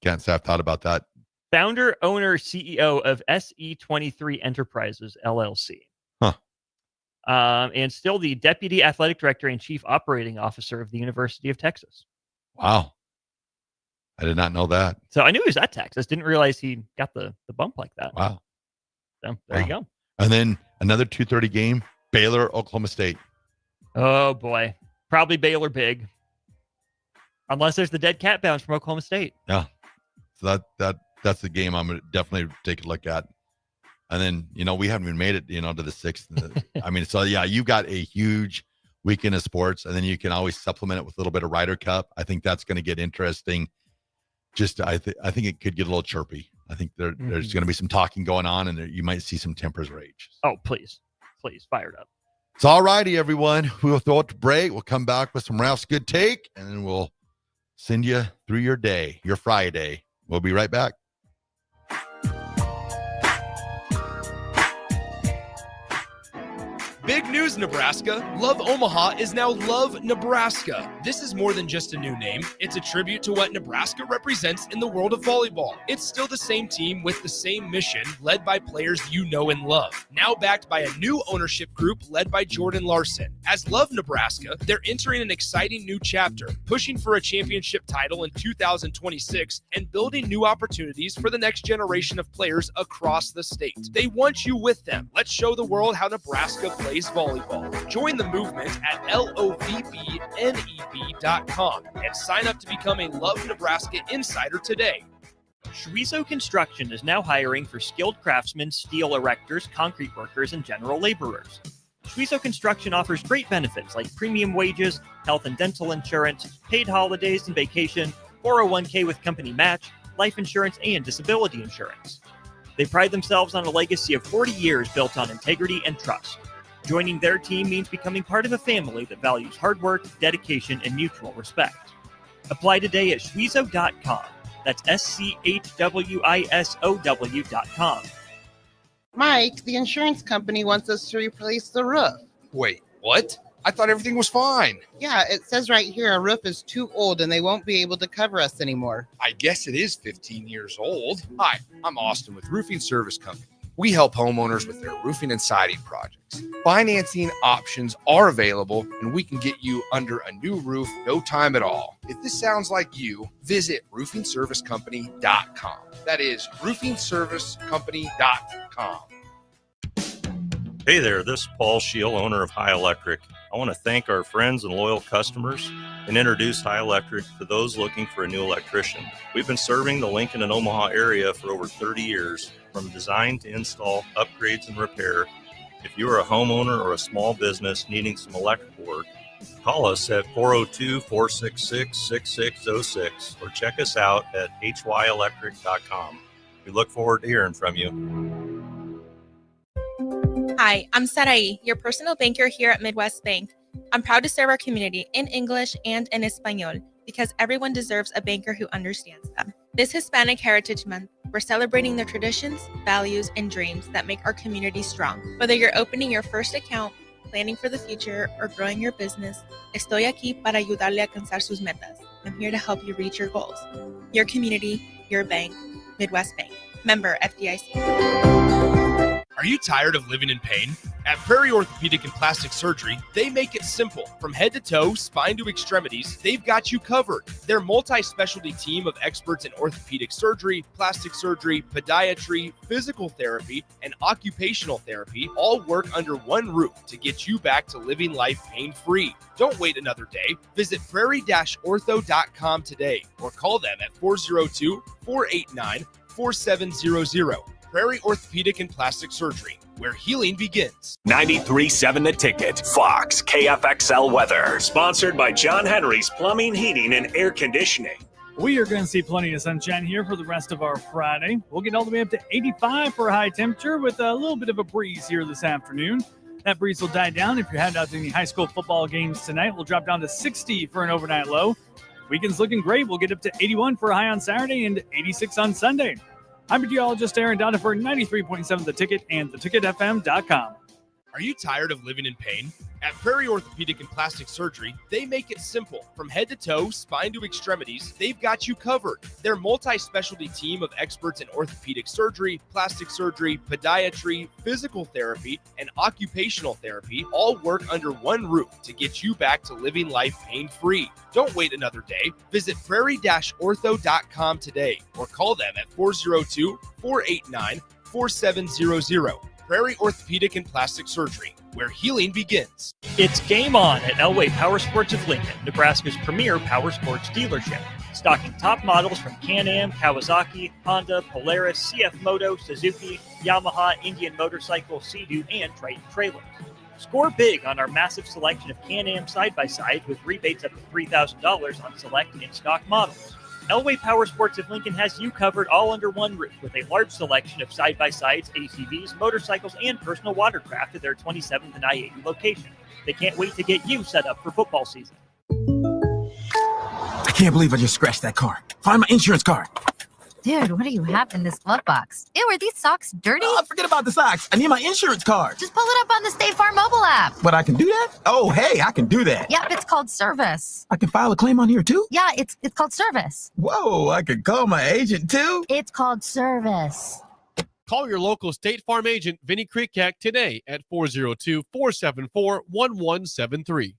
Can't say I've thought about that. Founder, owner, CEO of SE23 Enterprises, LLC. Huh. And still the Deputy Athletic Director and Chief Operating Officer of the University of Texas. Wow. I did not know that. So I knew he was at Texas. Didn't realize he got the bump like that. Wow. So there you go. And then another 2:30 game, Baylor, Oklahoma State. Oh, boy. Probably Baylor big. Unless there's the dead cat bounce from Oklahoma State. Yeah. So that's the game I'm going to definitely take a look at. And then, we haven't even made it, to the 6th. I mean, so yeah, you got a huge weekend of sports, and then you can always supplement it with a little bit of Ryder Cup. I think that's going to get interesting. I think it could get a little chirpy. I think there's going to be some talking going on, and you might see some tempers rage. Oh, please, fire it up. It's all righty, everyone. We'll throw it to break. We'll come back with some Ralph's Good Take, and then we'll send you through your day, your Friday. We'll be right back. Big news, Nebraska. Love Omaha is now Love Nebraska. This is more than just a new name. It's a tribute to what Nebraska represents in the world of volleyball. It's still the same team with the same mission, led by players you know and love. Now backed by a new ownership group led by Jordan Larson. As Love Nebraska, they're entering an exciting new chapter, pushing for a championship title in 2026 and building new opportunities for the next generation of players across the state. They want you with them. Let's show the world how Nebraska plays volleyball. Join the movement at lovneb.com and sign up to become a Love Nebraska Insider today. Schweizo Construction is now hiring for skilled craftsmen, steel erectors, concrete workers, and general laborers. Schweizo Construction offers great benefits like premium wages, health and dental insurance, paid holidays and vacation, 401k with company match, life insurance, and disability insurance. They pride themselves on a legacy of 40 years built on integrity and trust. Joining their team means becoming part of a family that values hard work, dedication, and mutual respect. Apply today at schweizo.com. That's SCHWISOW.com. Mike, the insurance company wants us to replace the roof. Wait, what? I thought everything was fine. Yeah, it says right here our roof is too old and they won't be able to cover us anymore. I guess it is 15 years old. Hi, I'm Austin with Roofing Service Company. We help homeowners with their roofing and siding projects. Financing options are available, and we can get you under a new roof no time at all. If this sounds like you, visit roofingservicecompany.com. That is roofingservicecompany.com. Hey there, this is Paul Scheel, owner of High Electric. I want to thank our friends and loyal customers and introduce High Electric to those looking for a new electrician. We've been serving the Lincoln and Omaha area for over 30 years, from design to install, upgrades, and repair. If you are a homeowner or a small business needing some electrical work, call us at 402-466-6606 or check us out at hyelectric.com. We look forward to hearing from you. Hi, I'm Sarai, your personal banker here at Midwest Bank. I'm proud to serve our community in English and in Espanol because everyone deserves a banker who understands them. This Hispanic Heritage Month, we're celebrating the traditions, values, and dreams that make our community strong. Whether you're opening your first account, planning for the future, or growing your business, estoy aquí para ayudarle a alcanzar sus metas. I'm here to help you reach your goals. Your community, your bank, Midwest Bank. Member FDIC. Are you tired of living in pain? At Prairie Orthopedic and Plastic Surgery, they make it simple. From head to toe, spine to extremities, they've got you covered. Their multi-specialty team of experts in orthopedic surgery, plastic surgery, podiatry, physical therapy, and occupational therapy all work under one roof to get you back to living life pain-free. Don't wait another day. Visit prairie-ortho.com today or call them at 402-489-4700. Prairie Orthopedic and Plastic Surgery, where healing begins. 93.7 The Ticket, Fox, KFXL weather. Sponsored by John Henry's Plumbing, Heating, and Air Conditioning. We are going to see plenty of sunshine here for the rest of our Friday. We'll get all the way up to 85 for a high temperature with a little bit of a breeze here this afternoon. That breeze will die down if you're heading out to any high school football games tonight. We'll drop down to 60 for an overnight low. Weekend's looking great. We'll get up to 81 for a high on Saturday and 86 on Sunday. I'm meteorologist Aaron Donna for 93.7 The Ticket and theticketfm.com. Are you tired of living in pain? At Prairie Orthopedic and Plastic Surgery, they make it simple. From head to toe, spine to extremities, they've got you covered. Their multi-specialty team of experts in orthopedic surgery, plastic surgery, podiatry, physical therapy, and occupational therapy all work under one roof to get you back to living life pain-free. Don't wait another day. Visit prairie-ortho.com today or call them at 402-489-4700. Prairie Orthopedic and Plastic Surgery, where healing begins. It's game on at Elway Power Sports of Lincoln, Nebraska's premier power sports dealership. Stocking top models from Can-Am, Kawasaki, Honda, Polaris, CF Moto, Suzuki, Yamaha, Indian Motorcycle, Sea-Doo, and Triton trailers. Score big on our massive selection of Can-Am side-by-sides with rebates up to $3,000 on select in-stock models. Elway Power Sports of Lincoln has you covered all under one roof with a large selection of side-by-sides, ATVs, motorcycles, and personal watercraft at their 27th and I-80 location. They can't wait to get you set up for football season. I can't believe I just scratched that car. Find my insurance card. Dude, what do you have in this glove box? Ew, are these socks dirty? Oh, forget about the socks. I need my insurance card. Just pull it up on the State Farm mobile app. But I can do that? Oh, hey, I can do that. Yep, it's called service. I can file a claim on here too? Yeah, it's called service. Whoa, I can call my agent too? It's called service. Call your local State Farm agent, Vinny Krikak, today at 402-474-1173.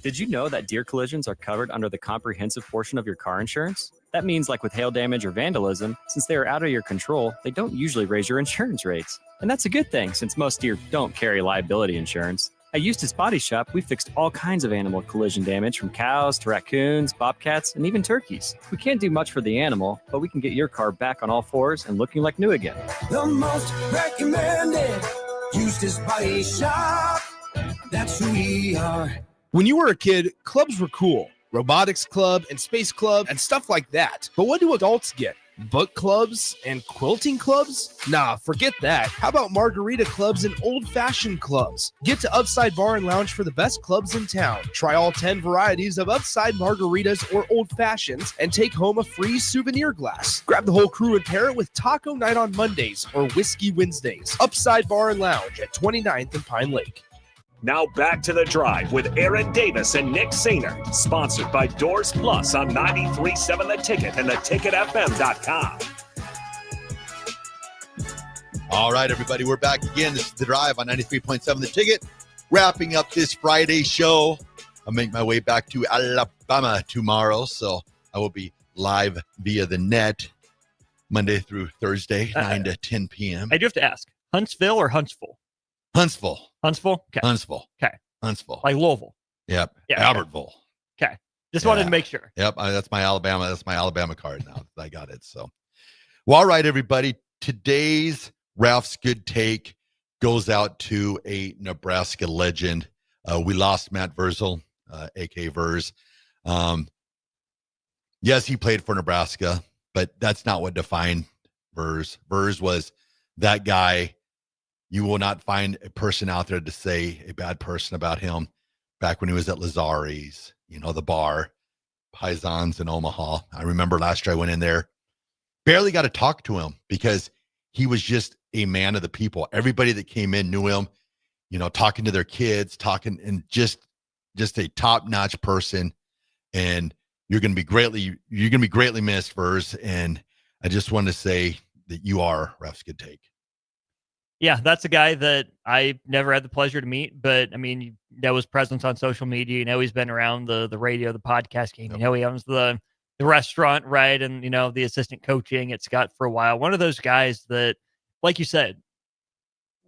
Did you know that deer collisions are covered under the comprehensive portion of your car insurance? That means, like with hail damage or vandalism, since they are out of your control, they don't usually raise your insurance rates. And that's a good thing, since most deer don't carry liability insurance. At Eustace Body Shop, we fixed all kinds of animal collision damage, from cows to raccoons, bobcats, and even turkeys. We can't do much for the animal, but we can get your car back on all fours and looking like new again. The most recommended Eustace Body Shop. That's who we are. When you were a kid, clubs were cool. Robotics club and space club and stuff like that. But what do adults get? Book clubs and quilting clubs? Nah, forget that. How about margarita clubs and old-fashioned clubs? Get to Upside Bar and Lounge for the best clubs in town. Try all 10 varieties of Upside margaritas or old fashions and take home a free souvenir glass. Grab the whole crew and pair it with taco night on Mondays or whiskey Wednesdays. Upside Bar and Lounge at 29th and Pine Lake. Now back to the drive with Aaron Davis and Nick Sainer, sponsored by Doors Plus on 93.7 The Ticket and theticketfm.com. All right, everybody, we're back again. This is The Drive on 93.7 The Ticket. Wrapping up this Friday show. I'll make my way back to Alabama tomorrow, so I will be live via the net Monday through Thursday, 9 to 10 p.m. I do have to ask, Huntsville or Huntsville? Huntsville. Huntsville? Okay. Huntsville. Okay. Huntsville. Like Louisville. Yep. Yeah, Albertville. Okay. Just wanted to make sure. Yep. That's my Alabama card now. I got it. So, well, all right, everybody. Today's Ralph's Good Take goes out to a Nebraska legend. We lost Matt Verzel, a.k.a. Vers. Yes, he played for Nebraska, but that's not what defined Vers. Vers was that guy. You will not find a person out there to say a bad person about him. Back when he was at Lazari's, the bar, Paisans in Omaha. I remember last year I went in there, barely got to talk to him because he was just a man of the people. Everybody that came in knew him, talking to their kids, and just a top-notch person. And you're going to be greatly missed, Vers. And I just want to say that you are Ralph's Good Take. Yeah, that's a guy that I never had the pleasure to meet, but I mean, that was presence on social media. He's been around the radio, the podcast game. Yep. He owns the restaurant, right? And, the assistant coaching at Scott for a while. One of those guys that, like you said,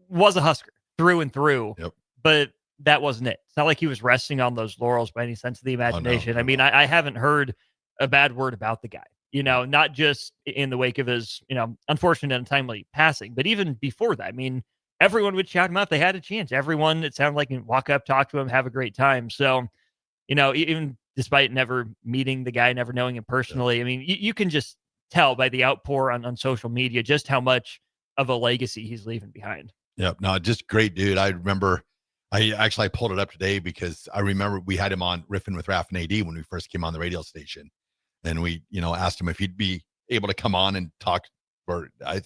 was a Husker through and through, but that wasn't it. It's not like he was resting on those laurels by any sense of the imagination. Oh, no. I mean, I haven't heard a bad word about the guy. Not just in the wake of his, unfortunate and untimely passing, but even before that. I mean, everyone would shout him out. They had a chance. Everyone, it sounded like, walk up, talk to him, have a great time. So, even despite never meeting the guy, never knowing him personally. I mean, you can just tell by the outpour on social media just how much of a legacy he's leaving behind. Yep. No, just great dude. I remember I pulled it up today because I remember we had him on Riffing with Raph and AD when we first came on the radio station. And we, asked him if he'd be able to come on and talk for, I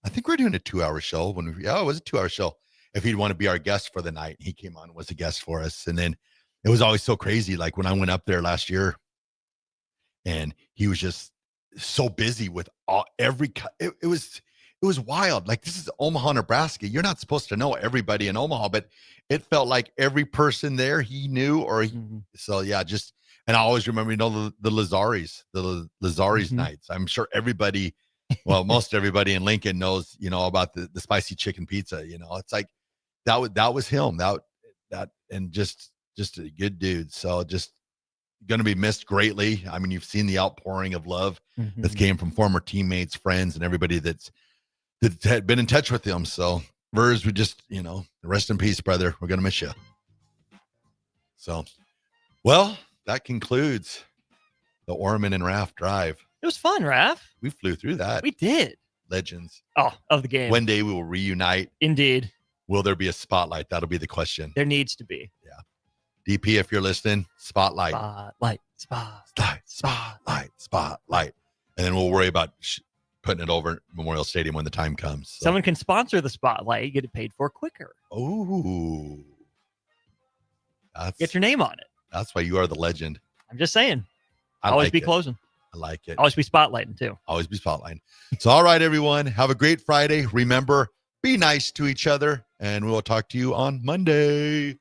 think we're doing a 2-hour show it was a 2-hour show. If he'd want to be our guest for the night, he came on and was a guest for us. And then it was always so crazy. Like when I went up there last year and he was just so busy with it was wild. Like, this is Omaha, Nebraska. You're not supposed to know everybody in Omaha, but it felt like every person there he knew so yeah, and I always remember, the Lazaris nights. I'm sure everybody, most everybody in Lincoln knows, about the spicy chicken pizza. It's like that was him. That and just a good dude. So just going to be missed greatly. I mean, you've seen the outpouring of love that came from former teammates, friends, and everybody that had been in touch with him. So Vers, we just, rest in peace, brother. We're going to miss you. So, well, that concludes the Orman and Raph drive. It was fun, Raph. We flew through that. We did. Legends. Oh, of the game. One day we will reunite. Indeed. Will there be a spotlight? That'll be the question. There needs to be. Yeah. DP, if you're listening, spotlight. Spotlight. And then we'll worry about putting it over at Memorial Stadium when the time comes. So. Someone can sponsor the spotlight. You get it paid for quicker. Oh. Get your name on it. That's why you are the legend. I'm just saying. Always be closing. I like it. Always be spotlighting too. Always be spotlighting. So, all right, everyone. Have a great Friday. Remember, be nice to each other, and we'll talk to you on Monday.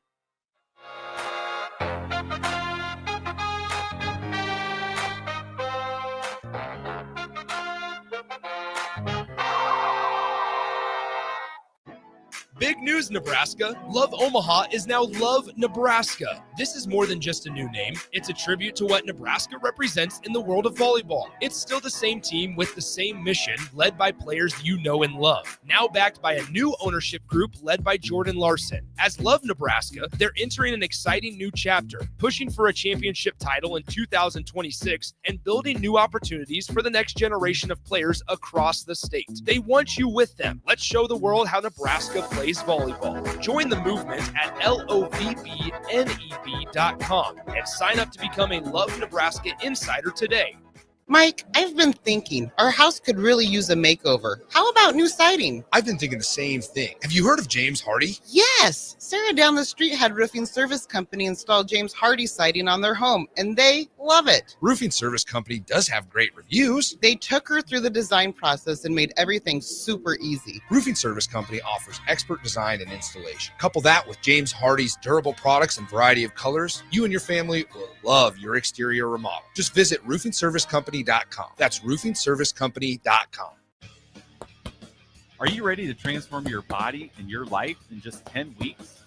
Big news, Nebraska. Love Omaha is now Love Nebraska. This is more than just a new name. It's a tribute to what Nebraska represents in the world of volleyball. It's still the same team with the same mission, led by players you know and love. Now backed by a new ownership group led by Jordan Larson. As Love Nebraska, they're entering an exciting new chapter, pushing for a championship title in 2026 and building new opportunities for the next generation of players across the state. They want you with them. Let's show the world how Nebraska plays volleyball. Join the movement at lovneb.com and sign up to become a Love Nebraska Insider today. Mike, I've been thinking our house could really use a makeover. How about new siding? I've been thinking the same thing. Have you heard of James Hardy? Yes. Sarah down the street had Roofing Service Company install James Hardy siding on their home, and they love it. Roofing Service Company does have great reviews. They took her through the design process and made everything super easy. Roofing Service Company offers expert design and installation. Couple that with James Hardy's durable products and variety of colors, you and your family will love your exterior remodel. Just visit roofingservicecompany.com. That's roofingservicecompany.com. Are you ready to transform your body and your life in just 10 weeks?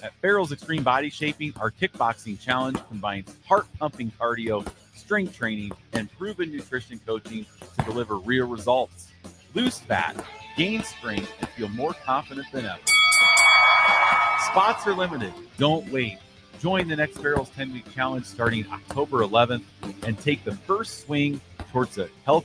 At Farrell's Extreme Body Shaping, our kickboxing challenge combines heart-pumping cardio, strength training, and proven nutrition coaching to deliver real results. Lose fat, gain strength, and feel more confident than ever. Spots are limited. Don't wait. Join the next Farrell's 10-week challenge starting October 11th and take the first swing towards a healthy